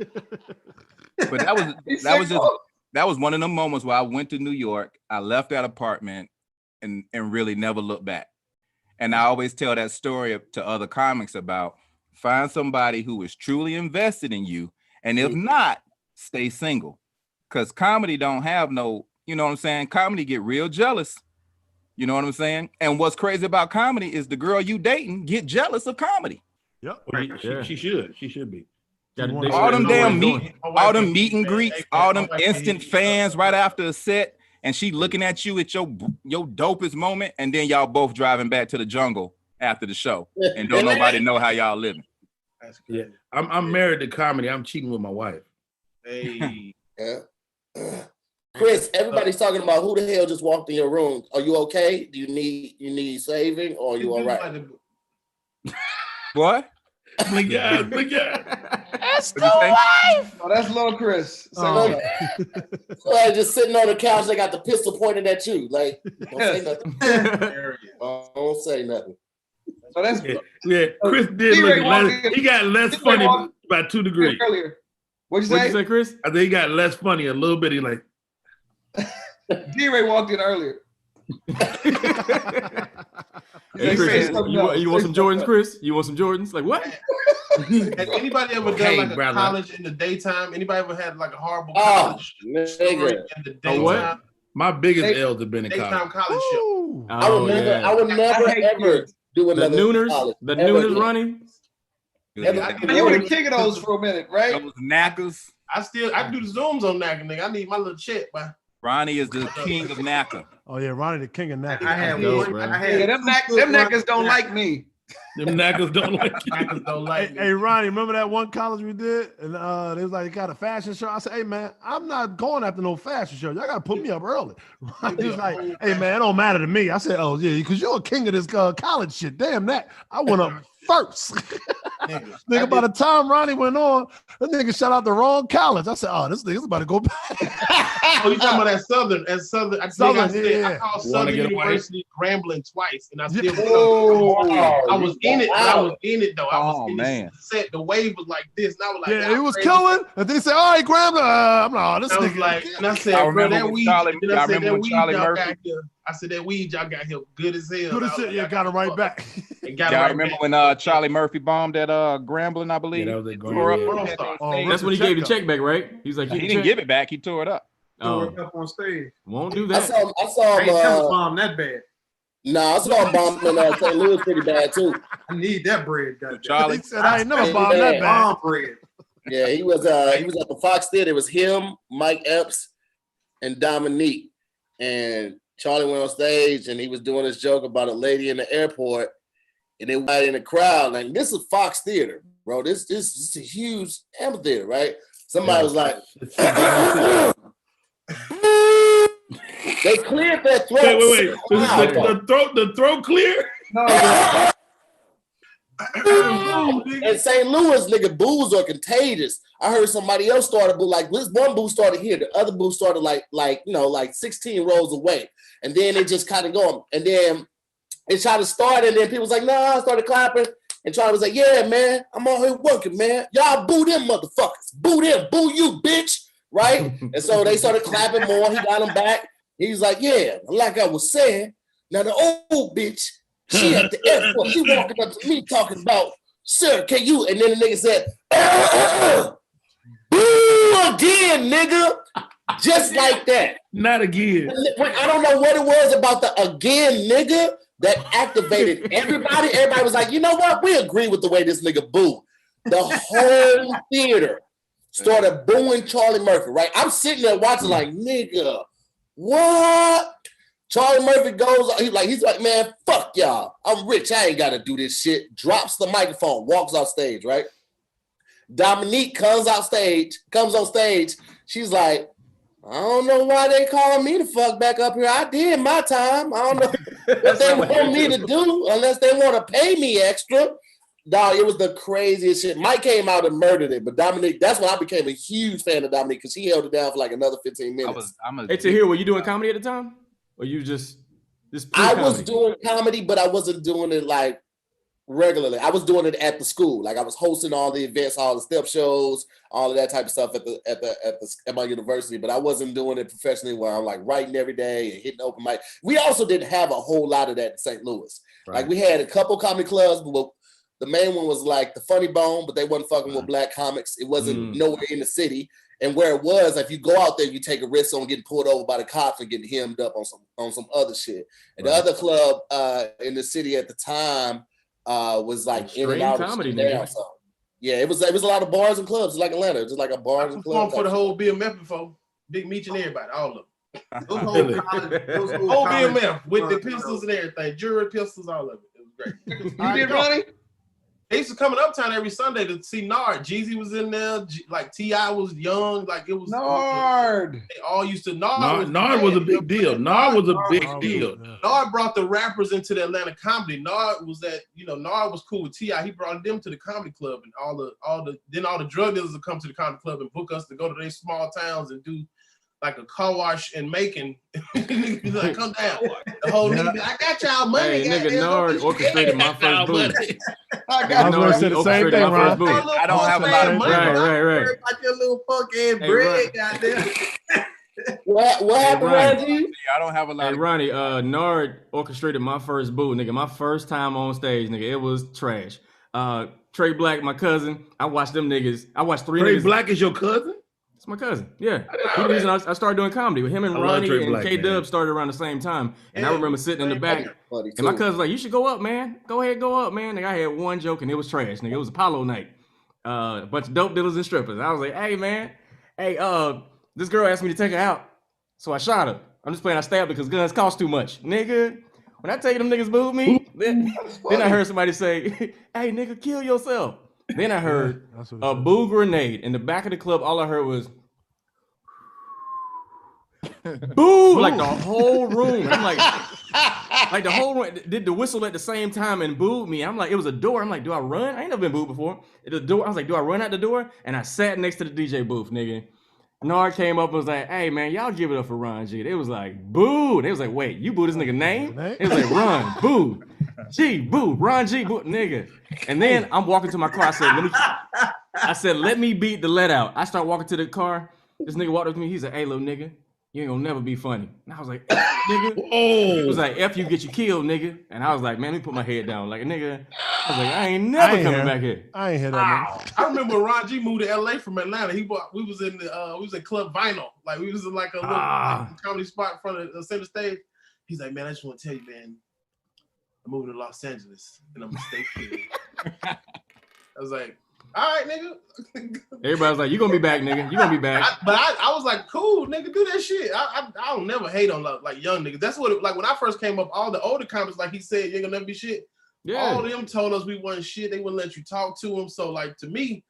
But that was one of the moments where I went to New York. I left that apartment and really never looked back. And I always tell that story to other comics about find somebody who is truly invested in you, and if not, stay single. Because comedy don't have no, you know what I'm saying? Comedy get real jealous. You know what I'm saying? And what's crazy about comedy is the girl you dating get jealous of comedy. Yep. She should be. All them damn meet and greets, all them instant fans right after a set, and she looking at you at your dopest moment, and then y'all both driving back to the jungle after the show, and don't nobody know how y'all living. Yeah, I'm married to comedy. I'm cheating with my wife. Hey, Chris, everybody's talking about who the hell just walked in your room. Are you okay? Do you need saving, or are you all right? What? Look at that's the wife. Oh, that's little Chris. So just sitting on the couch, they got the pistol pointed at you. Like, don't say nothing. Don't say nothing. So that's Chris did look less. He got less funny by 2 degrees. Earlier. What'd you say, Chris? I think he got less funny a little bit. He like D-Ray walked in earlier. Hey, Chris, you want some Jordans, Chris? You want some Jordans? Like what? Has anybody ever done like a college in the daytime? Anybody ever had like a horrible college story in the daytime? What? My biggest L's have been in daytime college show. I would never ever do another Nooners. The Nooners running. You were the king of those for a minute, right? Those knackers. I do the zooms on knacker, nigga. I need my little check, man. Ronnie is the king of knacker. Oh yeah, Ronnie the king of knacker. I had them knackers don't like me. Them knackers don't like you. Knackers don't like me. Hey Ronnie, remember that one college we did? And they was like, got a fashion show. I said, hey man, I'm not going after no fashion show. Y'all gotta put me up early. Ronnie was like, hey man, it don't matter to me. I said, oh yeah, because you're a king of this college shit. Damn that. I went up first. Nigga, by the time Ronnie went on, that nigga shot out the wrong college. I said, oh, this nigga's about to go back. Oh, you talking about that Southern? I called Wanna Southern get University Grambling twice, and I still I was in it. I was in it though. I was in the set. The wave was like this, and I was like, yeah, it was killing. And then he said, all right, Grambling. I'm like, oh, this nigga. Like, and I said, bro, that weed. I said that weed y'all got here good as hell. Good as shit. Yeah, got it right back. Y'all remember when Charlie Murphy bombed at Grambling, I believe? Yeah, that was a Grambling. That's when he gave the check back, right? He's like, he didn't give it back. He tore it up. Tore it up on stage. Won't do that. I saw him. Bomb that bad. Nah, I saw him bombing in St. Louis pretty bad too. I need that bread. Charlie he said, I ain't never bombed that bad. Bomb bread. Yeah, he was at the Fox Theater. It was him, Mike Epps, and Dominique. And Charlie went on stage and he was doing this joke about a lady in the airport, and they were in the crowd. Like, this is Fox Theater, bro. This is a huge amphitheater, right? Somebody was like, they cleared their throat. Wait. The throat clear? No. In St. Louis, nigga, boos are contagious. I heard somebody else started, but like this one boo started here, the other boo started like 16 rows away, and then it just kind of going, and then it tried to start, and then people was like, nah, I started clapping, and Charlie was like, yeah, man, I'm out here working, man. Y'all boo them motherfuckers, boo them, boo you, bitch, right? And so they started clapping more. He got them back. He's like, yeah, like I was saying, now the old bitch. She at the airport. She walking up to me talking about, sir, can you? And then the nigga said, boo again, nigga. Just like that. Not again. I don't know what it was about the again, nigga, that activated everybody. Everybody was like, you know what? We agree with the way this nigga booed. The whole theater started booing Charlie Murphy, right? I'm sitting there watching like, nigga, what? Charlie Murphy goes, he's like, man, fuck y'all. I'm rich. I ain't got to do this shit. Drops the microphone, walks off stage, right? Dominique comes on stage. She's like, I don't know why they calling me to fuck back up here. I did my time. I don't know what they want me to do unless they want to pay me extra. Dog, it was the craziest shit. Mike came out and murdered it, but Dominique, that's when I became a huge fan of Dominique because he held it down for like another 15 minutes. Hey, Tahir, were you doing comedy at the time? Or you just I was doing comedy, but I wasn't doing it like regularly. I was doing it at the school. Like I was hosting all the events, all the step shows, all of that type of stuff at my university. But I wasn't doing it professionally where I'm like writing every day and hitting open mic. We also didn't have a whole lot of that in St. Louis. Right. Like we had a couple comedy clubs, but the main one was like the Funny Bone, but they wasn't fucking with black comics. It wasn't nowhere in the city. And where it was, if you go out there, you take a risk on getting pulled over by the cops and getting hemmed up on some other shit. And the other club in the city at the time was like in and out comedy. So, yeah, it was a lot of bars and clubs. It's like Atlanta, just like a bars and clubs. For the whole BMF before Big Meech and everybody, all of them. Those whole BMF with the pistols and everything, jury pistols, all of it. It was great. You did, Ronnie? They used to come in Uptown every Sunday to see Nard. Jeezy was in there. Like T.I. was young. Like it was Nard. They all used to Nard was a big deal. Nard was a big deal. Nard brought the rappers into the Atlanta comedy. Nard was Nard was cool with T.I. He brought them to the comedy club, and all the drug dealers would come to the comedy club and book us to go to their small towns and do like a car wash in Macon. He's like, come down. The whole nigga, I got y'all money. Hey, nigga, Nard orchestrated my first booth. I was gonna say the same thing, Ron. I don't have a lot of money. Right. Like your little fucking bread, goddamn. What happened, Ronnie? I don't have a lot. Hey, Ronnie, Nard orchestrated my first booth, nigga. My first time on stage, nigga. It was trash. Trey Black, my cousin. I watched them niggas. I watched three niggas. Trey Black is your cousin? It's my cousin. Yeah. The reason I started doing comedy with him and Ronnie and K-Dub started around the same time. And I remember sitting in the back. And my cousin's like, you should go up, man. Go ahead, go up, man. Nigga, I had one joke and it was trash. Nigga, it was Apollo night. A bunch of dope dealers and strippers. I was like, hey, man. Hey, this girl asked me to take her out. So I shot her. I'm just playing I stabbed her because guns cost too much. Nigga, when I tell you them niggas booed me, then I heard somebody say, hey, nigga, kill yourself. Then I heard a boo grenade in the back of the club. All I heard was boo, like the whole room. I'm like the whole room did the whistle at the same time and booed me. I'm like, it was a door. I'm like, do I run? I ain't never been booed before. The door. I was like, do I run out the door? And I sat next to the DJ booth, nigga. Nard came up and was like, hey man, y'all give it up for Ron G. They was like, boo. They was like, wait, you boo this nigga name? It was like, Ron, boo. G, boo, Ron G, boo, nigga. And then I'm walking to my car. I said, let me beat the let out. I start walking to the car. This nigga walked up to me. He's like, hey, little nigga, you ain't gonna never be funny. And I was like, nigga. He was like, F you get you killed, nigga. And I was like, man, let me put my head down. Like, nigga, I was like, I ain't never coming back here. I ain't hear that, nigga. I remember when Ron G moved to LA from Atlanta. We was in Club Vinyl. Like, we was in like a little like, comedy spot in front of the center stage. He's like, man, I just want to tell you, man, I'm moving to Los Angeles and I'm gonna stay here. I was like, all right, nigga. Everybody was like, you gonna be back, nigga. You gonna be back. I was like, cool, nigga, do that shit. I don't never hate on like young niggas. That's what like when I first came up, all the older comics, like he said, you ain't gonna never be shit. Yeah. All of them told us we wasn't shit. They wouldn't let you talk to them. So like to me,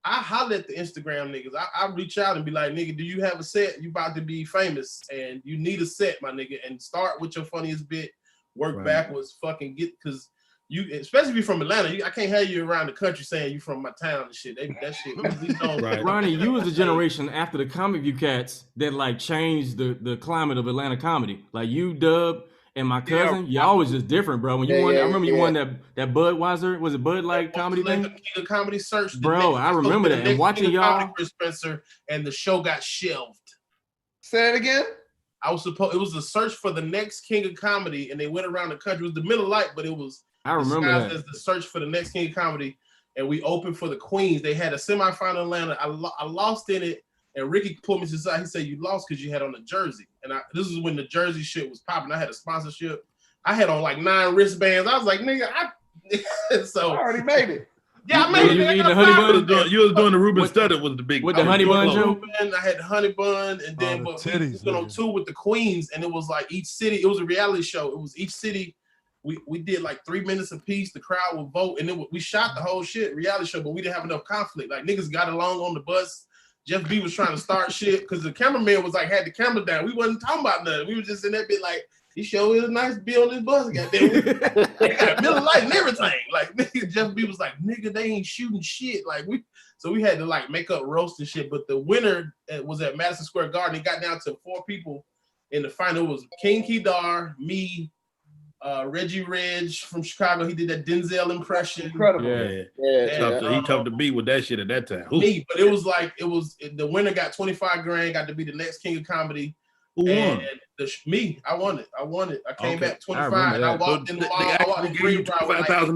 I holler at the Instagram niggas. I reach out and be like, nigga, do you have a set? You about to be famous and you need a set, my nigga, and start with your funniest bit. Work backwards, fucking get, because You, especially if you're from Atlanta, I can't have you around the country saying you from my town and shit. That shit. We don't. Right. Ronnie, you was the generation after the Comic View cats that like changed the climate of Atlanta comedy. Like you, Dub, and my cousin, y'all was just different, bro. When you won, I remember you won that Budweiser. Was it Bud Light comedy thing? King of Comedy search, bro. I remember that. And watching y'all, Chris Spencer, and the show got shelved. Say it again. It was a search for the next King of Comedy, and they went around the country. It was the Miller Lite, but it was. I remember that. As the search for the next King of Comedy, and we opened for the Queens. They had a semifinal in Atlanta. I lost in it, and Ricky pulled me to the side. He said, "You lost because you had on the jersey." And this is when the jersey shit was popping. I had a sponsorship. I had on like 9 wristbands. I was like, "Nigga, so I already made it." Yeah, I made it. You eating the honey bun? You was doing the Ruben Studdard was the big with the honey bun. I had the honey bun, and then we went on tour with the Queens, and it was like each city. It was a reality show. It was each city. We did like 3 minutes apiece. The crowd would vote, and we shot the whole shit reality show, but we didn't have enough conflict. Like niggas got along on the bus. Jeff B was trying to start shit because the cameraman was like had the camera down. We wasn't talking about nothing. We was just in that bit like he showed us a nice bill on this bus. Goddamn, they got Miller Lite and everything. Like nigga, Jeff B was like nigga, they ain't shooting shit. Like so we had to like make up roast and shit. But the winner was at Madison Square Garden. It got down to 4 people in the final. It was King Kedar, me. Reggie Reg from Chicago, he did that Denzel impression. Incredible. Yeah. He tough to beat with that shit at that time. Me, but it was the winner got 25 grand, got to be the next King of Comedy. Who won? Me, I won it. I came back 25 and I walked in the mall. They gave you $25,000.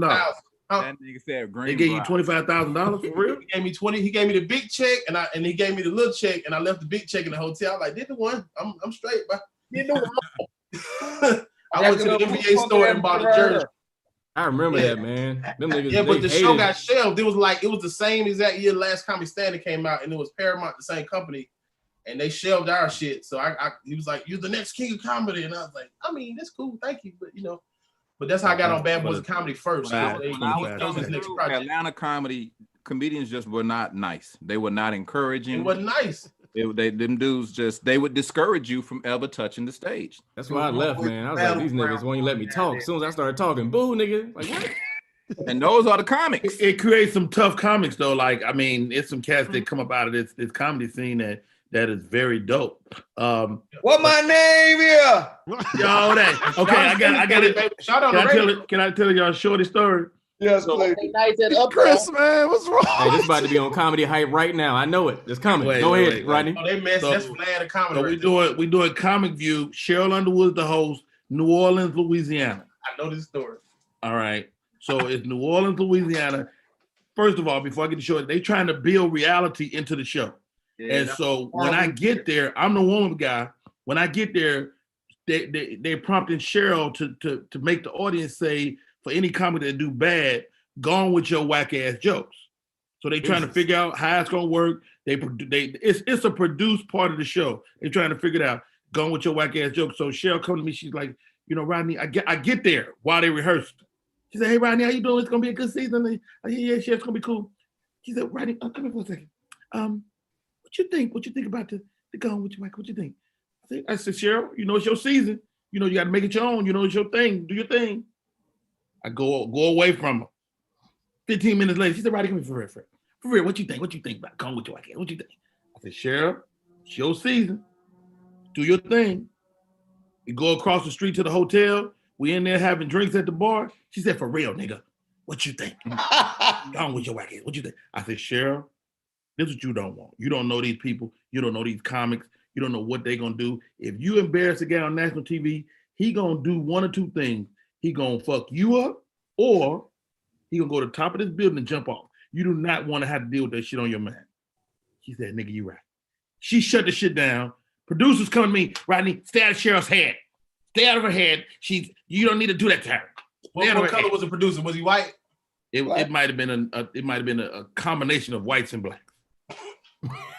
That nigga said green. They gave you $25,000 for real? He gave me 20. He gave me the big check and he gave me the little check, and I left the big check in the hotel. I was like, did the one? I'm straight, but did the one. I went to the NBA store and bought a jersey. I remember that, man. Them niggas, but the show got shelved. It was the same exact year Last Comic Standing came out, and it was Paramount, the same company, and they shelved our shit. So he was like, "You're the next King of Comedy," and I was like, "I mean, that's cool, thank you," but that's how I got on Bad Boys of Comedy first. When I was Atlanta comedians just were not nice. They were not encouraging. It wasn't nice. Them dudes they would discourage you from ever touching the stage. That's why I left, man. I was like, these niggas won't even let me talk. As soon as I started talking, boo, nigga. Like what? And those are the comics. It creates some tough comics though. Like I mean, it's some cats that come up out of this comedy scene that is very dope. What my name here? Yo, that okay. I got it. Shout out Can I tell y'all a shorty story? Yes, please. Chris, man, what's wrong? Hey, this about to be on Comedy Hype right now. I know it. It's coming. Go ahead, Rodney. Oh, they messed. That's Vlad of comedy. So we doing Comic View. Cheryl Underwood's the host. New Orleans, Louisiana. I know this story. All right. So it's New Orleans, Louisiana. First of all, before I get to the show, they trying to build reality into the show. Yeah, and so when I get there, I'm the woman guy. When I get there, they're prompting Cheryl to make the audience say, for any comedy that do bad, gone with your whack ass jokes. So they trying to figure out how it's gonna work. It's a produced part of the show. They're trying to figure it out. Gone with your whack ass jokes. So Cheryl come to me. She's like, Rodney, I get there while they rehearsed. She said, hey Rodney, how you doing? It's gonna be a good season. Yeah, Cheryl, it's gonna be cool. She said, Rodney, come here for a second. What you think? What you think about the Gone with your whack? What you think? I said, Cheryl, it's your season. You got to make it your own. It's your thing. Do your thing. I go away from her. 15 minutes later, she said, Rodney, come here for real. What you think? What you think about Gone with your whack? What you think? I said, Cheryl, it's your season. Do your thing. You go across the street to the hotel. We in there having drinks at the bar. She said, for real, nigga, what you think? Gone with your whack. What you think? I said, Cheryl, this is what you don't want. You don't know these people. You don't know these comics. You don't know what they're going to do. If you embarrass a guy on national TV, he going to do one or two things. He going to fuck you up, or he going to go to the top of this building and jump off. You do not want to have to deal with that shit on your mind. She said, nigga, you right. She shut the shit down. Producers come to me, Rodney, stay out of Cheryl's head. Stay out of her head. You don't need to do that to her. What color was the producer? Was he white? It might have been a combination of whites and blacks.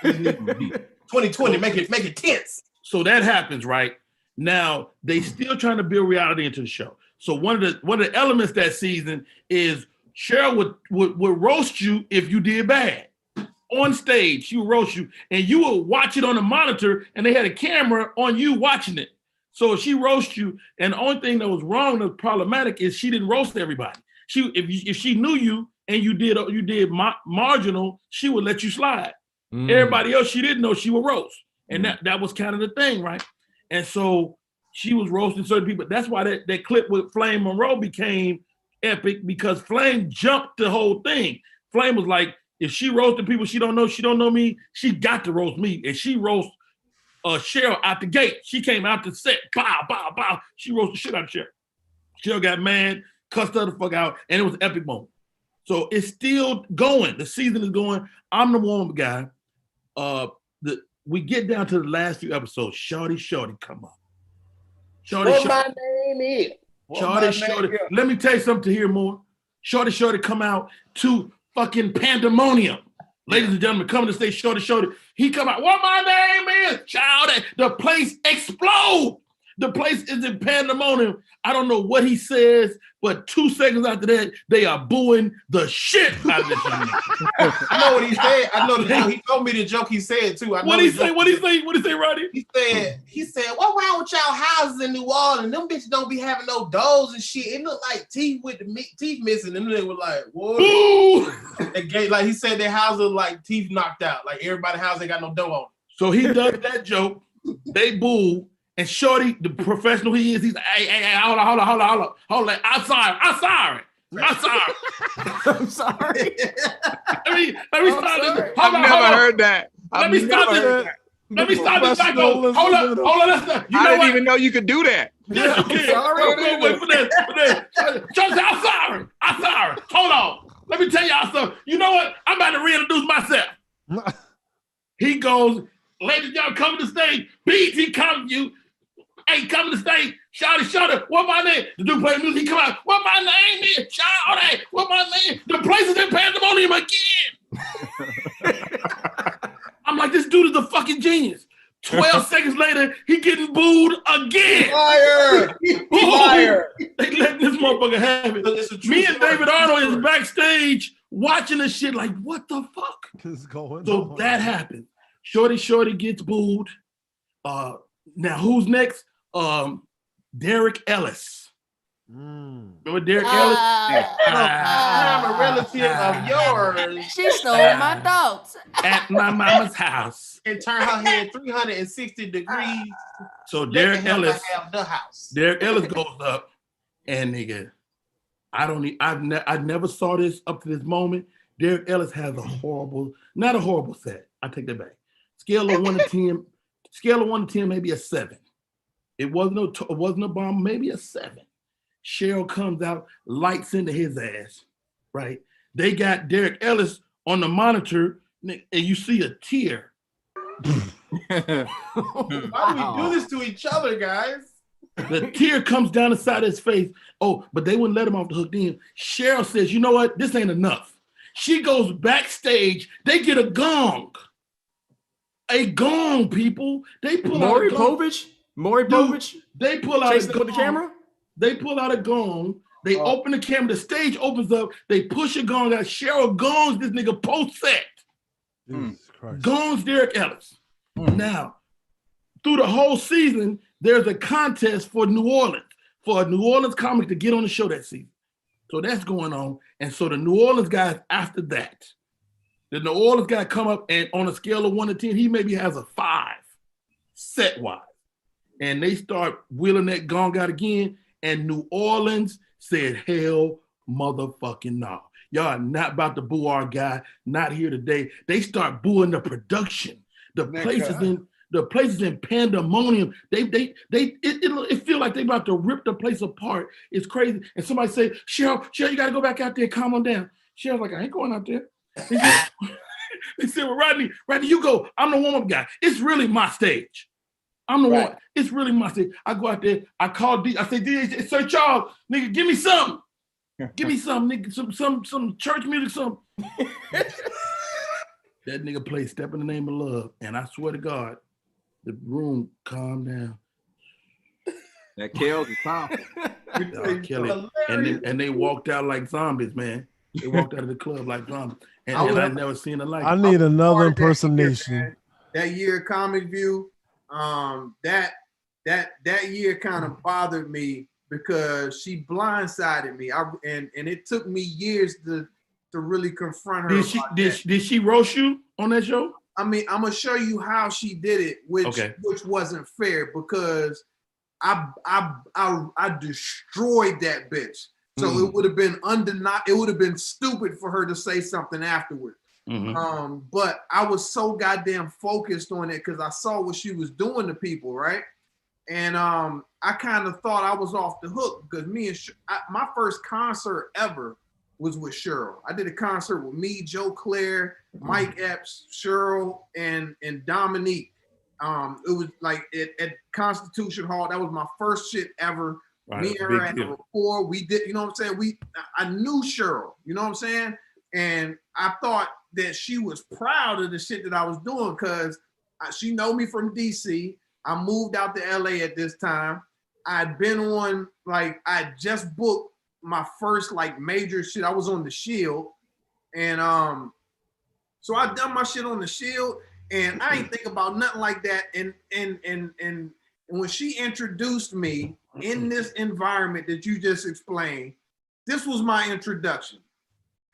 2020, make it tense. So that happens, right? Now they still trying to build reality into the show. So one of the elements that season is Cheryl would roast you if you did bad. On stage, she would roast you, and you would watch it on the monitor, and they had a camera on you watching it. So she roasts you, and the only thing that was wrong, that was problematic, is she didn't roast everybody. if she knew you and you did marginal, she would let you slide. Everybody else she didn't know, she would roast. And that was kind of the thing, right? And so she was roasting certain people. That's why that clip with Flame Monroe became epic, because Flame jumped the whole thing. Flame was like, if she roasted people she don't know me, she got to roast me. And she roast Cheryl out the gate. She came out the set, bow, bow, bow. She roasted the shit out of Cheryl. Cheryl got mad, cussed her the fuck out, and it was an epic moment. So it's still going. The season is going. I'm the warm guy. We get down to the last few episodes. Shorty come up. What my name is. Shorty. Let me tell you something to hear more. Shorty come out to fucking pandemonium. Ladies and gentlemen, coming to say Shorty. He come out. What my name is. Shorty. The place explode. The place is in pandemonium. I don't know what he says, but 2 seconds after that, they are booing the shit out of this young man. I know what he said. I know the joke. He told me the joke he said too. What he say, Roddy? He said, what wrong with y'all houses in New Orleans? Them bitches don't be having no doors and shit. It look like teeth with the teeth missing. And they were like, what? Like he said, their houses like teeth knocked out. Like everybody's house ain't got no door on it. So he does that joke. They boo. And Shorty, the professional he is, he's like, hey, hold on. I'm sorry. I'm sorry. Let me start this. I've never heard that. Let me start this back over. Hold on. I didn't even know you could do that. Yes, you can. Wait for that. Chuck, I'm sorry. Hold on. Let me tell y'all something. You know what? I'm about to reintroduce myself. He goes, ladies and gentlemen, come to the stage. BT comes to you. Hey, come to the stage. Shouty. What my name? The dude playing music. He come out. What my name is? Shouty. What my name? The place is in pandemonium again. I'm like, this dude is a fucking genius. 12 seconds later, he getting booed again. Liar. They let this motherfucker have it. Me and David Arnold is backstage watching this shit like, what the fuck? So that happened. Shorty gets booed. Now who's next? Derek Ellis. Remember Derek Ellis? I'm a relative of yours. She stole my thoughts. At my mama's house. And turn her head 360 degrees. So Derek Ellis have the house. Derek Ellis goes up, and nigga, I never saw this up to this moment. Derek Ellis has not a horrible set. I take that back. Scale of 1 to 10, maybe a 7. It wasn't a bomb, maybe a 7. Cheryl comes out, lights into his ass, right? They got Derek Ellis on the monitor, and you see a tear. Why do we do this to each other, guys? The tear comes down the side of his face. Oh, but they wouldn't let him off the hook then. Cheryl says, you know what? This ain't enough. She goes backstage. They get a gong. A gong, people. They pull out a gong. Maury Povich? They pull out a gong. With the camera? They pull out a gong. They open the camera. The stage opens up. They push a gong out. Cheryl gongs this nigga post-set. Gongs Derek Ellis. Now, through the whole season, there's a contest for New Orleans, for a New Orleans comic to get on the show that season. So that's going on. And so the New Orleans guys after that, the New Orleans guy come up, and on a scale of 1 to 10, he maybe has a 5 set-wise. And they start wheeling that gong out again, and New Orleans said, hell motherfucking no. Y'all are not about to boo our guy, not here today. They start booing the production. The place is in pandemonium. It feel like they about to rip the place apart. It's crazy. And somebody say, Cheryl, you gotta go back out there, calm on down. Cheryl's like, I ain't going out there. They said, well, Rodney, you go. I'm the warm-up guy. It's really my stage. I'm the one. It's really my stage. I go out there. I call D. I say, DJ, Sir Charles, nigga, give me something. Give me something, nigga. Some church music, something. That nigga played Step in the Name of Love. And I swear to God, the room calmed down. That kills the sound. And they walked out like zombies, man. They walked out of the club like zombies. And I've never seen a like. I need another impersonation. That year Comic View, that year kind of bothered me because she blindsided me. And it took me years to really confront her. Did she roast you on that show? I mean, I'm gonna show you how she did it, which wasn't fair because I destroyed that bitch. So it would have been undeniable. It would have been stupid for her to say something afterwards. But I was so goddamn focused on it because I saw what she was doing to people, right? And I kind of thought I was off the hook because my first concert ever was with Cheryl. I did a concert with me, Joe Claire, Mike Epps, Cheryl, and Dominique. It was like at Constitution Hall. That was my first shit ever. Right, me and her had a rapport. We did, you know what I'm saying? I knew Cheryl, you know what I'm saying? And I thought that she was proud of the shit that I was doing because she know me from DC. I moved out to LA at this time. I'd been on, I just booked my first major shit. I was on the Shield. And so I done my shit on the Shield and I ain't think about nothing like that. And when she introduced me in this environment that you just explained, this was my introduction.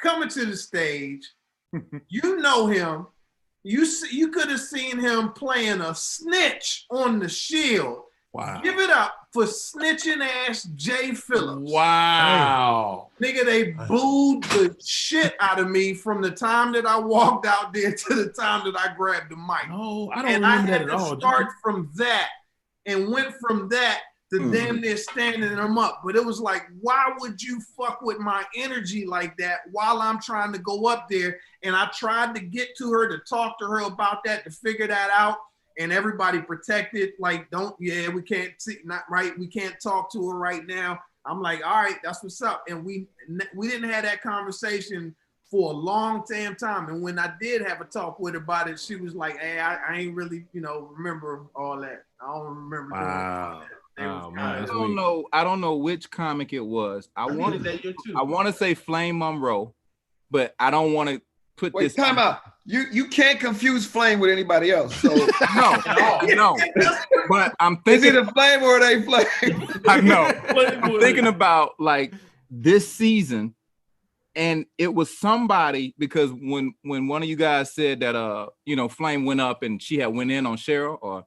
Coming to the stage, you know him. You could have seen him playing a snitch on the Shield. Wow. Give it up for snitching ass Jay Phillips. Wow. Nigga, they booed the shit out of me from the time that I walked out there to the time that I grabbed the mic. Oh, I don't remember that at all. Start from that and went from that to damn near standing them up. But it was like, why would you fuck with my energy like that while I'm trying to go up there? And I tried to get to her to talk to her about that, to figure that out. And everybody protected, we can't see, not right. We can't talk to her right now. I'm like, all right, that's what's up. And we didn't have that conversation for a long damn time. And when I did have a talk with her about it, she was like, hey, I ain't really, remember all that. I don't remember. Wow. Oh, man, I don't know which comic it was. I want to say Flame Monroe, but I don't want to put this. Time out. You can't confuse Flame with anybody else. So no. But I'm thinking is it a Flame or they Flame? I know. I'm thinking about this season, and it was somebody because when one of you guys said that Flame went up and she had went in on Cheryl, or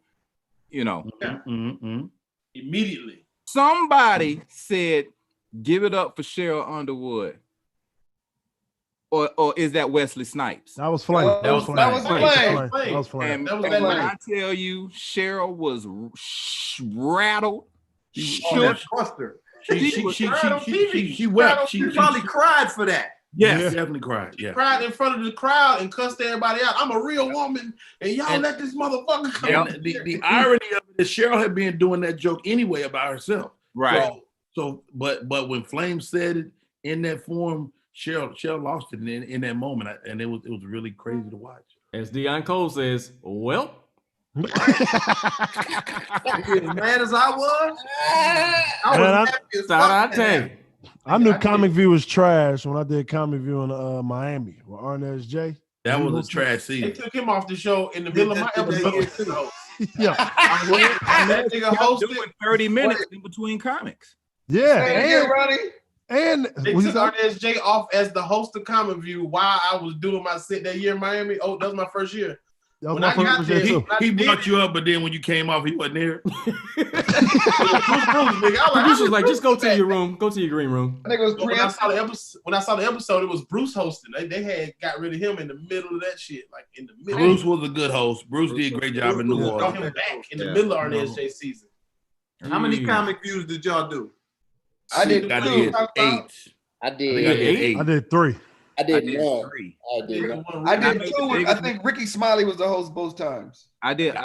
immediately somebody said, "Give it up for Cheryl Underwood." Or is that Wesley Snipes? That was Flame. That was Flame. And when I tell you, Cheryl was rattled. She wept. She probably cried for that. Yes, definitely cried. Yeah, cried in front of the crowd and cussed everybody out. I'm a real woman, and y'all let this motherfucker come. The irony of it is Cheryl had been doing that joke anyway about herself. Right. So but when Flame said it in that form, Cheryl lost it in that moment, and it was really crazy to watch. As Deion Cole says, well. As mad as I was happy as fuck. I knew Comic View was trash when I did Comic View in Miami with Arnaz J. That was a trash season. They took him off the show in the middle of my episode. Yeah. That nigga hosted 30 minutes in between comics. Yeah. Ronnie. And they took Arnaz J off as the host of Comic View while I was doing my set that year in Miami. Oh, that was my first year. When I got there, he brought you up, but then when you came off, he wasn't there. Bruce was like, just go to your room, go to your green room. I think it was when I saw the episode, it was Bruce hosting. They had got rid of him in the middle of that shit, in the middle. Bruce was a good host. Bruce did a great job in New Orleans. Got him back in the middle of Arnaz J season. How many comic views did y'all do? I did 8. I did 8. I did 3. I did 3. I did 2. I think Ricky Smiley was the host both times. I did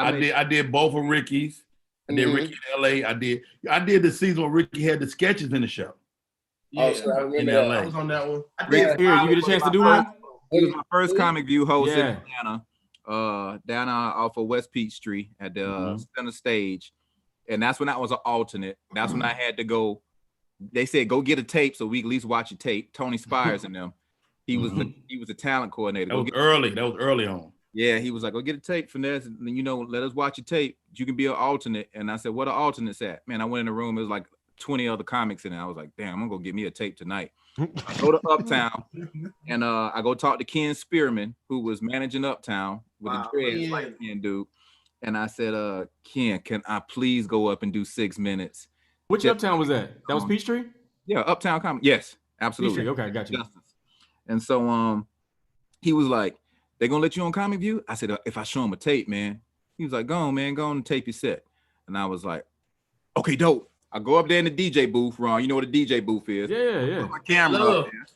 both of Ricky's. I did Ricky in LA. I did the season where Ricky had the sketches in the show. Yeah, so I in LA. I was on that one. Here, you get a chance to do one? It was my first Comic View host in Atlanta, down off of West Peach Street at the center stage. And that's when I was an alternate. That's when I had to go. They said, go get a tape so we can at least watch a tape. Tony Spires and them. He was the talent coordinator. That was early on. Yeah, he was like, go get a tape, Finesse, and let us watch a tape. You can be an alternate. And I said, what are alternates at? Man, I went in the room. It was like 20 other comics in it. I was like, damn, I'm gonna go get me a tape tonight. I go to Uptown and I go talk to Ken Spearman, who was managing Uptown with the dreads, like Ken dude. And I said, Ken, can I please go up and do 6 minutes? Which Uptown was that? That was Peachtree? Yeah, Uptown Comic. Yes, absolutely. Peachtree, okay, got you. And so he was like, they gonna let you on Comic View? I said, if I show him a tape, man. He was like, go on, man, go on and tape your set. And I was like, okay, dope. I go up there in the DJ booth, Ron. You know what a DJ booth is? Yeah. Put my camera up there.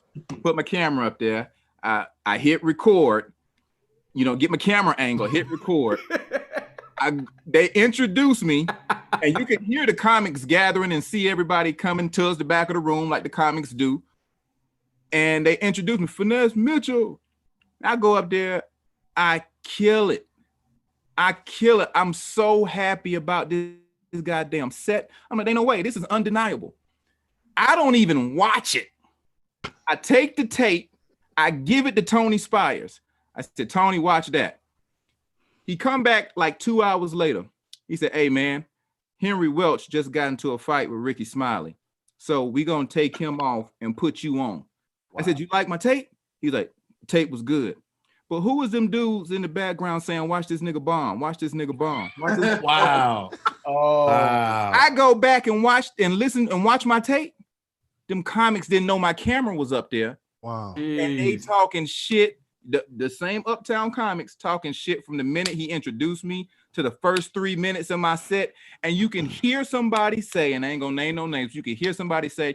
Put my camera up there. I hit record, get my camera angle, hit record. They introduced me, and you can hear the comics gathering and see everybody coming towards the back of the room like the comics do. And they introduced me, Finesse Mitchell. I go up there, I kill it. I'm so happy about this goddamn set. I'm like, ain't no way, this is undeniable. I don't even watch it. I take the tape, I give it to Tony Spires. I said, Tony, watch that. He come back like 2 hours later. He said, hey man, Henry Welch just got into a fight with Ricky Smiley. So we gonna take him off and put you on. Wow. I said, you like my tape? He's like, tape was good. But who was them dudes in the background saying, watch this nigga bomb, watch this nigga bomb? Wow. Wow. I go back and watch and listen and watch my tape. Them comics didn't know my camera was up there. Wow. And they talking shit. The same Uptown Comics talking shit from the minute he introduced me to the first 3 minutes of my set. And you can hear somebody say, and I ain't gonna name no names, you can hear somebody say,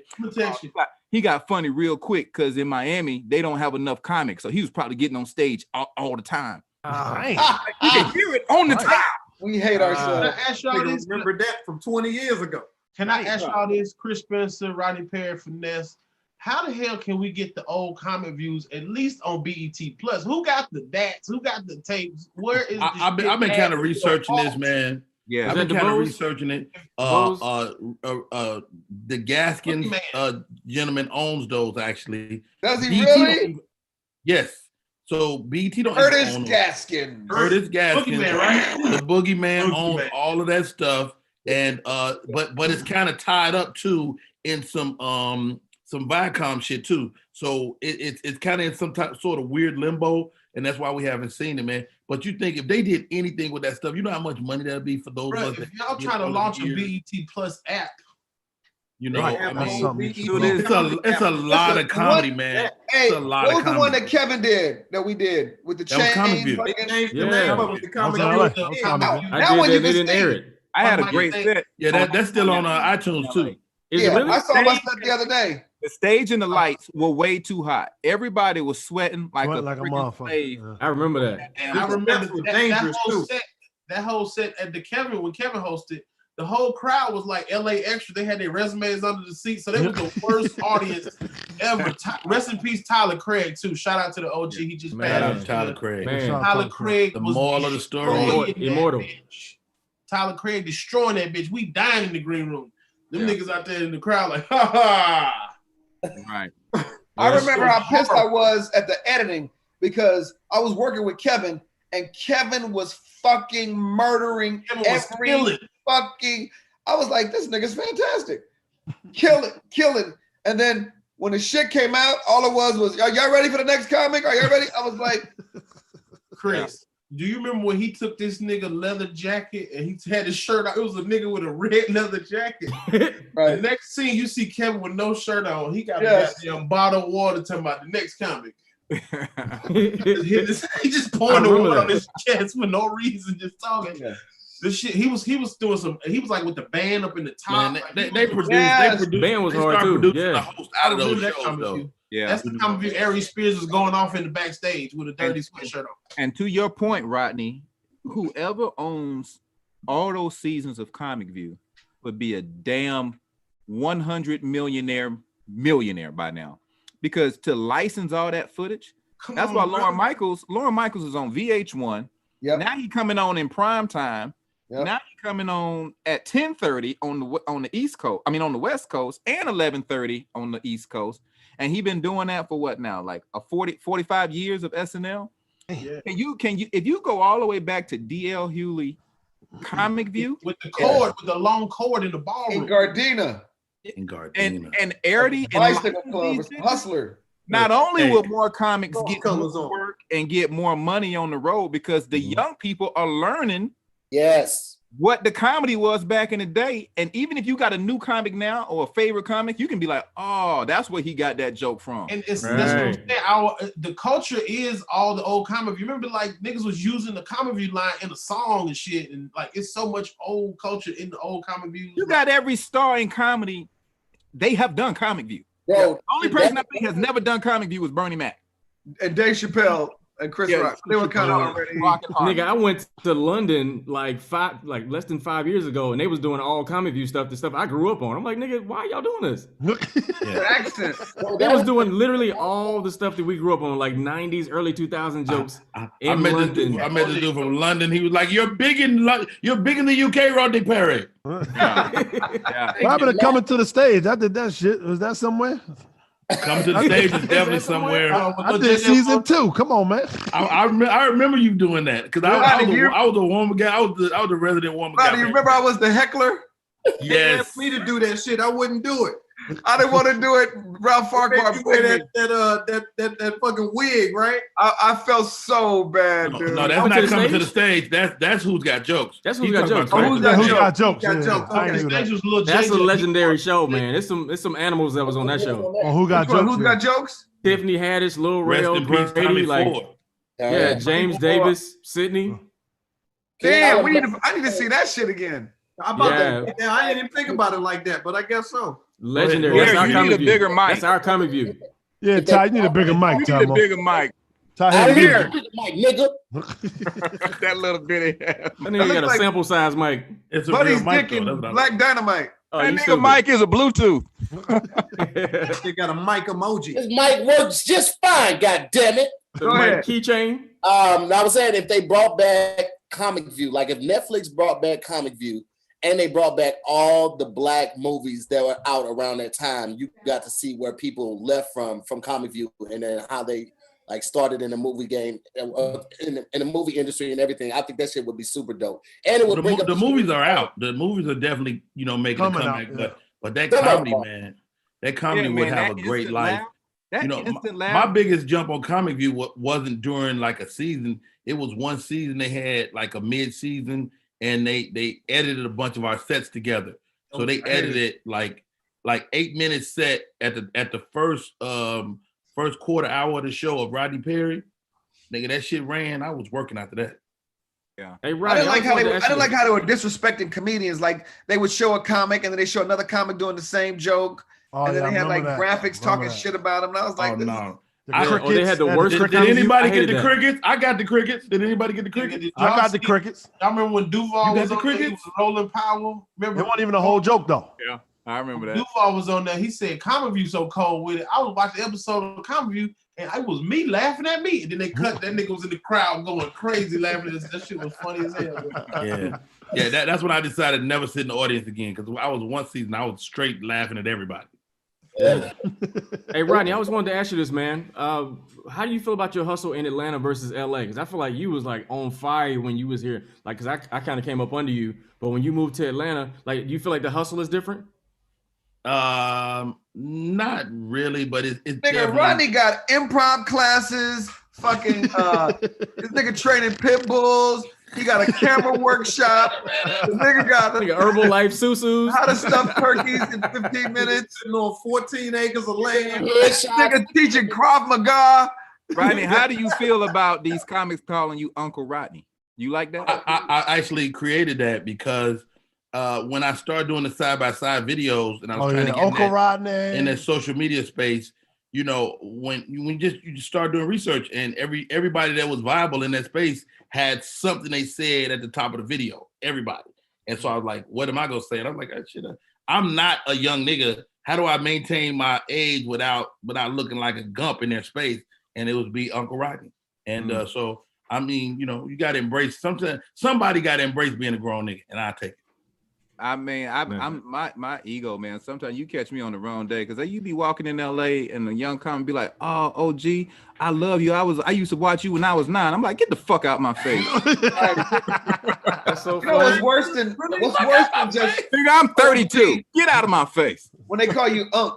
he got funny real quick because in Miami, they don't have enough comics. So he was probably getting on stage all the time. You can hear it on the top. We hate ourselves. Can I ask y'all this? Remember that from 20 years ago. Can I ask y'all this? Chris Spencer, Rodney Perry, Finesse. How the hell can we get the old comic views at least on BET Plus? Who got the DATs? Who got the tapes? Where is the I've been kind of researching this, man. Yeah, I've been kind of researching it. The Gaskins gentleman owns those actually. Does he really? Yes. So BT don't Curtis Gaskins. Curtis Gaskins, Boogeyman, right? The Boogeyman owns all of that stuff, and but it's kind of tied up too in some Viacom shit too. So it's kind of in some sort of weird limbo, and that's why we haven't seen it, man. But you think if they did anything with that stuff, you know how much money that'd be for those? Right, if y'all trying to launch a BET Plus app, I mean, it's a lot of comedy, man. Hey, it's a lot what was of comedy. the one that Kevin did that we did with the chains? That one you didn't air it. I had a great set. Yeah, that's still on iTunes too. I saw my set the other day. The stage and the lights were way too hot. Everybody was sweating like a motherfucker. Yeah. I remember that. And I remember that whole set at the when Kevin hosted. The whole crowd was like LA Extra. They had their resumes under the seat, so they was the worst audience ever. Rest in peace, Tyler Craig too. Shout out to the OG. He just passed. Shout out to Tyler Craig. Tyler Craig. The moral of the story. Immortal. Tyler Craig destroying that bitch. We dying in the green room. Them niggas out there in the crowd like, ha ha. Right. I remember how pissed I was at the editing because I was working with Kevin and Kevin was fucking murdering every fucking. I was like, this nigga's fantastic. Killing. And then when the shit came out, all it was, are y'all ready for the next comic? Are y'all ready? I was like, Chris, do you remember when he took this nigga leather jacket and he had his shirt on? It was a nigga with a red leather jacket. Right. The next scene, you see Kevin with no shirt on. He got a goddamn bottle of water talking about the next comic. He just pouring the water on his chest for no reason, just talking. Yeah. This shit, he was doing some. He was like with the band up in the top. Man, like, they produced. Band was hard too. Yeah, the host out of those shows though. Yeah, that's the comic view. Aries Spears was going off in the backstage with a dirty sweatshirt on. And to your point, Rodney, whoever owns all those seasons of Comic View would be a damn 100 millionaire by now, because to license all that footage. That's why Lauren Michaels is on VH1. Yep. Now he coming on in prime time. Yep. Now he coming on at 10:30 on the East Coast. I mean on the West Coast, and 11:30 on the East Coast. And he been doing that for what now? Like 45 years of SNL. Yeah. Can you if you go all the way back to DL Hewley Comic View with the cord, with the long cord in the ballroom. In Gardena. in Gardena. And Airdate Bicycle Club, Hustler. Not only will more comics get more work and get more money on the road because the young people are learning what the comedy was back in the day. And even if you got a new comic now or a favorite comic, you can be like, oh, that's where he got that joke from. And it's that's what I'm saying. The culture is all the old comic view. Remember, like niggas was using the comic view line in a song and shit, and like it's so much old culture in the old comic view. You got every star in comedy, they have done comic view. Bro, the only person I think has never done comic view was Bernie Mac. And Dave Chappelle and Chris Rock. They were kind of already. Nigga, I went to London like less than 5 years ago, and they was doing all comic view stuff, the stuff I grew up on. I'm like, nigga, why y'all doing this? Accent. They was doing literally all the stuff that we grew up on, like 90s, early 2000 jokes. I met this dude from London. He was like, "You're big in the UK, Rodney Perry." What happened to Coming to the Stage? I did that shit. Was that somewhere? Coming to the Stage is definitely somewhere. I did season 2. Come on, man. I remember you doing that because I was a woman guy. I was the resident woman guy. Do you remember I was the heckler? Yes. They asked me to do that shit. I wouldn't do it. I didn't want to do it. Ralph Farquhar. That fucking wig, right? I felt so bad, dude. No, that's not Coming to the Stage. That's Who's Got Jokes. That's Who's Got Jokes. Who's Got Jokes? That's a legendary show, man. It's some animals that was on that show. Oh, Who Got Jokes? Who's Got Jokes? Tiffany Haddish, Lil Rel, Grady, like James Davis, Sydney. Damn, I need to see that shit again. I didn't even think about it like that, but I guess so. Legendary. That's our comic view. Bigger mic. That's our comic view. Yeah, Ty, you need a bigger mic, Ty. You need a bigger mic. Ty, here, mic, nigga. That little bitty ass. That nigga got a sample size mic. It's a Buddy's real mic, dick though. and Black Dynamite. Oh, that nigga mic is a Bluetooth. They got a mic emoji. This mic works just fine, god damn it. The mic keychain. I was saying if they brought back Comic View, like if Netflix brought back Comic View and they brought back all the black movies that were out around that time, you got to see where people left from Comic View and then how they like started in the movie game, in the movie industry and everything. I think that shit would be super dope. And it would bring up the movies are out. The movies are definitely, making a comeback. But that comedy, man, that comedy would have a great life. My biggest jump on Comic View wasn't during like a season. It was one season they had like a mid-season and they edited a bunch of our sets together. So they edited like 8 minutes set at the first quarter hour of the show of Rodney Perry. Nigga, that shit ran. I was working after that. Yeah. Hey, I didn't like how they were disrespecting comedians. Like they would show a comic and then they show another comic doing the same joke. And then they had like graphics talking shit about them. And I was like, no. They had the worst. Did anybody get the crickets? I got the crickets. Did anybody get the crickets? I got the crickets. I remember when Duval was on there, he was rolling power. Remember? It wasn't even a whole joke though. Yeah, I remember that. Duval was on there. He said Comic View so cold with it. I was watching the episode of Comic View and it was me laughing at me. And then they cut that nigga was in the crowd going crazy laughing at this. That shit was funny as hell. Yeah, that's when I decided to never sit in the audience again because I was one season I was straight laughing at everybody. Yeah. Hey Rodney, I was wanted to ask you this, man. How do you feel about your hustle in Atlanta versus LA? Because I feel like you was like on fire when you was here. Like, cause I kind of came up under you, but when you moved to Atlanta, like, do you feel like the hustle is different? Not really, but it's nigga, definitely... Rodney got improv classes. Fucking this nigga training pit bulls. He got a camera workshop. The nigga got Herbalife susus. How to stuff turkeys in 15 minutes. Sitting on 14 acres of land. Nigga teaching Krav Maga. Rodney, how do you feel about these comics calling you Uncle Rodney? You like that? I actually created that because when I started doing the side-by-side videos and I was trying to get Uncle Rodney in that social media space, when you just start doing research and everybody that was viable in that space had something they said at the top of the video, everybody. And so I was like, what am I going to say? And I'm like, I'm not a young nigga. How do I maintain my age without looking like a gump in their space? And it would be Uncle Rodney. And so, I mean, you got to embrace something. Somebody got to embrace being a grown nigga, and I'll take it. I mean, I'm my ego, man. Sometimes you catch me on the wrong day because you be walking in LA and a young comic be like, "Oh, OG, I love you. I used to watch you when I was 9." I'm like, "Get the fuck out my face." That's so funny. What's worse than just? Nigga, I'm 32. Get out of my face. when they call you Unc,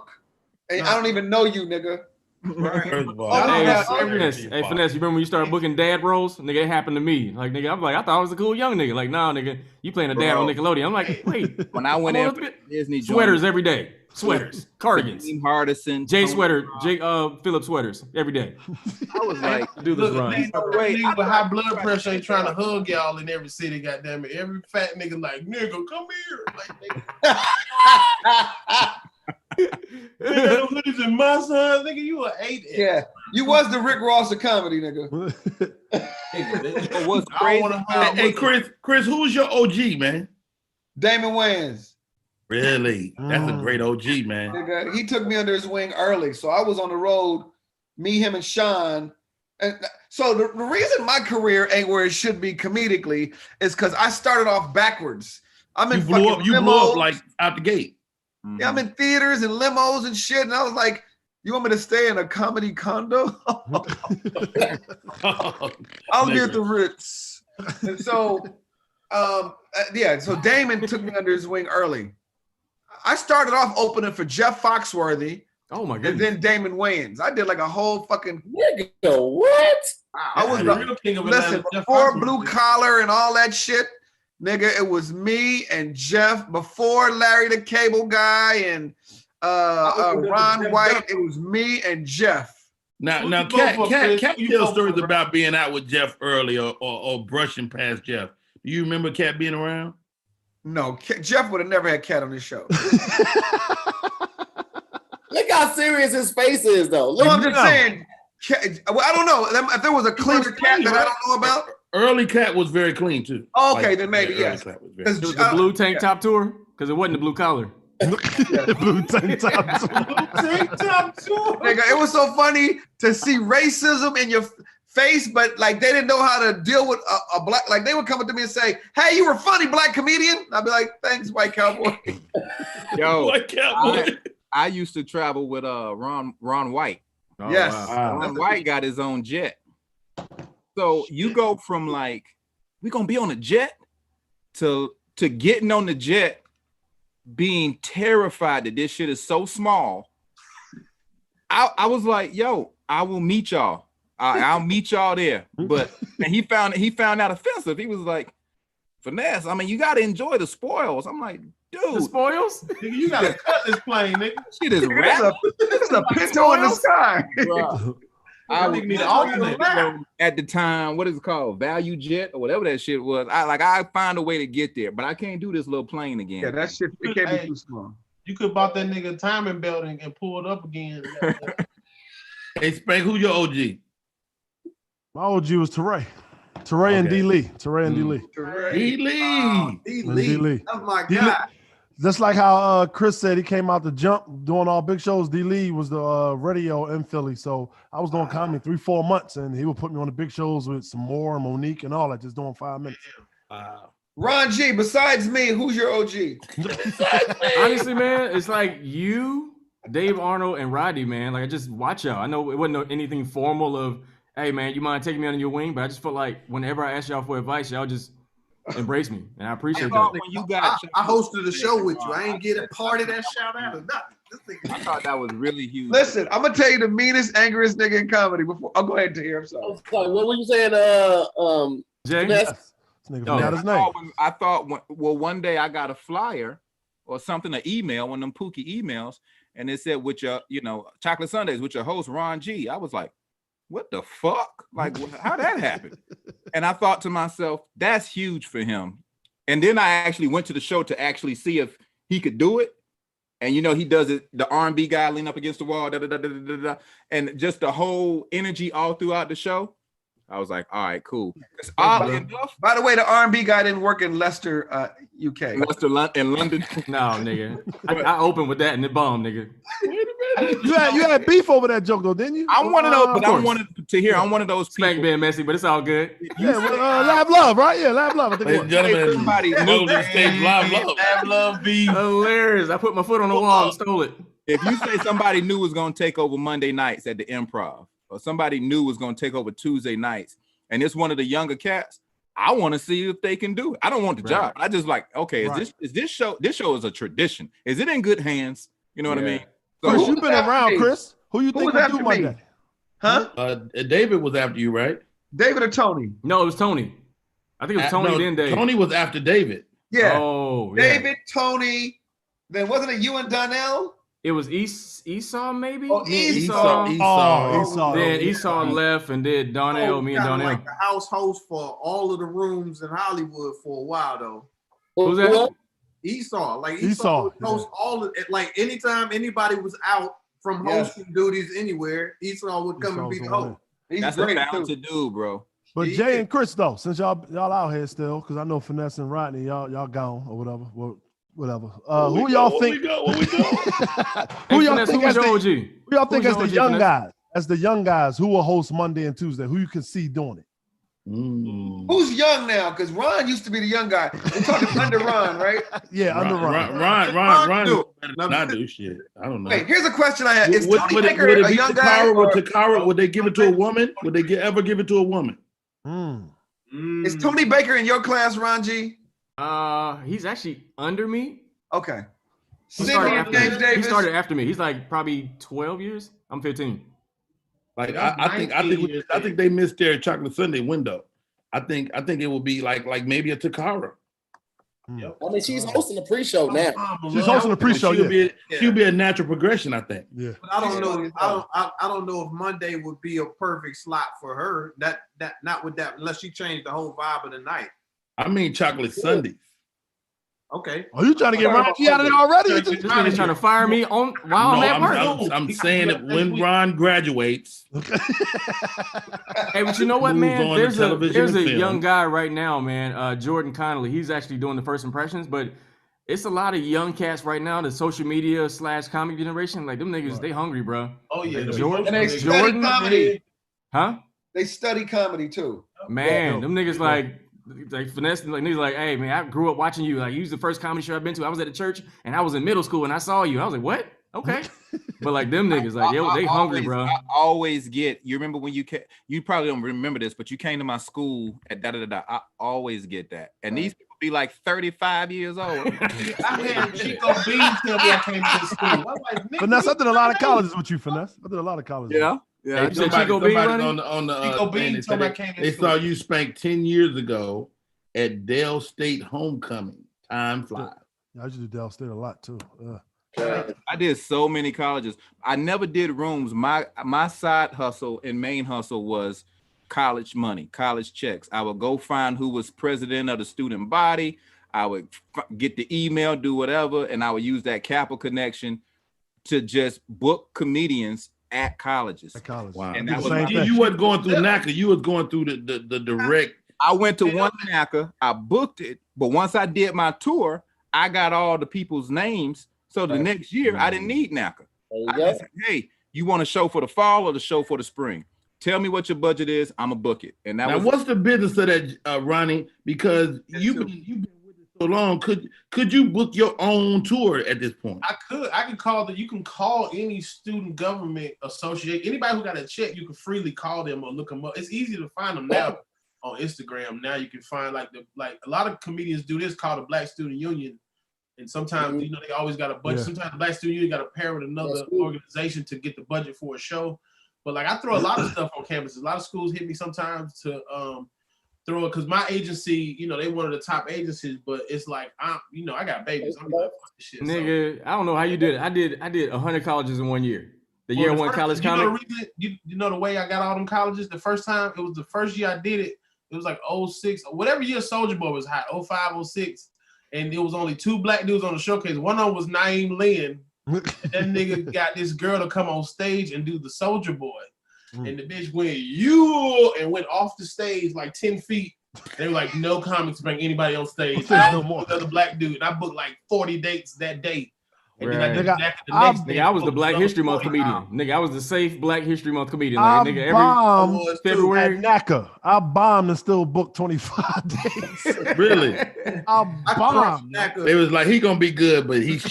and I don't even know you, nigga. First of all, Hey, Finesse, you remember when you started booking dad roles? Nigga, it happened to me. Like, nigga, I'm like, I thought I was a cool young nigga. Like, nah, nigga, you playing a dad on Nickelodeon. I'm like, wait. When I went in for Disney, sweaters every day. Sweaters, cardigans. Team Hardison, Jay sweater, Philip sweaters every day. I was like, do this run. Nigga with high blood pressure ain't trying to hug y'all in every city, goddamn it. Every fat nigga like, nigga, come here. Like, nigga. Nigga, hoodies in my son, nigga, you an 8. Yeah, you was the Rick Ross of comedy, nigga. Hey, Chris, who's your OG, man? Damon Wayans. Really? That's a great OG, man. Nigga, he took me under his wing early, so I was on the road. Me, him, and Sean. And so the reason my career ain't where it should be comedically is because I started off backwards. I'm in You blew up like out the gate. Yeah, I'm in theaters and limos and shit, and I was like, "You want me to stay in a comedy condo? I'll be at the Ritz." And so, so Damon took me under his wing early. I started off opening for Jeff Foxworthy. Oh my goodness! And then Damon Wayans. I did like a whole fucking nigga. What? I was the real king of Atlanta. Before Blue Collar and all that shit. Nigga, it was me and Jeff before Larry the Cable Guy and Ron White. It was me and Jeff. Now, Cat tells stories about being out with Jeff early or brushing past Jeff. Do you remember Cat being around? No, Jeff would have never had Cat on his show. Look how serious his face is, though. Look, no, I'm just saying. I don't know if there was a cleaner Cat that I don't know about. Early Cat was very clean too. Okay, then maybe yes. It was the blue tank top tour because it wasn't the blue collar. Blue tank top tour. Nigga, it was so funny to see racism in your face, but like they didn't know how to deal with a black. Like they would come up to me and say, "Hey, you were a funny black comedian." I'd be like, "Thanks, white cowboy." Yo, white cowboy. I used to travel with Ron White. Oh, yes, wow. Ron White got his own jet. So you go from like, we're gonna be on a jet to getting on the jet, being terrified that this shit is so small. I was like, yo, I will meet y'all. I'll meet y'all there. But and he found that offensive. He was like, Finesse, I mean, you gotta enjoy the spoils. I'm like, dude, the spoils? Nigga, you gotta cut this plane, nigga. Shit is rap. There's a pinto in the sky. I would need at the time, what is it called? Value jet or whatever that shit was. I find a way to get there, but I can't do this little plane again. Yeah, that shit it can't be too small. You could bought that nigga timing belt and pull it up again. Hey, Spank, who your OG? My OG was Teray. And D. Lee. Teray and D. Lee. D. Lee. D. D. Lee. Oh my D. God. Just like how Chris said he came out the jump doing all big shows. D. Lee was the radio in Philly. So I was doing comedy 3-4 months, and he would put me on the big shows with some Moore and Monique and all that, just doing 5 minutes. Wow. Ron G, besides me, who's your OG? Honestly, man, it's like you, Dave Arnold, and Roddy, man. Like I just watch y'all. I know it wasn't anything formal of, hey man, you mind taking me under your wing? But I just felt like whenever I asked y'all for advice, y'all just embrace me, and I appreciate that. When you got, I hosted a show with you. I ain't get a part of that shout out or nothing. I thought that was really huge. Listen, I'm gonna tell you the meanest, angriest nigga in comedy. Before I'll go ahead to hear. I'm sorry. What were you saying? Jay? This nigga forgot his name. I thought, one day I got a flyer or something, an email, one of them Pookie emails, and it said with your, Chocolate Sundays with your host Ron G. I was like, what the fuck? Like, how'd that happen? And I thought to myself, that's huge for him. And then I actually went to the show to actually see if he could do it. And he does it, the R&B guy lean up against the wall, and just the whole energy all throughout the show. I was like, all right, cool. Oddly enough, by the way, the R&B guy didn't work in Leicester, UK. Leicester in London. No, nigga. I opened with that and it bombed, nigga. You had beef over that joke though, didn't you? I'm one of those, but I wanted to hear. I'm one of those people. Spank being messy, but it's all good. Yeah, Lab Love, right? Yeah, Lab Love. I think Ladies and gentlemen, somebody Lab Love. Hilarious. I put my foot on the wall and stole it. If you say somebody new was going to take over Monday nights at the Improv, or somebody new was going to take over Tuesday nights, and it's one of the younger cats, I want to see if they can do it. I don't want the job. I just like, okay, is this show? This show is a tradition. Is it in good hands? You know what I mean? So Chris, who you've been was after around, me? Chris. Who you Who think was will do after me? Monday? Huh? David was after you, right? David or Tony? No, it was Tony. I think it was Tony, No, then Dave. Tony was after David. Yeah. Oh, yeah. David, Tony. Then wasn't it you and Donnell? It was Esau, maybe? Oh, Me and Esau. Esau. Then Esau left and did Donnell, me and kinda Donnell. like the house host for all of the rooms in Hollywood for a while though. Who's that? Esau, like Esau, Esau would host all of it. Like anytime anybody was out from hosting duties anywhere, Esau would come and be the host. That's a talented dude, bro. But Jay and Chris though, since y'all out here still, because I know Finesse and Rodney, y'all gone or whatever. Well, whatever. Who y'all think? Who y'all think as the young guys? As the young guys who will host Monday and Tuesday, who you can see doing it? Who's young now? Because Ron used to be the young guy. We're talking under Ron, right? Yeah, under Ron. Ron better not do shit. I don't know. Wait, here's a question I have: Is Would Tony it Baker be a young guy? Takara? Would they give it to a woman? Would they ever give it to a woman? Is Tony Baker in your class, Ron G? He's actually under me. Okay. He started after me. He's like probably 12 years. I'm 15. Like I think they missed their chocolate Sunday window. I think it will be like maybe a Takara. I mean, she's hosting the pre-show now. She's hosting the pre-show. She'll be a natural progression, I think. Yeah. But I don't know. I don't know if Monday would be a perfect slot for her. That not with that unless she changed the whole vibe of the night. I mean, chocolate Sundays. Okay. Are you trying to get Ron G out of there already? This nigga's trying to fire me on while I'm at work. I'm saying that when Ron graduates. Hey, but you know what, man? There's a film. young guy right now, man. Jordan Connolly. He's actually doing the first impressions, but it's a lot of young cats right now. The social media / comic generation, like them niggas, they hungry, bro. Oh yeah, Jordan. And they study comedy. Huh? They study comedy too. Man, them niggas like finesse, like niggas like, hey man, I grew up watching you. Like you was the first comedy show I've been to. I was at the church and I was in middle school and I saw you. I was like, what? Okay. But like them niggas, like they hungry, bro. I always get. You remember when you probably don't remember this, but you came to my school at I always get that, and these people be like 35 years old. I had Chico Bean tell me I came to school. Like, Finesse, I did a lot of colleges with you, Finesse. I did a lot of colleges. Yeah. Hey, somebody on the they saw you spank 10 years ago at Dale State homecoming. Time flies. I used to do Dale State a lot too. I did so many colleges. I never did rooms. My side hustle and main hustle was college money, college checks. I would go find who was president of the student body. I would get the email, do whatever, and I would use that Kappa connection to just book comedians at colleges. At college. Wow. And that was you wasn't going through NACA. You was going through the direct. I went to one NACA. I booked it, but once I did my tour, I got all the people's names. So the next year, I didn't need NACA. I just said, hey, you want a show for the fall or the show for the spring? Tell me what your budget is. I'm gonna book it. And that what's the business of that, Ronnie? Because you've been with it so long. Could you book your own tour at this point? I could. I can call you can call any student government association. Anybody who got a check, you can freely call them or look them up. It's easy to find them now on Instagram. Now you can find like a lot of comedians do this called the Black Student Union. And sometimes, they always got a budget. Yeah. Sometimes the Black Student Union got to pair with another organization to get the budget for a show. But like I throw a lot of stuff on campuses. A lot of schools hit me sometimes to throw it because my agency, they one of the top agencies. But it's like I got babies. I'm like, fuck this shit. Nigga, I don't know how you did it. I did 100 colleges in 1 year. The year one college comic. You know the way I got all them colleges. The first time it was the first year I did it. It was like 06, whatever year Soulja Boy was hot, 05, 06. And there was only 2 black dudes on the showcase. One of them was Naeem Lynn. And that nigga got this girl to come on stage and do the Soulja Boy. And the bitch went off the stage like 10 feet. They were like, no comics bring anybody on stage. No more. Another black dude. And I booked like 40 dates that day. And then I did nigga, I was the Black History Month comedian. Nigga, I was the safe Black History Month comedian. Like, nigga, every February. At NACA, I bombed and still booked 25 days. Really? I bombed. They was like, he gonna be good, but he's.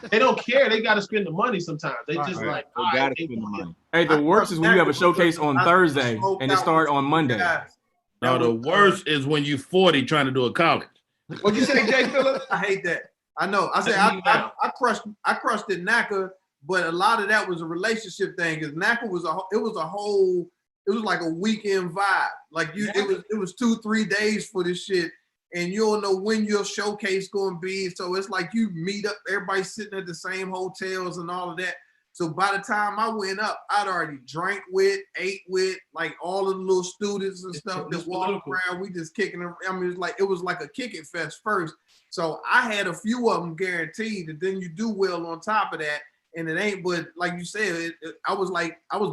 They don't care. They got to spend the money sometimes. They just like, they gotta spend the money. Hey, the worst is when you have a showcase on Thursday and it start on Monday. No, the worst is when you 40 trying to do a college. What'd you say, Jay Phillips? I hate that. I know. I said I crushed it NACA, but a lot of that was a relationship thing. Because NACA was like a weekend vibe. Like it was 2-3 days for this shit, and you don't know when your showcase gonna be. So it's like you meet up, everybody sitting at the same hotels and all of that. So by the time I went up, I'd already drank with, ate with, like all of the little students and stuff that walked around. We just kicking them. I mean, it was like a kick it fest first. So I had a few of them guaranteed, and then you do well on top of that. And it ain't, but like you said, I was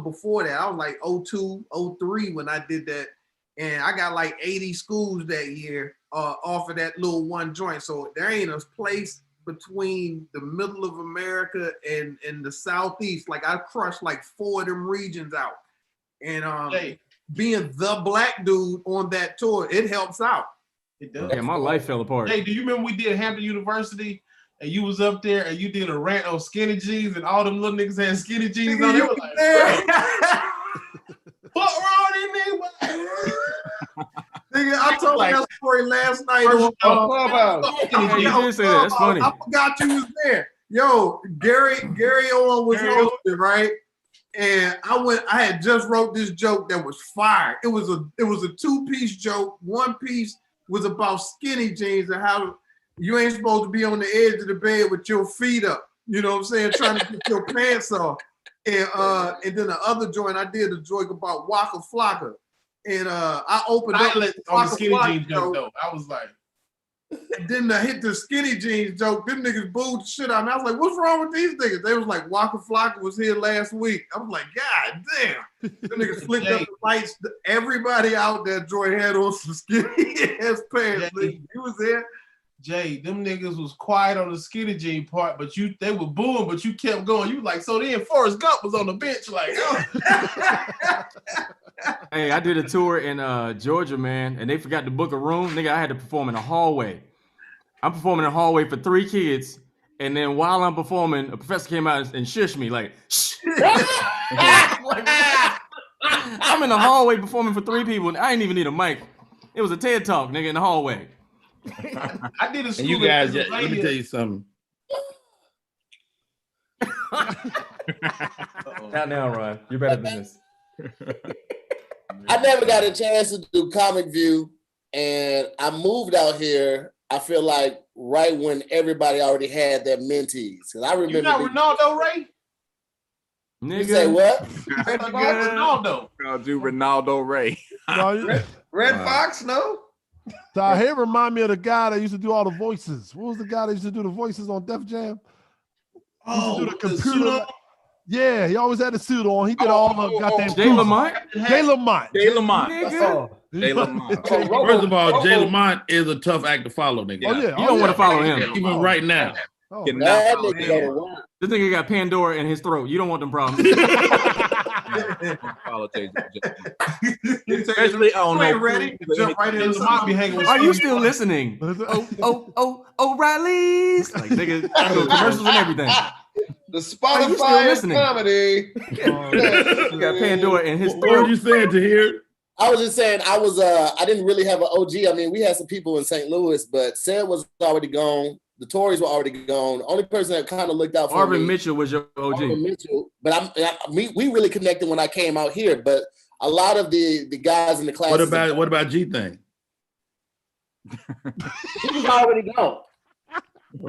before that. I was like 02, 03 when I did that. And I got like 80 schools that year off of that little one joint. So there ain't a place between the middle of America and the Southeast. Like I crushed like 4 of them regions out. And being the black dude on that tour, it helps out. It does. Yeah, my life fell apart. Hey, do you remember we did Hampton University and you was up there and you did a rant on skinny jeans and all them little niggas had skinny jeans on? They were like, what wrong with these niggas? Nigga, I told that story last night on Clubhouse. That's funny. I forgot you was there. Yo, Gary Owen was hosting, right? And I had just wrote this joke that was fire. It was a 2-piece joke. One piece was about skinny jeans and how you ain't supposed to be on the edge of the bed with your feet up. You know what I'm saying? Trying to get your pants off. And then the other joint, I did a joke about Waka Flocka. And I opened up on the skinny jeans joke though. I was like, and then I hit the skinny jeans joke. Them niggas booed the shit out of me. I was like, what's wrong with these niggas? They was like, Waka Flocka was here last week. I was like, God damn. Them niggas flicked up the lights. Everybody out there, Joy had on some skinny ass pants. He was there. Jay, them niggas was quiet on the skinny jean part, but they were booing, but you kept going. You were like, so then Forrest Gump was on the bench, like, oh. Hey, I did a tour in Georgia, man, and they forgot to book a room. Nigga, I had to perform in a hallway. I'm performing in a hallway for 3 kids, and then while I'm performing, a professor came out and shushed me, like, shh. I'm in the hallway performing for 3 people, and I didn't even need a mic. It was a TED Talk, nigga, in the hallway. I did a school. And you guys, let me tell you something. Not now, Ron. You're better than this. I never got a chance to do Comic View, and I moved out here. I feel like right when everybody already had their mentees. Because I remember. You not Ronaldo Ray? Nigga. You say what? Ronaldo. I'll do Ronaldo Ray. Red Fox, no? Tahir remind me of the guy that used to do all the voices. What was the guy that used to do the voices on Def Jam? He used to do the computer. Yeah, he always had a suit on. He did all the goddamn. Jay Lamont? Jay Lamont. Jay Lamont. Jay Lamont. First of all, Jay Lamont is a tough act to follow, nigga. Oh, yeah. You don't want to follow him. Even right now. Oh, This nigga got Pandora in his throat. You don't want them problems. Especially on ready. Jump right in. Lamont be hanging with Are you still listening? O'Reilly's. Like nigga, commercials and everything. The Spotify comedy. You got Pandora in his throat. What were you saying, Tahir? I was just saying I didn't really have an OG. I mean, we had some people in St. Louis, but Sam was already gone. The Tories were already gone. The only person that kind of looked out for Marvin me, Mitchell was your OG. Marvin Mitchell, but we really connected when I came out here. But a lot of the guys in the class. What about G Thing? He was already gone.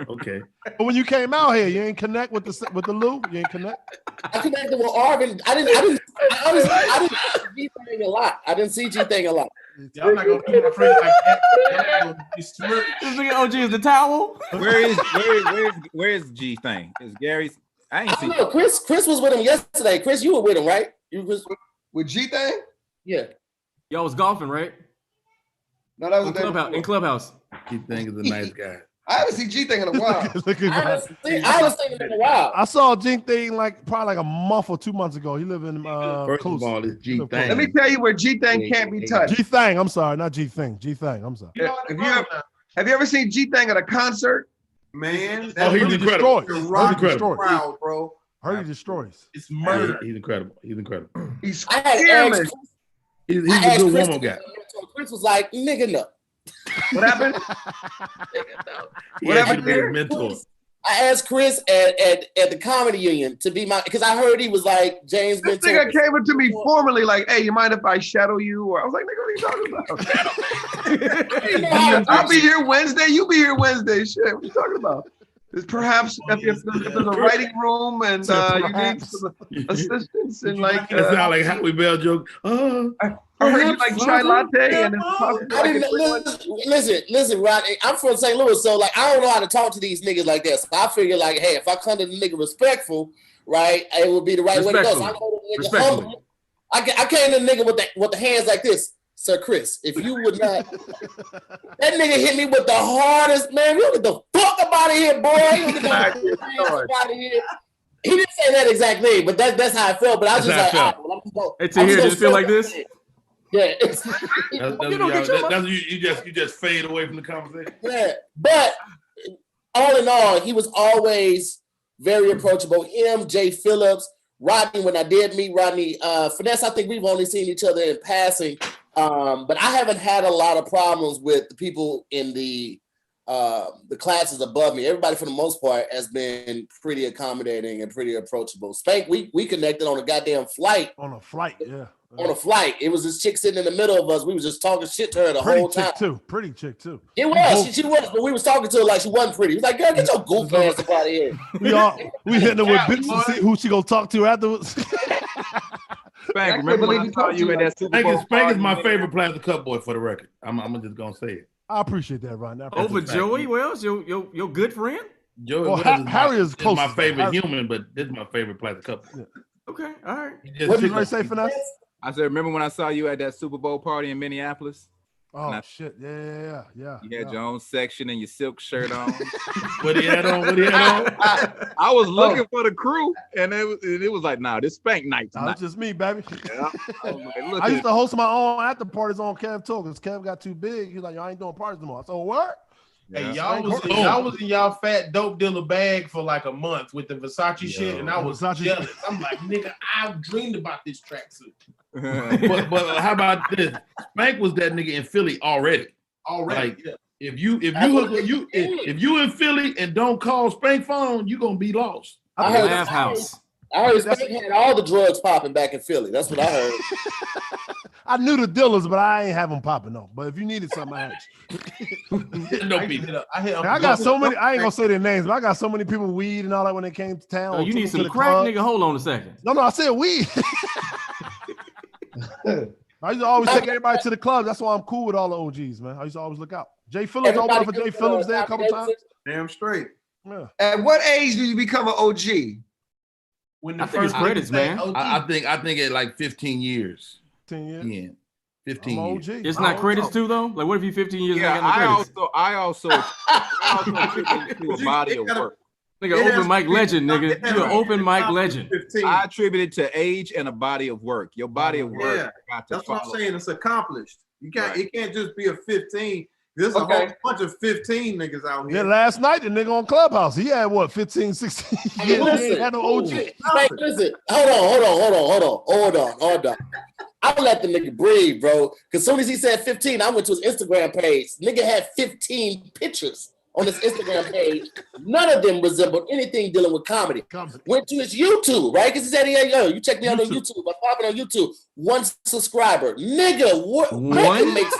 Okay. But when you came out here, you ain't connect with the Lou. You ain't connect. I connected with Arvin. I didn't see G Thing a lot. I didn't see G Thing a lot. Y'all not gonna do my friend like that. This nigga OG is the towel. Where is G Thing? Is Gary's? I ain't seen. Chris was with him yesterday. Chris, you were with him, right? You was with G Thing? Yeah. Y'all was golfing, right? No, that was in Clubhouse. G Thing is a nice guy. I haven't seen G Thing in a while. I was thinking in a while. I saw G Thing probably a month or 2 months ago. He live in First of all, it's G Thing. Let me tell you where G Thing can't be touched. G Thing, I'm sorry, not G Thing. G Thing, I'm sorry. Have you ever seen G Thing at a concert? Man, he's incredible. He's incredible. Crowd, bro. Heard he destroys. It's murder. He's incredible. He's incredible. He's I had asked He's a good Chris woman guy. Chris was like, nigga, no. What happened? What happened to his mentor? I asked Chris at the comedy union to be my, because I heard he was like James. This nigga came up to me formally like, "Hey, you mind if I shadow you?" Or I was like, "Nigga, what are you talking about?" I'll be here Wednesday. You be here Wednesday. Shit, what are you talking about? It's perhaps if there's a writing room and you need some assistance and like. It sound like Howie Bell joke. I heard you like chai latte and listen, Rodney. I'm from St. Louis, so like I don't know how to talk to these niggas like that. So I figure like, hey, if I come to the nigga respectful, right, it would be the right way to go. So I go to the nigga humble. I came to the nigga with the hands like this. Sir Chris, if you would not, that nigga hit me with the hardest, man. You get the fuck up out of here, boy. You get the fuck out of here. He didn't say that exact thing, but that's how I felt. But I was just like, hey, Tahir, does it feel like this? Yeah, you just fade away from the conversation. Yeah, but all in all, he was always very approachable. Him, Jay Phillips, Rodney. When I did meet Rodney, Finesse, I think we've only seen each other in passing. But I haven't had a lot of problems with the people in the classes above me. Everybody, for the most part, has been pretty accommodating and pretty approachable. Spank, we connected on a goddamn flight. On a flight, yeah. On a flight. It was this chick sitting in the middle of us. We was just talking shit to her the whole time. Pretty chick too. It was. She was, but we was talking to her like she wasn't pretty. He was like, girl, get your goof ass up out of here. We hitting her with bits to see who she gonna talk to afterwards. Spank, remember when I saw you at that Super Bowl? Spank is my favorite plastic cup boy, for the record. I'm just gonna say it. I appreciate that, Ron. Over Joey, what else? Your good friend? Joey, well, Harry is close. My favorite human, but this is my favorite plastic cup. Yeah. Okay, all right. What did I say, Finesse? I said, remember when I saw you at that Super Bowl party in Minneapolis? Oh shit! Yeah. You had your own section and your silk shirt on. What he had on? I was looking for the crew, and it was like, nah, this Spank night tonight. That's just me, baby. Yeah. I used to host my own after parties on Kev Talk because Kev got too big. He's like, "Yo, I ain't doing parties no more." I said, "What?" Hey, y'all was in y'all fat dope dealer bag for like a month with the Versace shit, and I was jealous. I'm like, nigga, I've dreamed about this tracksuit. but how about this? Spank was that nigga in Philly already. Like, yeah. If you in Philly and don't call Spank phone, you gonna be lost. I heard Spank had all the drugs popping back in Philly. That's what I heard. I knew the dealers, but I ain't have them popping though. But if you needed something, I had you. I got so many. I ain't gonna say their names, but I got so many people weed and all that when they came to town. Oh, you need some crack, nigga. Hold on a second. No, I said weed. I used to always take everybody to the club. That's why I'm cool with all the OGs, man. I used to always look out. Jay Phillips, opened up for Jay Phillips there a couple times. Damn straight. Yeah. At what age do you become an OG? When I think it's credits, man. I think at like 15 years. 10 years. Yeah. 15 years. It's not credits too though. Like, what if you 15 years? Yeah, and got no credits? I also attribute to a body of work. Nigga, open mic legend, nigga. You an open mic legend. 15. I attribute it to age and a body of work. Your body of work got to That's follow. what I'm saying. It's accomplished. You can't. Right. It can't just be a 15. There's a whole bunch of 15 niggas out here. Yeah, last night the nigga on Clubhouse, he had what, 15, 16 years. He ain't had no OG. Hey, listen, hold on. I let the nigga breathe, bro. Because soon as he said 15, I went to his Instagram page. Nigga had 15 pictures on his Instagram page. None of them resembled anything dealing with comedy. Went to his YouTube, right? Because he said, yo, you check me out on YouTube. I'm popping on YouTube. 1 subscriber. Nigga, what makes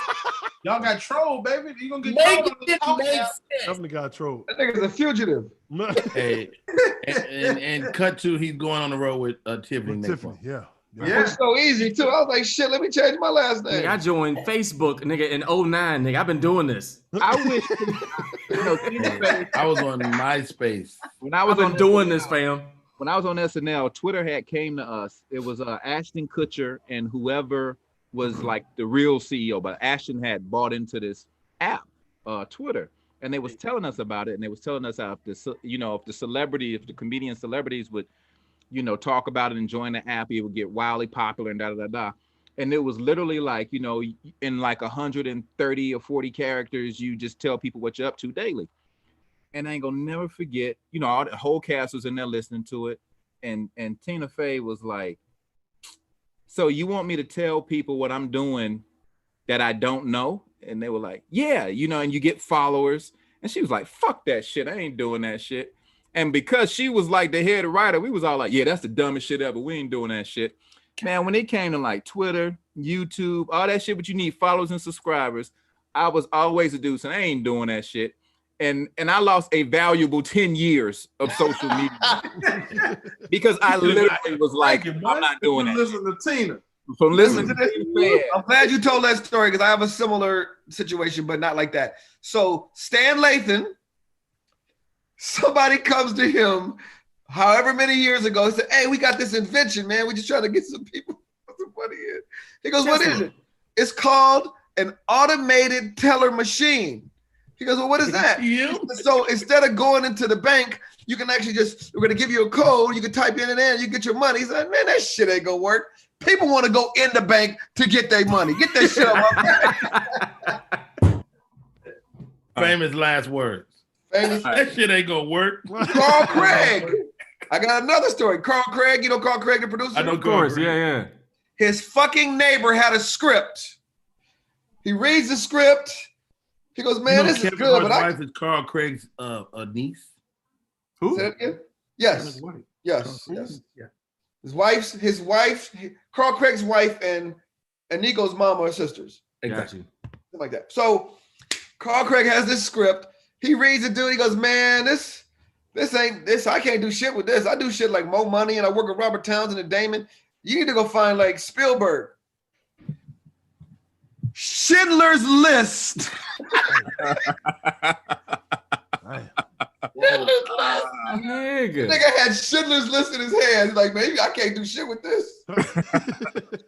y'all got trolled, baby. You gonna get Definitely got trolled. That nigga's a fugitive. Hey, and cut to he's going on the road with Tiffany. Yeah. Yeah, it's so easy too. I was like, shit, let me change my last name. Nigga, I joined Facebook, nigga, in 09, nigga. I've been doing this. I wish I was on MySpace. When I was on doing this, fam. When I was on SNL, Twitter had came to us. It was Ashton Kutcher and whoever was like the real CEO, but Ashton had bought into this app, Twitter, and they was telling us about it, and they was telling us how if the comedian celebrities would, talk about it and join the app, it would get wildly popular and da. And it was literally like, in like 130 or 40 characters, you just tell people what you're up to daily. And I ain't gonna never forget, all the whole cast was in there listening to it. And Tina Fey was like, so you want me to tell people what I'm doing that I don't know? And they were like, yeah, you know, and you get followers. And she was like, fuck that shit. I ain't doing that shit. And because she was like the head writer, we was all like, yeah, that's the dumbest shit ever. We ain't doing that shit. Man, when it came to like Twitter, YouTube, all that shit, but you need followers and subscribers, I was always a dude saying, I ain't doing that shit. And I lost a valuable 10 years of social media because I literally was like, I'm not doing that. Listen to Tina. From listening to this, I'm glad you told that story because I have a similar situation, but not like that. So Stan Lathan, somebody comes to him however many years ago, he said, hey, we got this invention, man. We just trying to get some people some money in. He goes, what is it? It's called an automated teller machine. He goes, well, what is that? So instead of going into the bank, you can actually just, we're going to give you a code. You can type in and in, you get your money. He said, man, that shit ain't going to work. People want to go in the bank to get their money. Get that shit out my back. Famous last words. That shit ain't going to work. Carl Craig. I got another story. Carl Craig, you know Carl Craig, the producer? I know, of course, yeah. His fucking neighbor had a script. He reads the script. He goes, man, this is good, but wife is Carl Craig's niece. Who? Say that again? Yes. Yes. Yeah. His wife, Carl Craig's wife and Nico's mom are sisters. Exactly. Something like that. So Carl Craig has this script. He reads it, dude. He goes, man, this ain't this. I can't do shit with this. I do shit like Mo Money and I work with Robert Townsend and Damon. You need to go find like Spielberg. Schindler's List. Nigga had Schindler's List in his hand. He's like, man, I can't do shit with this.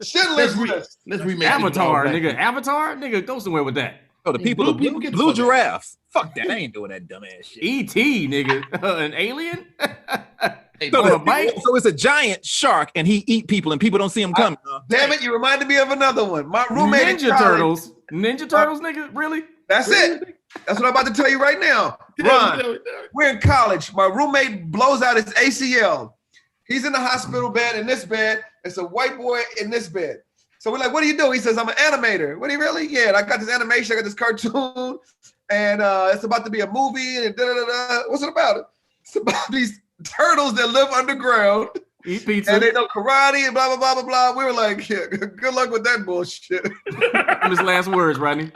Schindler's List. Let's remake Avatar, nigga. Avatar, nigga, go somewhere with that. Oh, the people of blue giraffes. Fuck that. I ain't doing that dumbass shit. E.T., nigga. An alien? So it's a giant shark and he eat people and people don't see him coming. Damn it, you reminded me of another one. My roommate Ninja Turtles. Ninja Turtles, nigga? Really? That's it. That's what I'm about to tell you right now. Ron, we're in college. My roommate blows out his ACL. He's in the hospital bed in this bed. It's a white boy in this bed. So we're like, what do you do? He says, I'm an animator. What do you really? Yeah, and I got this animation. I got this cartoon. And it's about to be a movie. And da-da-da-da. What's it about? It's about these turtles that live underground. Eat pizza. And they know karate and blah, blah, blah, blah, blah. We were like, yeah, good luck with that bullshit. Famous last words, Rodney.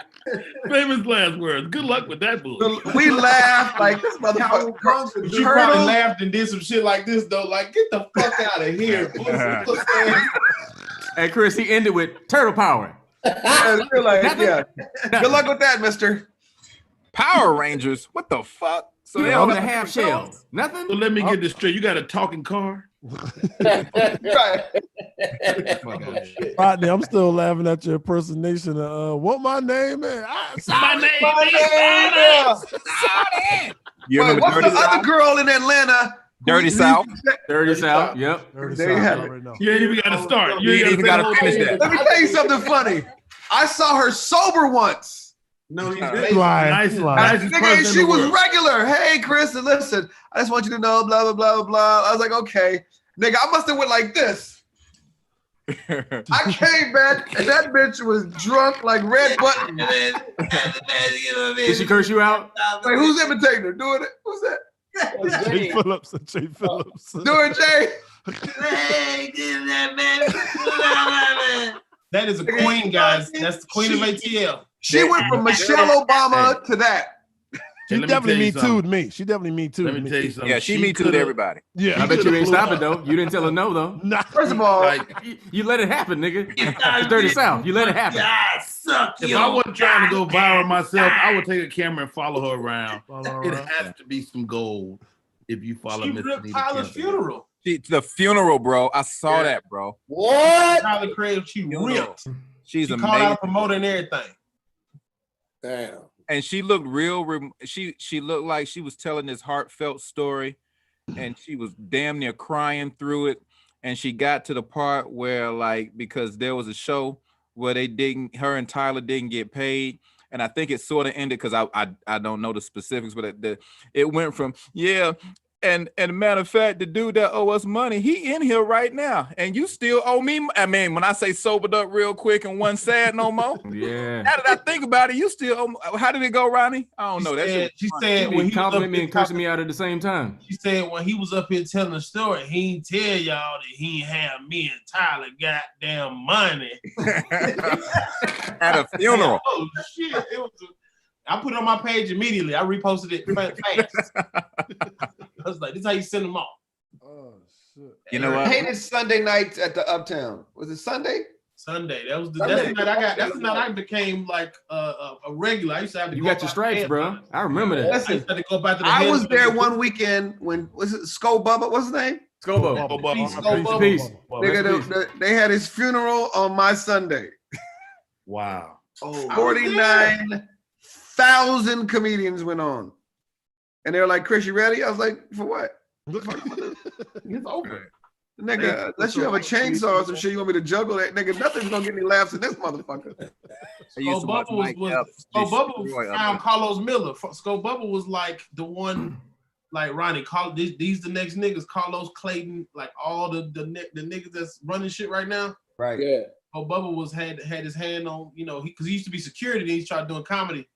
Famous last words. Good luck with that bullshit. We laughed like this motherfucker. But you probably laughed and did some shit like this, though. Like, get the fuck out of here. Hey, Chris, he ended with turtle power. Yeah, we're like, yeah. Good luck with that, mister. Power Rangers? What the fuck? So they all the half shell. Nothing? So let me get this straight. You got a talking car? Right. Rodney, I'm still laughing at your impersonation of what my name is. My name. You remember what's the other girl in Atlanta? Dirty South. Dirty South. Yep. There you have it. You ain't even got to start. You ain't even got to finish that. Let me tell you something funny. I saw her sober once. No, he's nice. Nigga, she was regular. Hey, Chris, listen, I just want you to know, blah, blah, blah, blah. I was like, okay. Nigga, I must have went like this. I came back, and that bitch was drunk like Red Button. Did she curse you out? Wait, who's imitating her? Doing it? Who's that? Jay Phillips. Jay Phillips. Do it, Jay. That is a queen, guys. That's the queen of ATL. She went from Michelle Obama to that. She definitely me too to me. She definitely me too. Let me tell you something. Yeah, she me too to everybody. Yeah, I bet you ain't stop it though. You didn't tell her no though. Nah. First of all, you let it happen, nigga. It's Dirty South. You let it happen. If I wasn't trying to go viral myself, I would take a camera and follow her around. It has to be some gold if you follow She Miss ripped Anita Tyler's Campbell. funeral. The funeral, bro. I saw that, bro. What? Tyler Craig, she ripped. She's She amazing. called out a promoter and everything. Damn. And she looked real. She looked like she was telling this heartfelt story, and she was damn near crying through it. And she got to the part where, like, because there was a show where her and Tyler didn't get paid, and I think it sort of ended because I don't know the specifics, but it went from And matter of fact, the dude that owe us money, he in here right now, and you still owe me. I mean, when I say sobered up real quick and wasn't sad no more. Yeah. Now that I think about it, you still owe me. How did it go, Ronnie? I don't know. She said when he complimenting me and cursing me out at the same time. She said when he was up here telling the story, he ain't tell y'all that he ain't have me and Tyler goddamn money at a funeral. Oh shit! It was. I put it on my page immediately. I reposted it fast. I was like, "This is how you send them off." Oh shit! You know what? I hated Sunday nights at the Uptown. Was it Sunday? Sunday. That was the that's the night I got. That's the night I became like a regular. I used to have to. You got your stripes, bro. I remember that. Listen, I, to go back to the I was there one weekend when was it Sko Bubba? What's his name? Scobo. Peace. Nigga, they had his funeral on my Sunday. Wow. 49,000 comedians went on. And they were like, Chris, you ready? I was like, for what? It's over. Nigga, unless you have a chainsaw or some shit, you want me to juggle that? Nigga, nothing's gonna get any laughs in this motherfucker. Sko Bubba found Carlos Miller. Sko Bubba was like the one, like Ronnie, these the next niggas, Carlos Clayton, like all the niggas that's running shit right now. Right. Yeah. Sko Bubba had his hand on, because he used to be security, then he started doing comedy.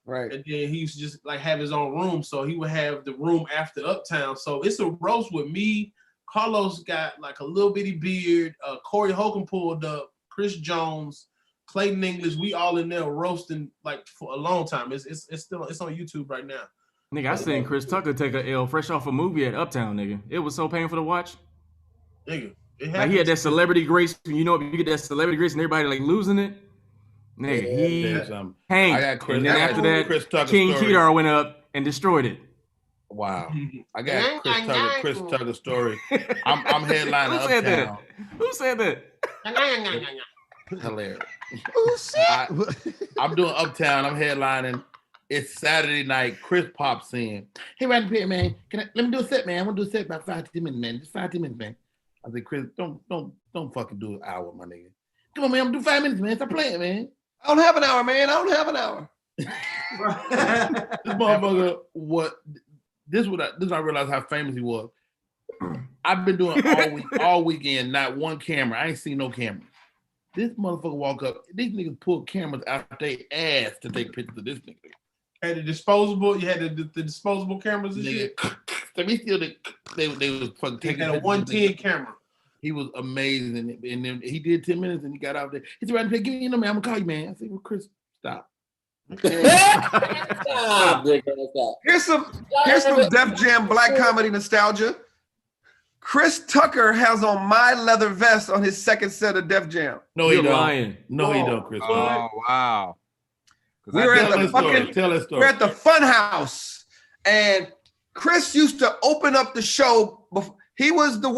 Right. And then he used to just like have his own room. So he would have the room after Uptown. So it's a roast with me. Carlos got like a little bitty beard. Corey Holcomb pulled up. Chris Jones, Clayton English. We all in there roasting like for a long time. It's still on YouTube right now. Nigga, I seen Chris Tucker take a L fresh off a movie at Uptown, nigga. It was so painful to watch. Nigga, like he had that celebrity grace. You know, you get that celebrity grace and everybody like losing it. Nigga, he hanged. I got Chris. And then after that, Chris Tucker King story. Kedar went up and destroyed it. Wow. I got Chris Tucker story. I'm headlining Who said Uptown. that? Who said that? Hilarious. Oh shit! I'm doing Uptown. I'm headlining. It's Saturday night. Chris pops in. Hey, Rodney Pitt, man. Let me do a set, man. I want to do a set about 5 to 10 minutes, man. Just 5 to 10 minutes, man. I said, Chris, don't fucking do an hour, my nigga. Come on, man. I'm gonna do 5 minutes, man. Stop playing, man. I don't have an hour, man. I don't have an hour. This motherfucker, this what I realized how famous he was. I've been doing all weekend, not one camera. I ain't seen no camera. This motherfucker walk up. These niggas pull cameras out their ass to take pictures of this nigga. Had the disposable. You had the disposable cameras and shit. So we still they was fucking taking. He had a 110 camera. He was amazing, and then he did 10 minutes, and he got out there. He said, "Right, give me your number. I'm gonna call you, man." I said, "Well, Chris, stop." Here's some Def Jam black comedy nostalgia. Chris Tucker has on my leather vest on his second set of Def Jam. No, he don't. No, he don't, Chris. Oh, wow. We were at the Fun House, and Chris used to open up the show. He was the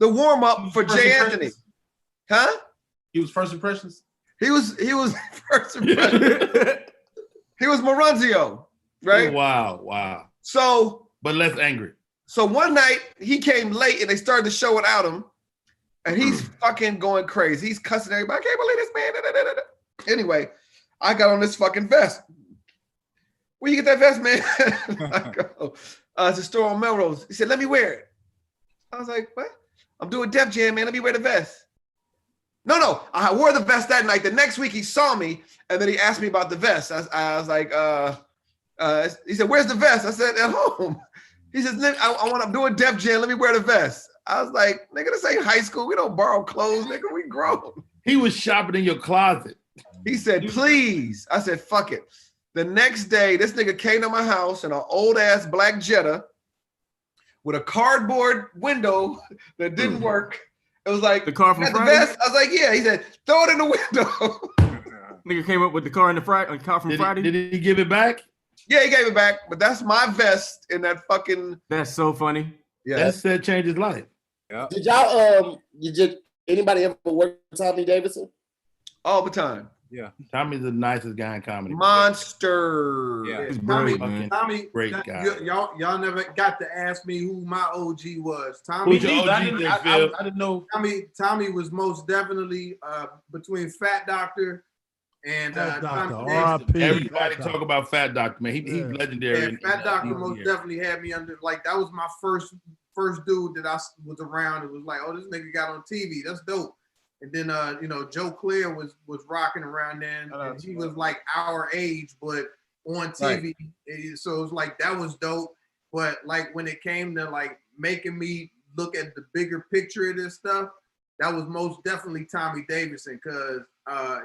warm up for Jay Anthony. Huh? He was first impressions. He was first impressions. He was Moronzio, right? Wow. So, but less angry. So one night he came late and they started the show without him, and he's fucking going crazy. He's cussing everybody. I can't believe this man. Anyway, I got on this fucking vest. Where you get that vest, man? I go, it's a store on Melrose. He said, let me wear it. I was like, what? I'm doing Def Jam, man. Let me wear the vest. No. I wore the vest that night. The next week he saw me and then he asked me about the vest. I was like, he said, where's the vest? I said, at home. He says, I'm doing Def Jam. Let me wear the vest. I was like, nigga, this ain't high school. We don't borrow clothes, nigga. We grown. He was shopping in your closet. He said, please. I said, fuck it. The next day, this nigga came to my house in an old ass black Jetta with a cardboard window that didn't work. It was like, the car from Friday? Vest? I was like, yeah. He said, throw it in the window. Nigga came up with the car in the Friday. Did he give it back? Yeah, he gave it back. But that's my vest in that fucking. That's so funny. Yeah, that said changed his life. Yeah. Did y'all anybody ever work with Tommy Davidson? All the time. Yeah, Tommy's the nicest guy in comedy. Monster. Yeah, he's Tommy, brilliant, Tommy, great guy. Y'all never got to ask me who my OG was. Tommy, Who's your OG? I didn't know. Tommy was most definitely between Fat Doctor And everybody talk about Fat Doctor, man. He's legendary. Yeah, Fat Doctor most definitely had me under. Like that was my first dude that I was around. It was like, oh, this nigga got on TV. That's dope. And then Joe Clear was rocking around then. And he was like our age, but on TV. Right. So it was like that was dope. But like when it came to like making me look at the bigger picture of this stuff, that was most definitely Tommy Davidson, because I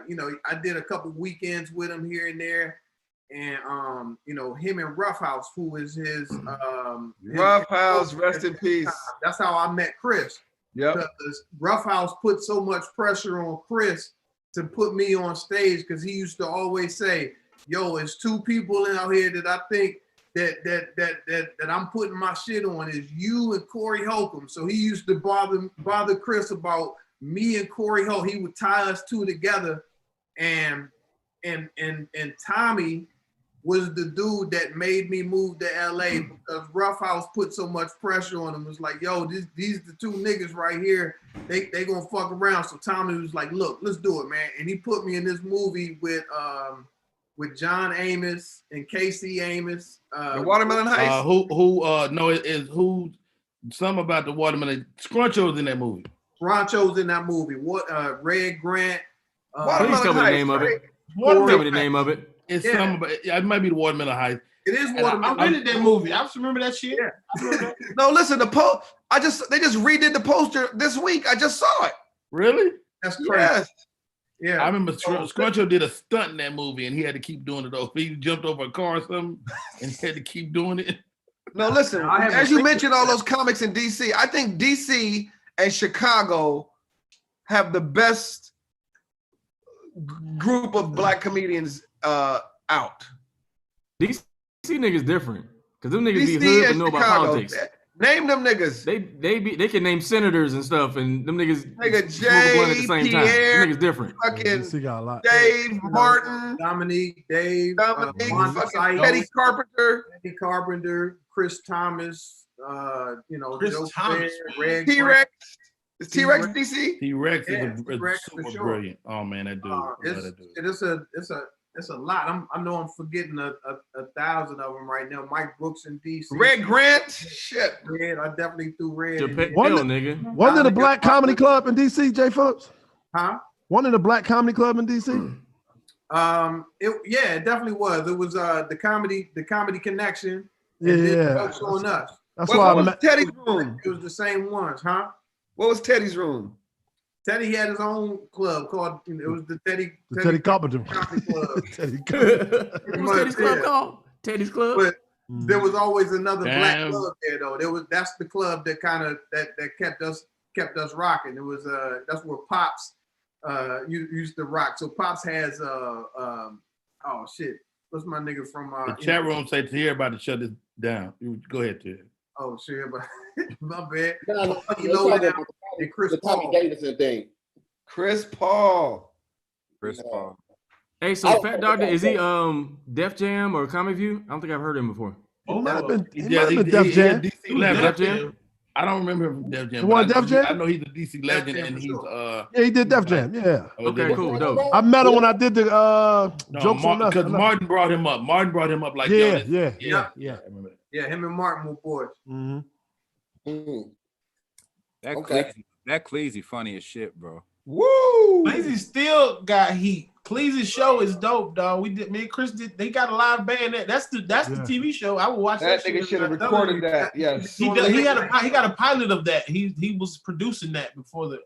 did a couple weekends with him here and there, and him and Roughhouse, who is his Roughhouse, rest in peace. That's how I met Chris. Yeah, because Roughhouse put so much pressure on Chris to put me on stage, because he used to always say, "Yo, it's two people out here that I think that I'm putting my shit on, is you and Corey Holcomb." So he used to bother Chris about me and Corey Holcomb. He would tie us two together, and Tommy was the dude that made me move to LA, because Roughhouse put so much pressure on him. It was like, yo, these the two niggas right here. They gonna fuck around. So Tommy was like, look, let's do it, man. And he put me in this movie with John Amos and Casey Amos. The Watermelon Heist. Who some about the Watermelon. Scruncho's in that movie. Scruncho's in that movie. Red Grant. Please tell me the name of it. Tell me the name of it. It's some about it might be the Watermelon Heist. It is Watermelon. I rented that movie. I just remember that shit. Yeah. No, listen, they just redid the poster this week. I just saw it. Really? That's crazy. Yes. Yeah, I remember Scruncho did a stunt in that movie, and he had to keep doing it over. He jumped over a car or something, and had to keep doing it. No, listen. As you mentioned, all those comics in DC, I think DC and Chicago have the best group of black comedians out. DC niggas different, because them niggas be hood but know about politics. Name them niggas. They can name senators and stuff, and them niggas Jay, at the same time. Them niggas different. Fucking got a lot. Dave Martin, Dominique, fucking Eddie Carpenter, Chris Thomas, Chris Joe Thomas, Red T-Rex. Is T-Rex DC? T-Rex is T-Rex super sure. brilliant. Oh man, that dude. It's a lot. I know I'm forgetting a 1,000 of them right now. Mike Brooks in DC. Red Grant. Shit. Red. I definitely threw Red. Nigga. Wasn't it a black comedy club in DC, J. Phillips? Huh? Wasn't it a black comedy club in DC? It definitely was. It was the comedy connection. Yeah. Jokes on us. That's why what was Teddy's room? It was the same ones, huh? What was Teddy's room? Teddy had his own club called. It was the Teddy Carpenter Comedy Club. What's Teddy's club called? Teddy's Club. But there was always another black club there though. That's the club that kind of that kept us rocking. It was that's where Pops used to rock. So Pops has oh shit. What's my nigga from the chat room say Tahir about to shut this down. You go ahead, Tahir. Oh shit, but my bad. The Tommy Davidson thing. Chris Paul. Hey, so Fat Doctor, is he Def Jam or Comic View? I don't think I've heard him before. He might have been Def Jam. Def Jam. I don't remember him from Def Jam. You want Def Jam? I know he's a DC legend, and he's yeah, he did Def Jam. Yeah. Okay, cool, dope. I met him when I did the jokes on us. Because Martin brought him up. Martin brought him up like yeah. I remember that. Yeah, him and Martin were boys. That Cleasy funny as shit, bro. Woo! Cleasy still got heat. Cleasy's show is dope, dog. Me and Chris did. They got a live band. That's the TV show. I would watch that. That nigga should have recorded that. Yes, he got a pilot of that. He was producing that before the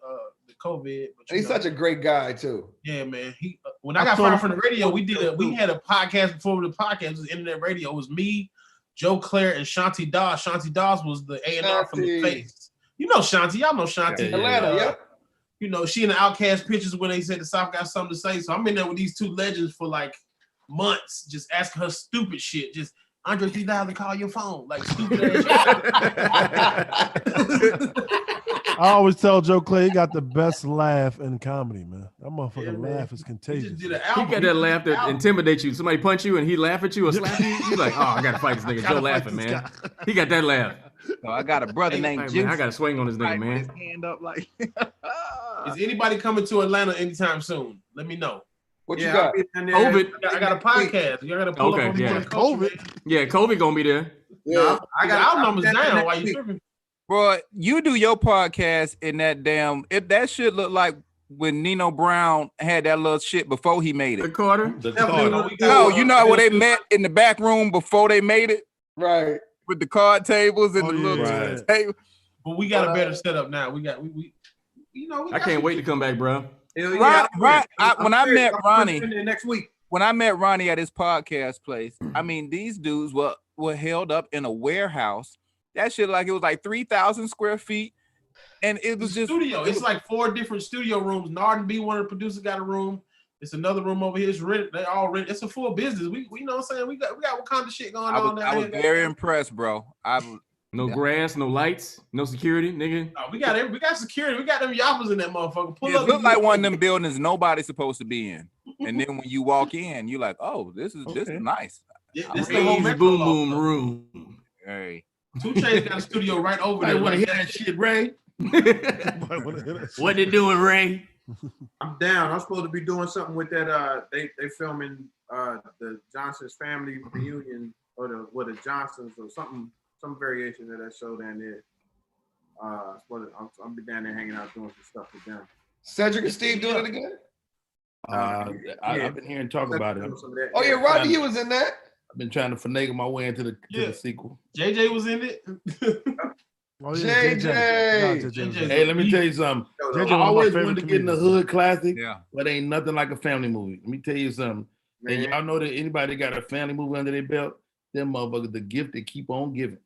COVID. But he's such a great guy too. Yeah, man. When I got fired from the radio, we had a podcast before the podcast. It was internet radio. It was me, Joe Claire, and Shanti Dawes. Shanti Dawes was the A&R from The Face. You know Shanti. Y'all know Shanti. Atlanta, yeah. You know, she in the Outcast pictures when they said the South got something to say. So I'm in there with these two legends for like months, just asking her stupid shit. Just Andre 3000, call your phone. Like stupid ass shit. I always tell Joe Clay he got the best laugh in comedy, man. That motherfucking laugh is contagious. He got that laugh that intimidates you. Somebody punch you and he laugh at you or slap you. You're like, oh, I gotta fight this nigga. Joe laughing, man. He got that laugh. So I got a brother named Jim. I got to swing on this nigga, man. His hand up like. Is anybody coming to Atlanta anytime soon? Let me know. What you got? COVID. I got a podcast. You gotta pull up on COVID. Yeah, COVID gonna be there. Yeah, I got our numbers down while you tripping. Bro, you do your podcast in that damn. That shit look like when Nino Brown had that little shit before he made it. The Carter. No, you know where they met in the back room before they made it, right? With the card tables and the little table. But we got a better setup now. We I can't wait to come back, bro. Right. When I met Ronnie next week, when I met Ronnie at his podcast place, I mean, these dudes were held up in a warehouse. That shit like it was like 3,000 square feet, and it was just studio. It's like 4 different studio rooms. Narden B, one of the producers, got a room. It's another room over here. It's rented. They all rented. It's a full business. We you know what I'm saying? We got what kind of shit going on. I was very impressed, bro. No grass, no lights, no security, nigga. Oh, we got security. We got them yappers in that motherfucker. It looked like one of them buildings nobody's supposed to be in. And then when you walk in, you're like, oh, this is nice. Yeah, this the whole boom boom room. Hey. 2 Chainz got a studio right over there. I want to hear that shit, Ray. What they doing, Ray? I'm down. I'm supposed to be doing something with that. They filming the Johnson's family reunion or the Johnsons or something. Some variation of that show down there. I'll be down there hanging out doing some stuff with them. Cedric and Steve doing it again? I've been hearing talk about it. Oh yeah, Rodney, he was in that. I've been trying to finagle my way into the sequel. JJ was in it. JJ. Hey, let me tell you something. I always wanted to get in the hood classic, but ain't nothing like a family movie. Let me tell you something. And y'all know that anybody got a family movie under their belt, them motherfuckers, the gift they keep on giving.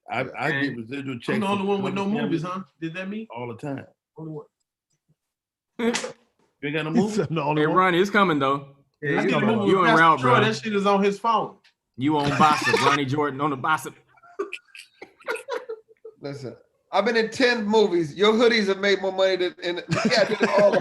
I give residual checks. I'm the only one with no movies, huh? Did that mean? All the time. Only one. You ain't got no movie? Hey, Ronnie, it's coming though. Yeah, you en route, bro. That shit is on his phone. You on Bossa, Ronnie Jordan on the Bossa. Listen, I've been in 10 movies. Your hoodies have made more money than all.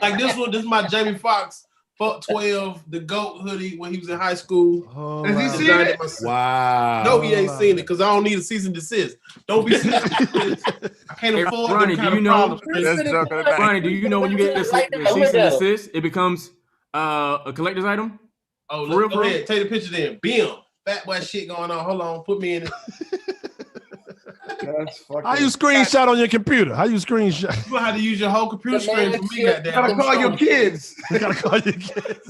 Like this one, this is my Jamie Foxx Fuck 12, the GOAT hoodie when he was in high school. Has he seen it? Wow. No, he ain't seen it because I don't need a cease and desist. Don't be cease and desist. I can't afford Ronnie, them kind of problems. Ronnie, do you know when you get a cease and desist, it becomes a collector's item? Oh, go ahead. Take the picture then. Bim. Fat boy shit going on. Hold on. Put me in it. How you screenshot on your computer? How you screenshot? You know how to use your whole computer screen for me. You gotta call your kids. You gotta call your kids.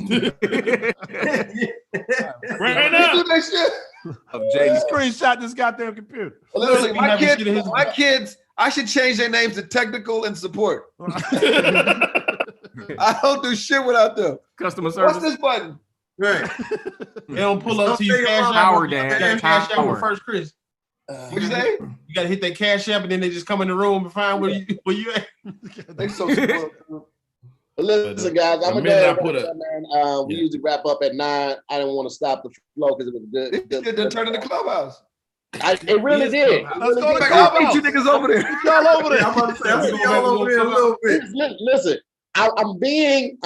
Right now. Do that shit. Screenshot this goddamn computer. Listen, my kids, I should change their names to technical and support. I don't do shit without them. Customer service. What's this button? Right. They don't pull up to you. Cash App with First Chris. What you say? You gotta hit that Cash App and then they just come in the room and find where you at. They so spoiled. Listen, guys, I'm gonna man. We usually wrap up at 9. I didn't want to stop the flow because it was good. It done turned into Clubhouse. It really did. Let's go back. I'll meet you niggas over there. Y'all over there. I'm about to say, I'll see y'all over there a little bit. Listen, I'm being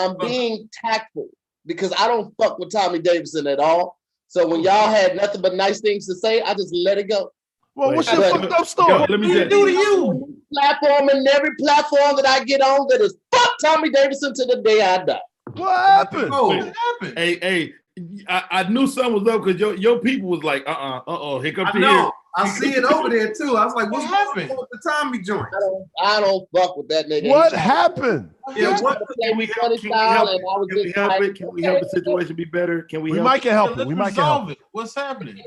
tactful because I don't fuck with Tommy Davidson at all. So when y'all had nothing but nice things to say, I just let it go. Well, what's your fucked up story? Let me do to you. Platform and every platform that I get on that is fuck Tommy Davidson to the day I die. What happened? What happened? Hey, I knew something was up because your people was like, here comes the here. I see it over there too. I was like, what happened with the Tommy joint? I don't fuck with that nigga. What happened? Yeah, can we help the situation be better? Can we help? Might can help it. We might can help it. What's happening?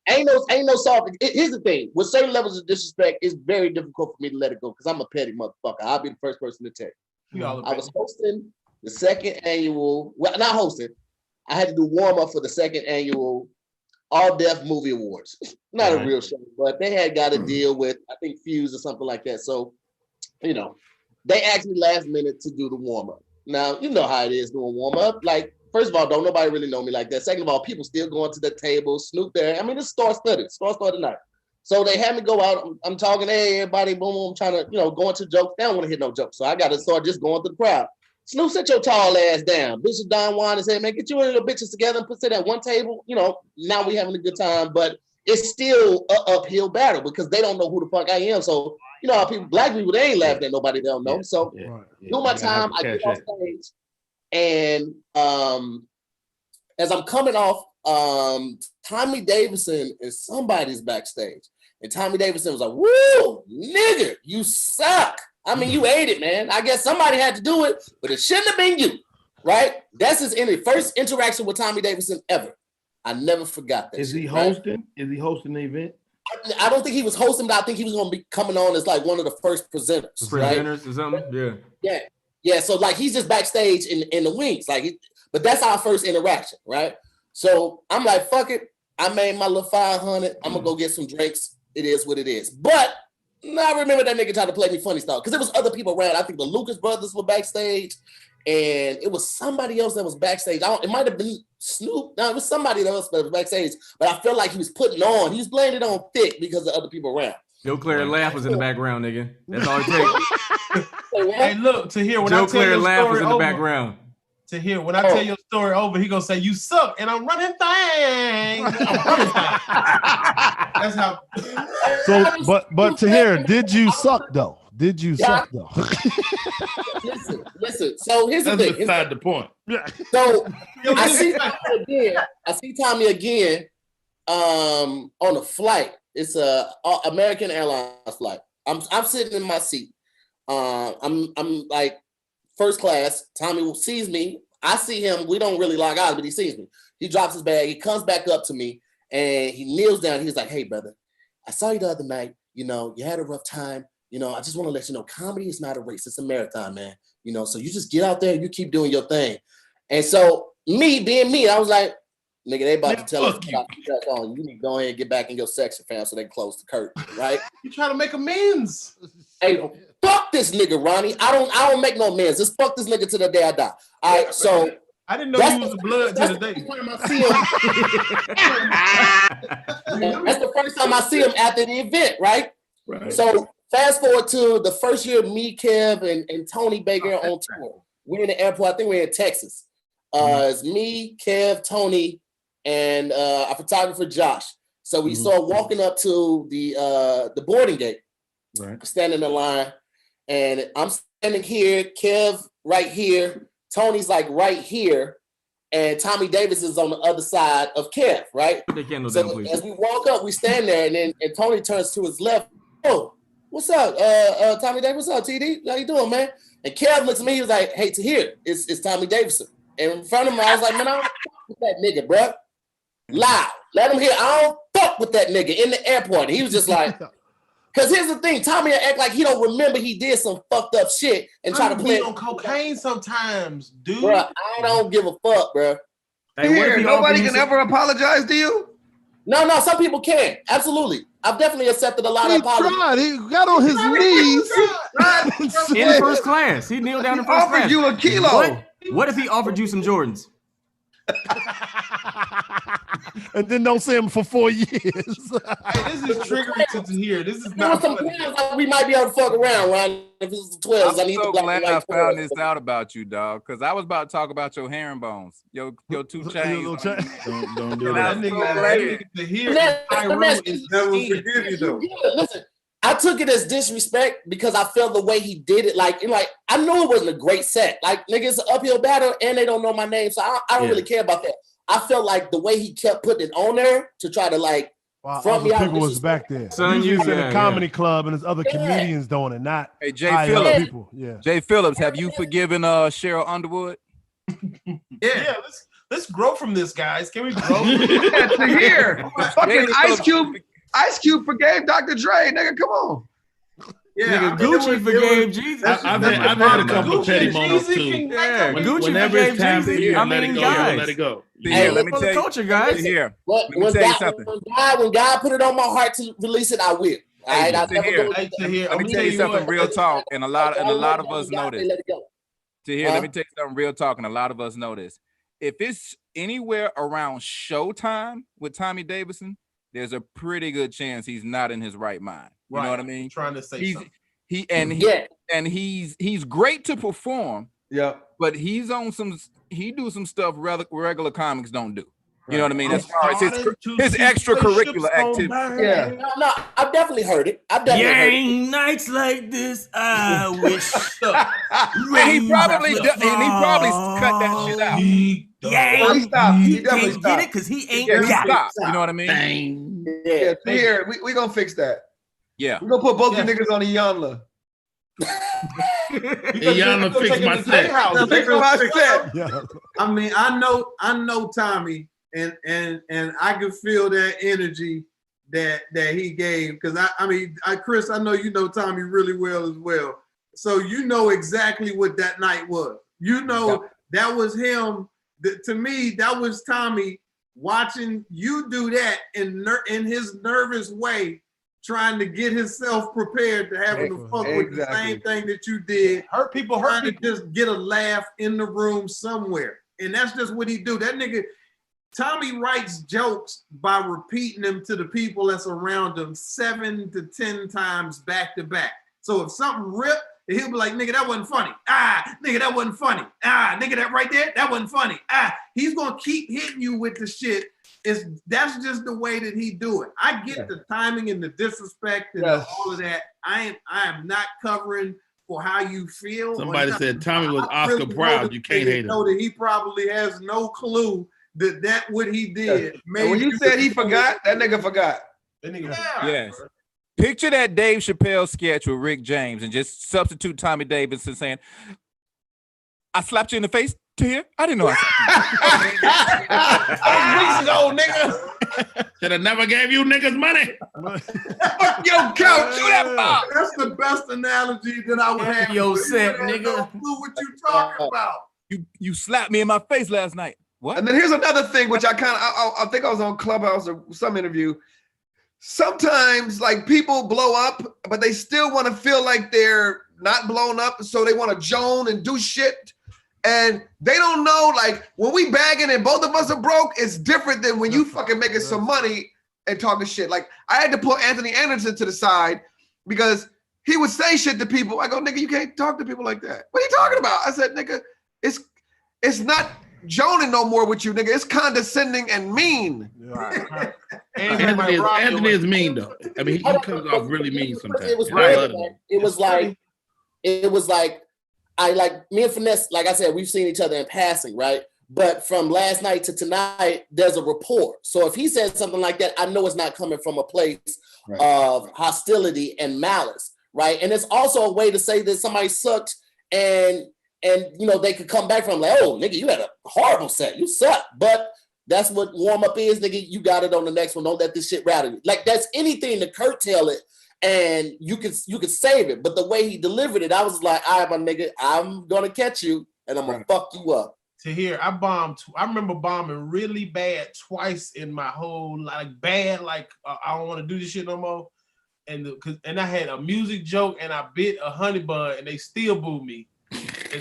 Ain't no solving. Here's the thing: with certain levels of disrespect, it's very difficult for me to let it go because I'm a petty motherfucker. I'll be the first person to tell you. I was hosting the second annual. Well, not hosting. I had to do warm up for the second annual All Deaf Movie Awards. Not a real show, but they had got a deal with I think Fuse or something like that. So, they asked me last minute to do the warm up. Now you know how it is doing warm up. Like, first of all, don't nobody really know me like that. Second of all, people still going to the table, Snoop there. I mean, it's star studded night. So they had me go out. I'm talking, hey, everybody, boom, boom, I'm trying to, go into jokes. They don't want to hear no jokes. So I got to start just going to the crowd. Snoop, sit your tall ass down. Bishop Don Juan and said, man, get you and little bitches together and sit at one table. Now we having a good time, but it's still an uphill battle because they don't know who the fuck I am. So, how black people, they ain't laughing at nobody they don't know. So do my time. I get off stage. And as I'm coming off, Tommy Davidson and somebody's backstage. And Tommy Davidson was like, woo, nigga, you suck. I mean, you ate it, man. I guess somebody had to do it, but it shouldn't have been you, right? That's his first interaction with Tommy Davidson ever. I never forgot that. Is he hosting? Right? Is he hosting the event? I don't think he was hosting, but I think he was going to be coming on as like one of the first presenters. Presenters or something? Yeah. Yeah. So like he's just backstage in the wings, but that's our first interaction, right? So I'm like, fuck it. I made my little 500. I'm gonna go get some drinks. It is what it is. But I remember that nigga tried to play me funny style because there was other people around. I think the Lucas brothers were backstage, and it was somebody else that was backstage. It might have been Snoop. No, it was somebody else that was backstage. But I felt like he was putting on. He was playing it on thick because of other people around. Joe Claire laugh was in the background, nigga. That's all it takes. Hey, look, Tahir, when Joe I tell your laugh was story in the over, background. Tahir, when I tell your story over, he gonna say you suck, and I'm running things. That's how. So, but Tahir, did you suck though? Did you suck though? Listen. So here's the thing. Beside the point. So I see Tommy again on a flight. It's a American Airlines flight. I'm sitting in my seat. I'm like first class. Tommy sees me. I see him. We don't really lock eyes, but he sees me. He drops his bag. He comes back up to me and he kneels down. He's like, "Hey, brother, I saw you the other night. You know, you had a rough time. You know, I just want to let you know, comedy is not a race. It's a marathon, man. You know, so you just get out there and you keep doing your thing." And so me being me, I was like, nigga, they about to tell us you need to go ahead and get back in your section, fam, so they can close the curtain, right? You trying to make amends. Hey, fuck this nigga, Ronnie. I don't make no amends. Just fuck this nigga to the day I die. All right, so I didn't know you was the blood to the day. That's the first time I see him after the event, right? So fast forward to the first year, me, Kev, and Tony Baker on tour. We're in the airport. I think we're in Texas. It's me, Kev, Tony, and our photographer Josh. So we start walking up to the boarding gate. Right. Standing in line, and I'm standing here. Kev right here. Tony's like right here, and Tommy Davis is on the other side of Kev. Right. So as we walk up, we stand there, and Tony turns to his left. Oh, what's up, Tommy Davis? What's up, TD? How you doing, man? And Kev looks at me. He was like, "Hey, Tahir, it's Tommy Davidson." And in front of him, I was like, "Man, I don't fuck with that nigga, bro. Loud, let him hear. I don't fuck with that nigga in the airport." And he was just like. Because here's the thing, Tommy act like he don't remember he did some fucked up shit and try to play on cocaine sometimes, dude. Bro, I don't give a fuck, bro. Hey, nobody can ever apologize to you? No, some people can. Absolutely. I've definitely accepted a lot of apologies. He got on his knees. In first class. He kneeled down in first class. Offered you a kilo. What if he offered you some Jordans? And then don't see him for 4 years. Hey, this is triggering to Tahir. This is not funny. We might be able to fuck around, Ron. If this is 12, I'm so glad I found this out about you, dog. Because I was about to talk about your herringbones, your 2 chains. Don't do that. Listen, I took it as disrespect because I felt the way he did it. Like I knew it wasn't a great set. Like, nigga, it's an uphill battle and they don't know my name, so I don't really care about that. I felt like the way he kept putting it on there to try to like front me out. People was back there. Son, you was in a comedy club and there's other comedians doing it, not Jay Phillips. People. Yeah. Jay Phillips, have you forgiven Cheryl Underwood? Yeah, let's grow from this, guys. Can we grow? Tahir, fucking Ice Cube forgave Dr. Dre, nigga. Come on. Yeah, nigga, Gucci forgave Jesus. I've had a couple of petty moments too. Yeah, Gucci whenever it's time to hear, let it go. Hey, let me tell you, culture, guys. Here, let me tell you something. When God put it on my heart to release it, I will. All right, let me tell you something real talk, and a lot of us know this. Tahir, let me tell you something real talk, and a lot of us know this. If it's anywhere around showtime with Tommy Davidson, there's a pretty good chance he's not in his right mind. You know what I mean? Trying to say something. He's great to perform. Yeah. But he do some stuff regular comics don't do. You know what I mean? As far as his extracurricular activity. Yeah. No, I've definitely heard it. I've definitely heard it. Nights like this, I wish. And he probably cut that shit out. He stopped. He definitely stopped. Get it because he ain't He got stopped. it. You know what I mean? Yeah, here, we gonna fix that. Yeah. We're gonna put both you niggas on the Yanla. Yanla fix my set. Fix my set. I mean, I know Tommy, and I can feel that energy that he gave. Because I mean, Chris, I know you know Tommy really well as well. So you know exactly what that night was. You know that was him. To me, that was Tommy watching you do that in his nervous way, trying to get himself prepared to having to fuck with the same thing that you did. Hurt people. To just get a laugh in the room somewhere. And that's just what he do. That nigga, Tommy writes jokes by repeating them to the people that's around him 7 to 10 times back to back. So if something ripped, he'll be like, nigga, that wasn't funny. Ah, nigga, that wasn't funny. Ah, nigga, that right there, that wasn't funny. Ah, he's gonna keep hitting you with the shit. That's just the way that he do it. I get the timing and the disrespect and all of that. I am not covering for how you feel. Somebody said Tommy was Oscar proud. You can't hate him. Know that he probably has no clue that what he did. And when you said he forgot, that nigga forgot. Yes. Picture that Dave Chappelle sketch with Rick James and just substitute Tommy Davidson saying, I slapped you in the face to here. I didn't know weeks ago, nigga. Should have never gave you niggas money. Fuck your couch. Do that pop. That's the best analogy that I would have. Yo, set, nigga. No clue what you talking about. You slapped me in my face last night. What? And then here's another thing, which I think I was on Clubhouse or some interview. Sometimes like people blow up, but they still want to feel like they're not blown up. So they want to joan and do shit. And they don't know, like when we bagging and both of us are broke, it's different than when you fucking making some money and talking shit. Like I had to put Anthony Anderson to the side because he would say shit to people. I go, nigga, you can't talk to people like that. What are you talking about? I said, nigga, it's not joning no more with you, nigga. It's condescending and mean. Anthony is mean though. I mean, he comes off really mean sometimes. It was like I like me and Finesse, like I said, we've seen each other in passing, right? But from last night to tonight, there's a rapport. So if he says something like that, I know it's not coming from a place of hostility and malice, right? And it's also a way to say that somebody sucked and you know, they could come back from like, oh, nigga, you had a horrible set. You suck. But that's what warm-up is, nigga. You got it on the next one. Don't let this shit rattle you. Like, that's anything to curtail it, and you could save it. But the way he delivered it, I was like, all right, my nigga, I'm going to catch you, and I'm going to fuck you up. Tahir, I remember bombing really bad twice in my whole, like, bad, like, I don't want to do this shit no more. And I had a music joke, and I bit a honey bun, and they still booed me. I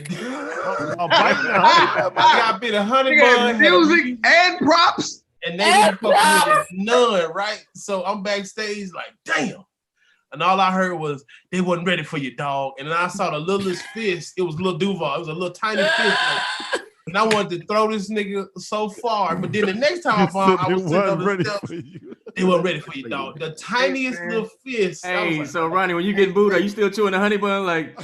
bit a honey bun, music and props, and they didn't fuck with none, right? So I'm backstage like, damn. And all I heard was, they wasn't ready for you, dog. And then I saw the littlest fist. It was Lil Duval. It was a little tiny fist. Like, and I wanted to throw this nigga so far. But then the next time I bombed, I was sitting on the steps. They weren't ready for you, dog. The tiniest little fist. Hey, like, so Ronnie, when you get booed, are you still chewing the honey bun? Like,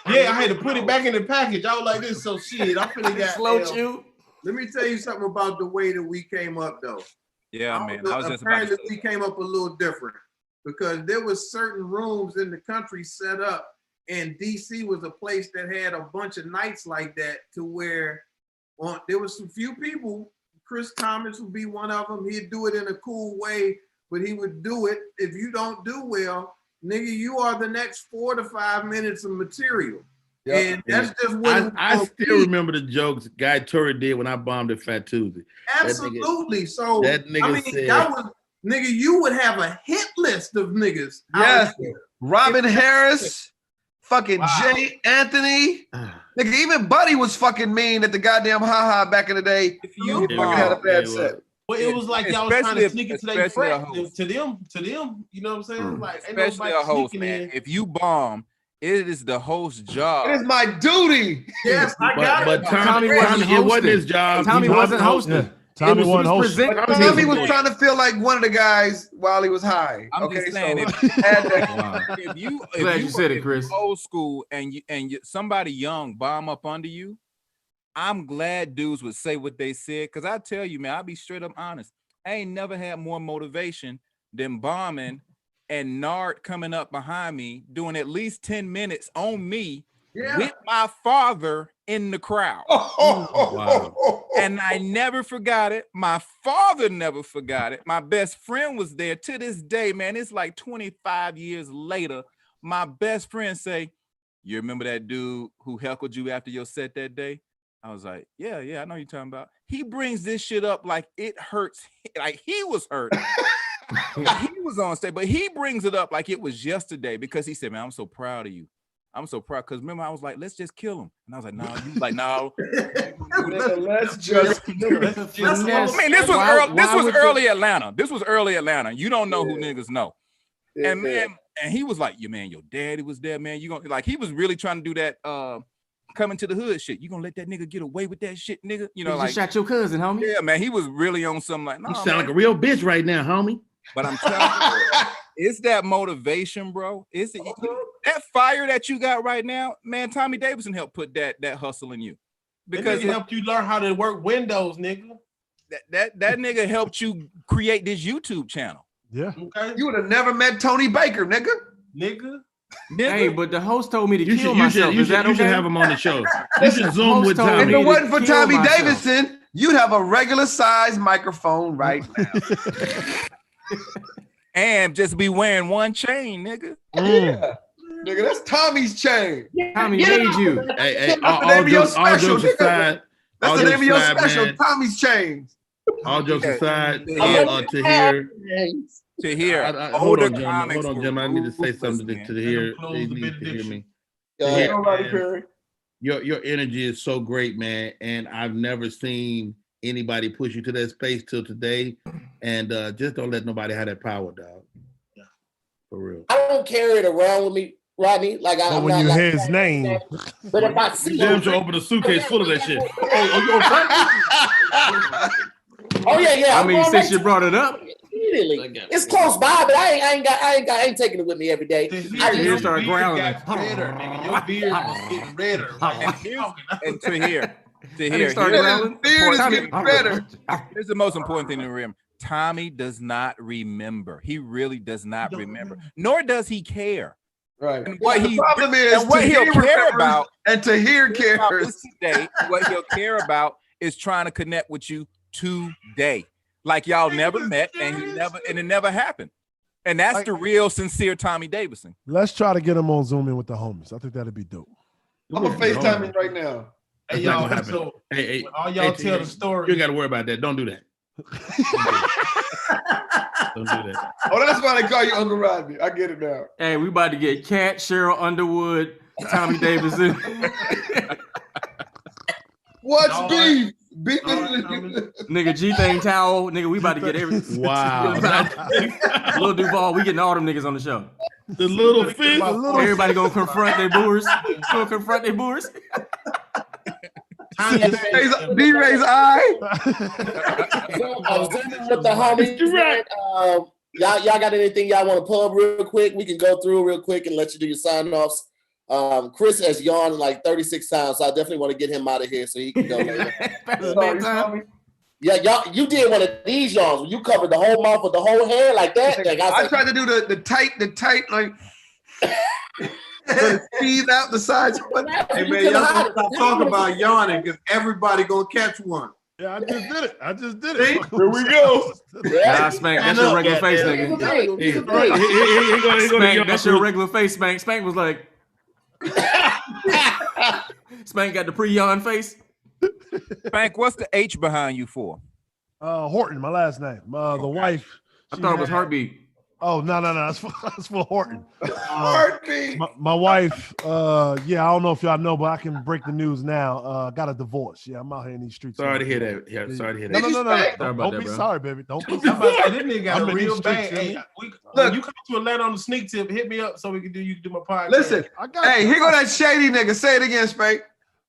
yeah, I had to put it back in the package. I was like, this so shit. I'm finna get slow chew. Let me tell you something about the way that we came up, though. Yeah, man. I was just apparently we came up a little different because there was certain rooms in the country set up, and DC was a place that had a bunch of nights like that to where there was some few people. Chris Thomas would be one of them. He'd do it in a cool way, but he would do it. If you don't do well, nigga, you are the next 4 to 5 minutes of material. Yep. And that's just what I still remember the jokes Guy Torrey did when I bombed at Fat Tuesday. Absolutely. So that nigga said, that was, nigga, you would have a hit list of niggas. Yes. Robin Harris, fucking Jay Anthony. Nigga, even Buddy was fucking mean at the goddamn haha back in the day. If you fucking had a bad set. Well, it was like y'all was trying to sneak it to their friends, to them, you know what I'm saying? Like, especially a host, man. If you bomb, it is the host's job. It is my duty. Yes, I got it. But Tommy wasn't hosting. It wasn't his job. Tommy wasn't hosting. Tommy won host. Tommy was trying to feel like one of the guys while he was high. I'm just saying, if you said it, Chris. Old school and somebody young bomb up under you, I'm glad dudes would say what they said, because I tell you, man, I'll be straight up honest. I ain't never had more motivation than bombing and Nard coming up behind me doing at least 10 minutes on me with my father in the crowd. Wow. And I never forgot it. My father never forgot it. My best friend was there to this day, man. It's like 25 years later. My best friend say, "You remember that dude who heckled you after your set that day?" I was like, yeah, I know you're talking about. He brings this shit up like it hurts, like he was hurt. He was on stage, but he brings it up like it was yesterday because he said, "Man, I'm so proud of you. I'm so proud." Because remember, I was like, "Let's just kill him," and I was like, "No." You was like, "No." Let's just. I mean, this was early. This was early Atlanta. This was early Atlanta. You don't know who niggas know. And man, and he was like, "Yeah, man, your daddy was there, man. You gonna like?" He was really trying to do that. Coming to the hood shit. You gonna let that nigga get away with that shit, nigga? You know, You like just shot your cousin, homie. Yeah, man. He was really on something like, "No, You sound like a real bitch right now, homie." But I'm telling you, it's that motivation, bro. It's that fire that you got right now, man. Tommy Davidson helped put that hustle in you, because it helped you learn how to work Windows, nigga. That nigga helped you create this YouTube channel. Yeah. Okay. You would have never met Tony Baker, nigga. Hey, but the host told me to kill myself. You should have him on the show. You should Zoom with Tommy. If it wasn't for Tommy Davidson, you'd have a regular size microphone right now. And just be wearing one chain, nigga. Yeah. Nigga, that's Tommy's chain. Tommy made you. Hey, that's the name of your special, aside, that's the name of your special, man. Tommy's chains. All jokes aside, Tahir. Hold on, Jim. I need to say something to Tahir. He needs to hear me. Your energy is so great, man, and I've never seen anybody push you to that space till today. And just don't let nobody have that power, dog. Yeah. For real. I don't carry it around with me, Rodney. Like but when you hear his name, but if I see Jim should open a suitcase full of that shit. Oh yeah. I mean, since you brought it up, immediately. It's close by, but I ain't taking it with me every day. I just start growling. Your beard is getting redder. And Tahir, Here's the most important thing to remember. Tommy does not remember. He really does not remember. Nor does he care. Right. And what the problem is, and what he'll care about, and Tahir cares today. What he'll care about is trying to connect with you today, like y'all never met, and it never happened. And that's the real, sincere Tommy Davidson. Let's try to get him on Zoom in with the homies. I think that'd be dope. I'm gonna FaceTime him right now. Hey, y'all, so hey, all y'all tell the story. You got to worry about that. Don't do that. Don't do that. Oh, that's why they call you Uncle Rodney. I get it now. Hey, we about to get Cat, Cheryl Underwood, Tommy Davidson. What's beef? Beef Nigga, G-Thing Towel. Nigga, we about to get everything. Wow. Lil Duval, we getting all them niggas on the show. The little fish. Everybody gonna confront their boors. D-Ray's eye. I was in with the homies. Right. Y'all got anything y'all want to plug real quick? We can go through real quick and let you do your sign-offs. Chris has yawned like 36 times, so I definitely want to get him out of here so he can go later. Yeah, y'all, you did one of these yawns when you covered the whole mouth with the whole hair like that. Like, I tried to do the tight like squeeze out the sides. Hey man, y'all gonna stop talking about yawning because everybody gonna catch one. Yeah, I just did it. Here we go. Nah, Spank, that's your regular face, nigga. Spank, that's your regular face, Spank. Spank was like, Spank got the pre-yawn face. Spank, what's the H behind you for? Horton, my last name. The wife. I thought it was Heartbeat. Oh, no. That's for Horton. Heartbeat. My wife, yeah, I don't know if y'all know, but I can break the news now. Got a divorce. Yeah, I'm out here in these streets. Sorry to hear that. Yeah, sorry to hear that. No. Don't be sorry, baby. Don't be sorry. This nigga got a real bad. Hey, look, you come to Atlanta on the sneak tip, hit me up so you can do my podcast. Listen, hey, here go that shady nigga. Say it again, Spank.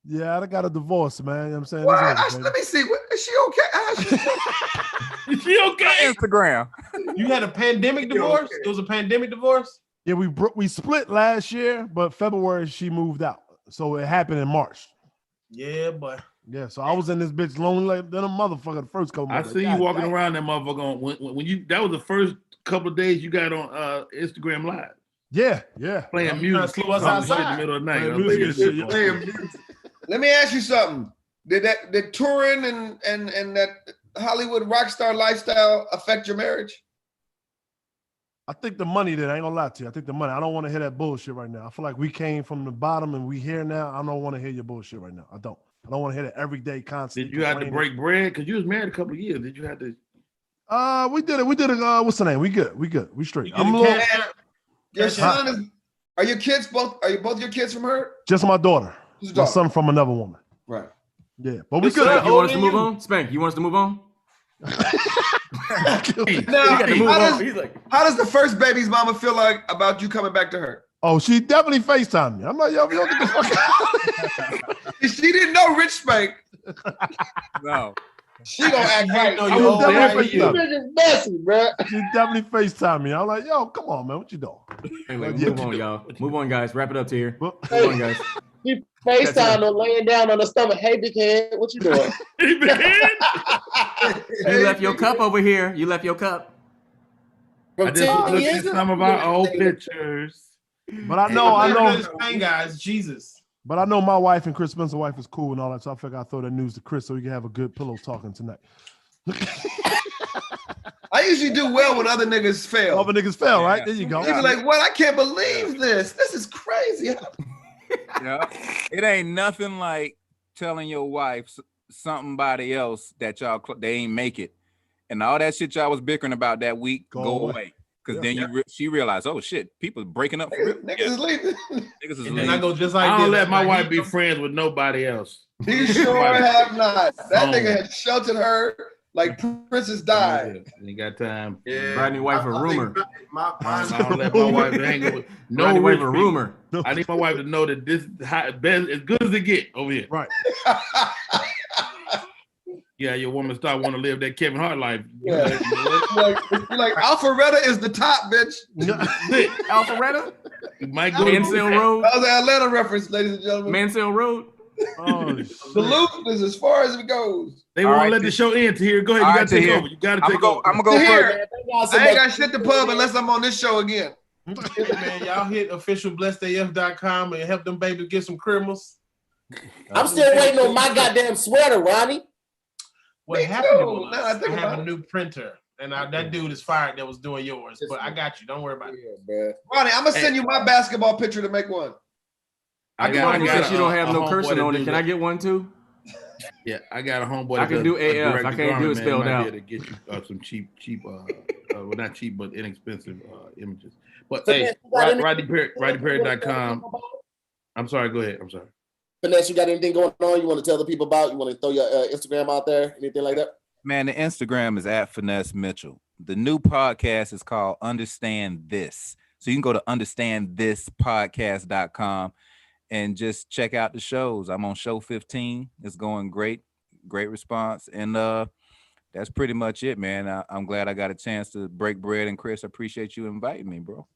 Yeah, I got a divorce, man. You know what I'm saying? What? It's over, Let me see. Is she okay? Is she okay? Instagram. You had a pandemic divorce? Okay. It was a pandemic divorce? yeah, we split last year, but February she moved out. So it happened in March. Yeah, but Yeah, so I was in this bitch lonely like than a motherfucker the first couple I months. see you walking around that motherfucker on when you that was the first couple of days you got on Instagram Live. Yeah. Playing music slow us in the outside. middle of the night. Playing music and shit, yeah. Playing music. Let me ask you something. Did touring and that Hollywood rock star lifestyle affect your marriage? I think the money did. I ain't gonna lie to you. I think the money. I don't want to hear that bullshit right now. I feel like we came from the bottom and we here now. I don't want to hear your bullshit right now. I don't want to hear that every day, constant. Did you have to break bread? Because you was married a couple of years. Did you have to? We did it. What's the name? We good. We straight. I'm a little. Your son is. Are your kids both? Are you both your kids from her? Just my daughter. My son from another woman. Right. Yeah, but we Spank, good. you want us to move on? Spank, you want us to move on? How does the first baby's mama feel like about you coming back to her? Oh, she definitely FaceTimed me. I'm like, yo, get the fuck out. She didn't know Rich Spank. No. She gonna act right. She definitely FaceTimed me. I'm like, yo, come on, man. What you doing? Anyway, move on, y'all. Move on, guys. Wrap it up to here. Move on, guys. He FaceTime on laying down on the stomach. Hey, big head, what you doing? You left your cup over here. You left your cup. I just looked at some of our old pictures. But I know. Hey guys, Jesus. But I know my wife and Chris Spencer's wife is cool and all that, so I figured I'd throw that news to Chris so we can have a good pillow talking tonight. I usually do well when other niggas fail. Other niggas fail, right? There you go. You be like, what? I can't believe this. This is crazy. Yeah, it ain't nothing like telling your wife somebody else that they ain't make it, and all that shit y'all was bickering about that week go away. Because then she realized, oh shit, people breaking up. Niggas is leaving. Niggas is And leaving. then I go just like I don't this. let my wife be friends with nobody else. You sure have not. That nigga had sheltered her like Princess died. Ain't got time. Yeah. Rodney wife a rumor. I don't let my wife hang with no Rodney wife rich a people. rumor. I need my wife to know that this is best, as good as it get over here. Right. Yeah, your woman start want to live that Kevin Hart life. Yeah. You're like Alpharetta is the top, bitch. Alpharetta? You might go Mansell Road. That was an Atlanta reference, ladies and gentlemen. Mansell Road. Oh, Duluth is as far as it goes. They won't let the show end. Tahir, go ahead. You got to take over. You got to take over. I'm gonna go Tahir, I ain't got shit to pub unless I'm on this show again. Man, y'all hit officialblessedaf.com and help them babies get some criminals. I'm still waiting on my goddamn sweater, Ronnie. What Me happened too. was Now I think I have about a it. new printer, and that dude is fired that was doing yours. But I got you. Don't worry about it. Ronnie, I'm gonna send you my basketball picture to make one. Ronnie says you don't have no homeboy cursing to on do it. Can that. I get one too? Yeah, I got a homeboy. I can do AF. I can't do it spelled out. To get you some cheap, well, not cheap, but inexpensive images. But Finesse, hey, you got anything- RodneyPerry.com. I'm sorry. Go ahead. I'm sorry. Finesse, you got anything going on you want to tell the people about? You want to throw your Instagram out there? Anything like that? Man, the Instagram is at Finesse Mitchell. The new podcast is called Understand This. So you can go to understandthispodcast.com and just check out the shows. I'm on show 15. It's going great. Great response. And that's pretty much it, man. I'm glad I got a chance to break bread. And Chris, I appreciate you inviting me, bro.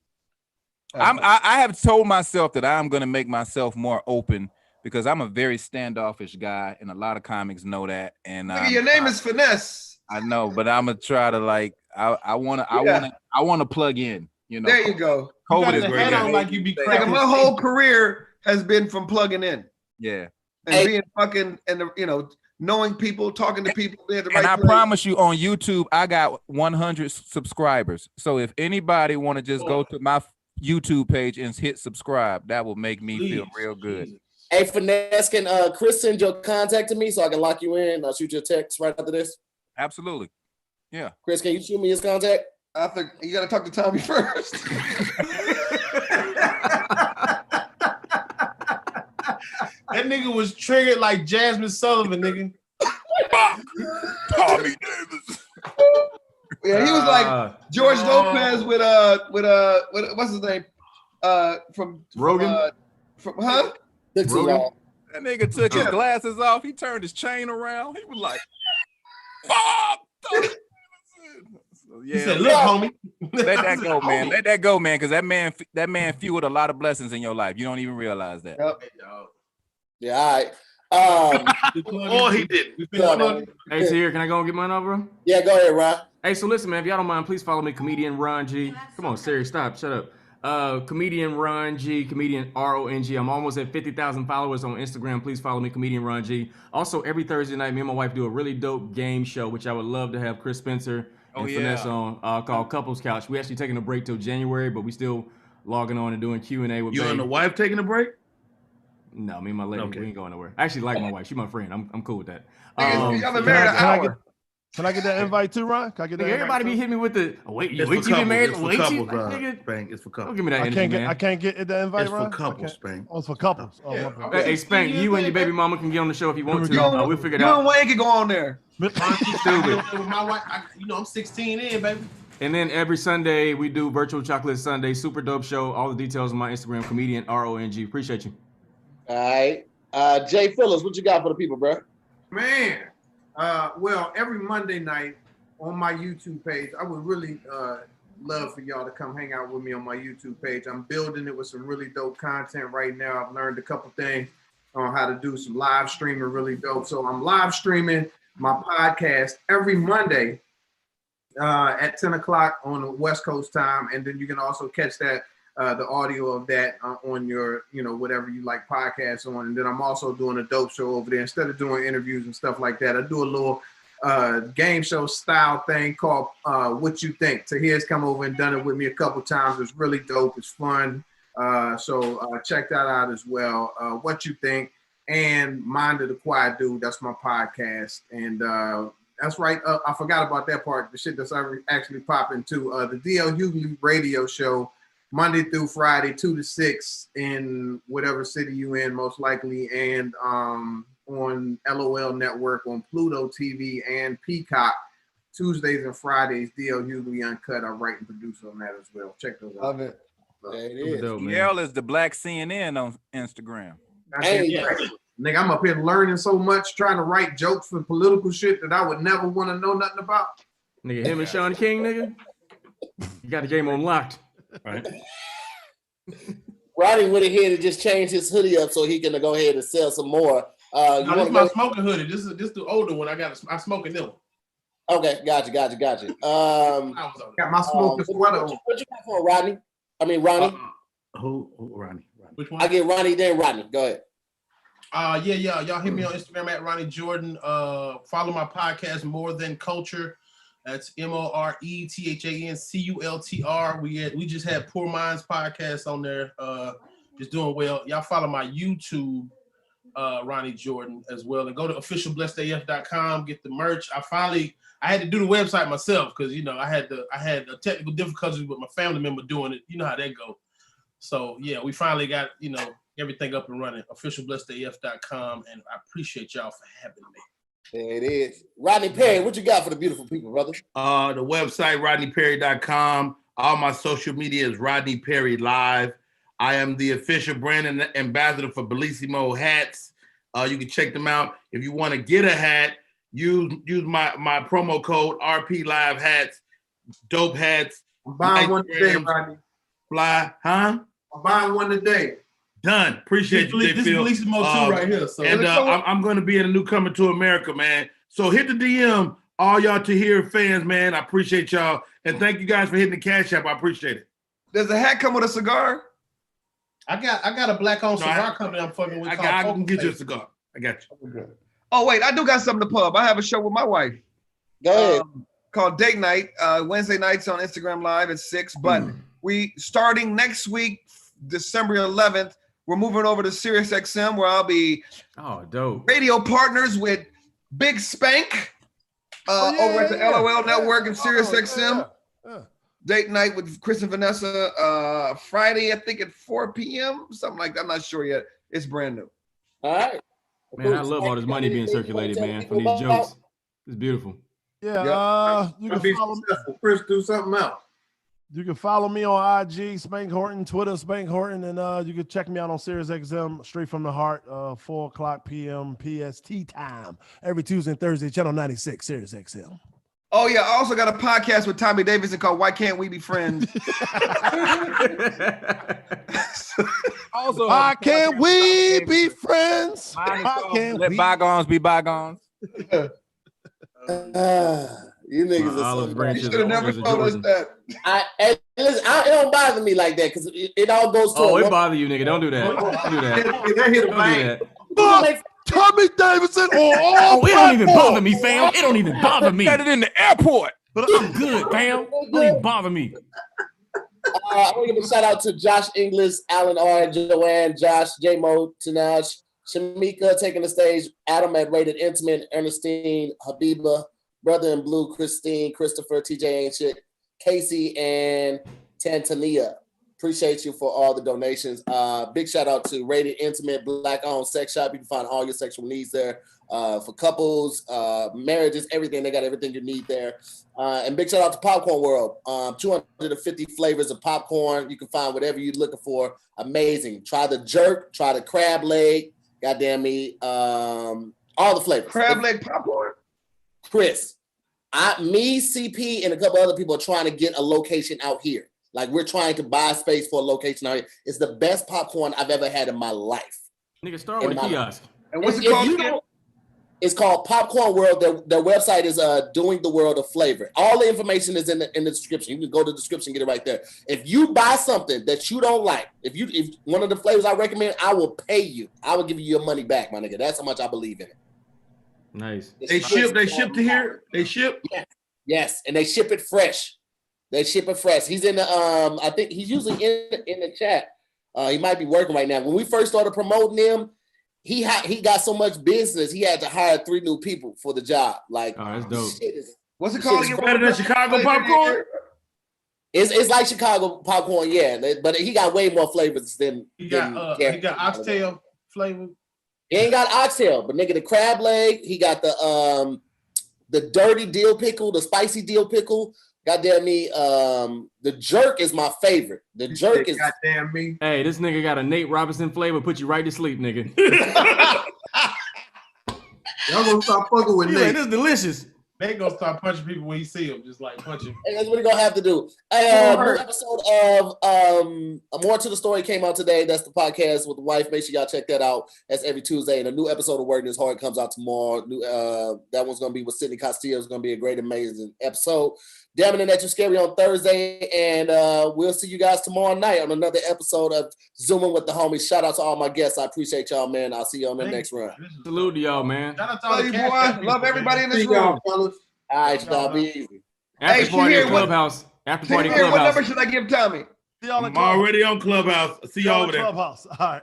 I have told myself that I'm going to make myself more open because I'm a very standoffish guy, and a lot of comics know that. And Your name is Finesse. I know, but I'm gonna try to I want to plug in. You know, There you go. COVID is great. Like you be Like my whole career has been from plugging in. Yeah, and being fucking and knowing people, talking to people. Being at the and right I place. promise you, on YouTube, I got 100 subscribers. So if anybody want to just go to my YouTube page and hit subscribe, that will make me feel real good. Hey, Finesse, can Chris send your contact to me so I can lock you in? I'll shoot you a text right after this. Absolutely. Yeah. Chris, can you shoot me his contact? I think you got to talk to Tommy first. That nigga was triggered like Jasmine Sullivan, nigga. Tommy Davis. Yeah, he was like George Lopez with what's his name? From Rogan. From huh? Rogan? That nigga took his glasses off. He turned his chain around. He was like, Bob. He said, look, homie. Let that go, man. Let that go, man. Because that man fueled a lot of blessings in your life. You don't even realize that. Yeah, all right. Or he didn't. Hey, so here, can I go and get mine over, bro? Yeah, go ahead, Ron. Hey, so listen, man, if y'all don't mind, please follow me, comedian Ron G. Come on, Siri, stop, shut up. Comedian Ron G, comedian RONG. I'm almost at 50,000 followers on Instagram. Please follow me, comedian Ron G. Also, every Thursday night, me and my wife do a really dope game show, which I would love to have Chris Spencer and Finesse on, called Couples Couch. We actually taking a break till January, but we still logging on and doing Q&A with You and the wife taking a break? No, me and my lady, we ain't going nowhere. I actually like my wife. She's my friend. I'm cool with that. Y'all been married an hour. Can I get that invite too, Ron? Can I get that everybody be hitting me with the wait. You It's been married? It's for Wait, couples, nigga. Spank. It's for couples. Don't give me that energy, man. I can't get the invite, It's Ron? for couples, Spank. Oh, it's for couples. Oh, Yeah. my bad. Hey, Spank, you and your baby mama can get on the show if you want to. We'll figure it You and out. Wayne can go on there. With my wife, I'm 16 in, baby. And then every Sunday we do Virtual Chocolate Sunday, super dope show. All the details on my Instagram, comedian RONG. Appreciate you. All right. Jay Phillips, what you got for the people, bro? Man, well, every Monday night on my YouTube page, I would really love for y'all to come hang out with me on my YouTube page. I'm building it with some really dope content right now. I've learned a couple things on how to do some live streaming really dope. So I'm live streaming my podcast every Monday at 10 o'clock on the West Coast time. And then you can also catch that the audio of that on your, whatever you like podcasts on. And then I'm also doing a dope show over there. Instead of doing interviews and stuff like that, I do a little game show style thing called What You Think. TAHIR'S come over and done it with me a couple times. It's really dope. It's fun. So check that out as well. What You Think and Mind of the Quiet Dude. That's my podcast. And that's right. I forgot about that part. The shit that's actually popping too. The DL Hughley radio show, Monday through Friday, 2 to 6 in whatever city you in, most likely, and on LOL Network, on Pluto TV and Peacock, Tuesdays and Fridays. DL Hughley Uncut. I write and produce on that as well. Check those out. Love it. There it is. DL is the black CNN on Instagram. Nigga, I'm up here learning so much, trying to write jokes for political shit that I would never want to know nothing about. Nigga, him and Sean King, nigga. You got the game on locked. Right. Roddy went ahead and just changed his hoodie up so he can go ahead and sell some more. No, this is my smoking hoodie. This is the older one. I smoke a new one. Okay, gotcha. Got my smoking sweater on. What you got for Rodney? I mean Ronnie. Who Ronnie? Which one? I get Ronnie, then Rodney. Go ahead. Yeah. Y'all hit me on Instagram at Ronnie Jordan. Follow my podcast, More Than Culture. That's MORETHANCULTR. We just had Poor Minds podcast on there. Just doing well. Y'all follow my YouTube, Ronnie Jordan as well, and go to officialblessedaf.com. Get the merch. I had to do the website myself because I had a technical difficulties with my family member doing it. You know how that go. So yeah, we finally got everything up and running. Officialblessedaf.com, and I appreciate y'all for having me. There it is. Rodney Perry, what you got for the beautiful people, brother? The website, rodneyperry.com. All my social media is Rodney Perry Live. I am the official brand and ambassador for Bellissimo hats. You can check them out. If you want to get a hat, use my promo code RP Live Hats. Dope hats. I'm buying one today, Rodney. Fly, huh? I'm buying one today. Done. Appreciate you, This is Bellissimo too right here. So. And I'm going to be in a new Coming to America, man. So hit the DM, all y'all TAHIR fans, man. I appreciate y'all. And thank you guys for hitting the Cash App. I appreciate it. Does the hat come with a cigar? I got a black-owned cigar company I'm fucking with. I can get you a cigar. I got you. Oh, wait. I do got something to pub. I have a show with my wife. Go ahead. Called Date Night. Wednesday nights on Instagram Live at 6. But we starting next week, December 11th, we're moving over to SiriusXM where I'll be radio partners with Big Spank over at the LOL Network and SiriusXM. Date night with Chris and Vanessa Friday, I think at 4 p.m. Something like that. I'm not sure yet. It's brand new. All right. Man, I love all this money being circulated, man, from these jokes. It's beautiful. Yeah, you can follow me. Chris, do something else. You can follow me on IG, Spank Horton, Twitter, Spank Horton, and you can check me out on Sirius XM, Straight from the Heart, 4 o'clock p.m. PST time, every Tuesday and Thursday, channel 96, Sirius XM. Oh yeah, I also got a podcast with Tommy Davidson called Why Can't We Be Friends? Also, Why can't we be friends? Let bygones be bygones. You niggas are Olive so branches. You should have never told us that. Listen, it don't bother me like that because it all goes to. Oh, it bother you, nigga. Don't do that. Don't do that. That hit a Don't do bank. that. Tommy Davidson on all Oh, it don't even bother me, fam. It don't even bother me. Got it in the airport. I'm good, fam. Don't even bother me. I want to give a shout out to Josh Inglis, Alan R, Joanne, Josh, J-Mo, Tanash, Shamika taking the stage, Adam at Rated Intimate, Ernestine, Habiba, Brother in Blue, Christine, Christopher, TJ Ain't Shit, Casey, and Tantania. Appreciate you for all the donations. Big shout out to Rated Intimate, Black-owned sex shop. You can find all your sexual needs there. For couples, marriages, everything. They got everything you need there. And big shout out to Popcorn World. 250 flavors of popcorn. You can find whatever you're looking for. Amazing. Try the jerk. Try the crab leg. Goddamn me. All the flavors. Crab leg popcorn? Chris, me, CP, and a couple other people are trying to get a location out here. Like we're trying to buy space for a location out here. It's the best popcorn I've ever had in my life. Nigga, start with a kiosk. And what's it called again? It's called Popcorn World. Their website is Doing the World of Flavor. All the information is in the description. You can go to the description, get it right there. If you buy something that you don't like, if one of the flavors I recommend, I will pay you. I will give you your money back, my nigga. That's how much I believe in it. Nice. They ship to here. They ship. Yes, and they ship it fresh. They ship it fresh. He's in the I think he's usually in the chat. He might be working right now. When we first started promoting him, he got so much business, he had to hire 3 new people for the job. Like, oh, that's dope. What's it called again? Better than Chicago popcorn? It's like Chicago popcorn, yeah. But he got way more flavors than he got oxtail flavor. He ain't got oxtail, but nigga, the crab leg. He got the dirty dill pickle, the spicy dill pickle. Goddamn me, the jerk is my favorite. The jerk is goddamn me. Hey, this nigga got a Nate Robinson flavor, put you right to sleep, nigga. Y'all gonna stop fucking with Nate. Like, this is delicious. Nate gonna start punching people when he see them, just like punching. And that's what he gonna have to do. New episode of More to the Story came out today. That's the podcast with the wife. Make sure y'all check that out. That's every Tuesday. And a new episode of Working Is Hard comes out tomorrow. That one's gonna be with Sydney Castillo. It's gonna be a great, amazing episode. Damn it, that you scary on Thursday, and we'll see you guys tomorrow night on another episode of Zooming with the Homies. Shout out to all my guests. I appreciate y'all, man. I'll see you on the next run. Salute to y'all, man. Shout out to all the Love you, boy. Love everybody in this room. All right, y'all be easy. After party at Clubhouse. After party at Clubhouse. What number should I give Tommy? I'm already on Clubhouse. See y'all over there. Clubhouse. All right.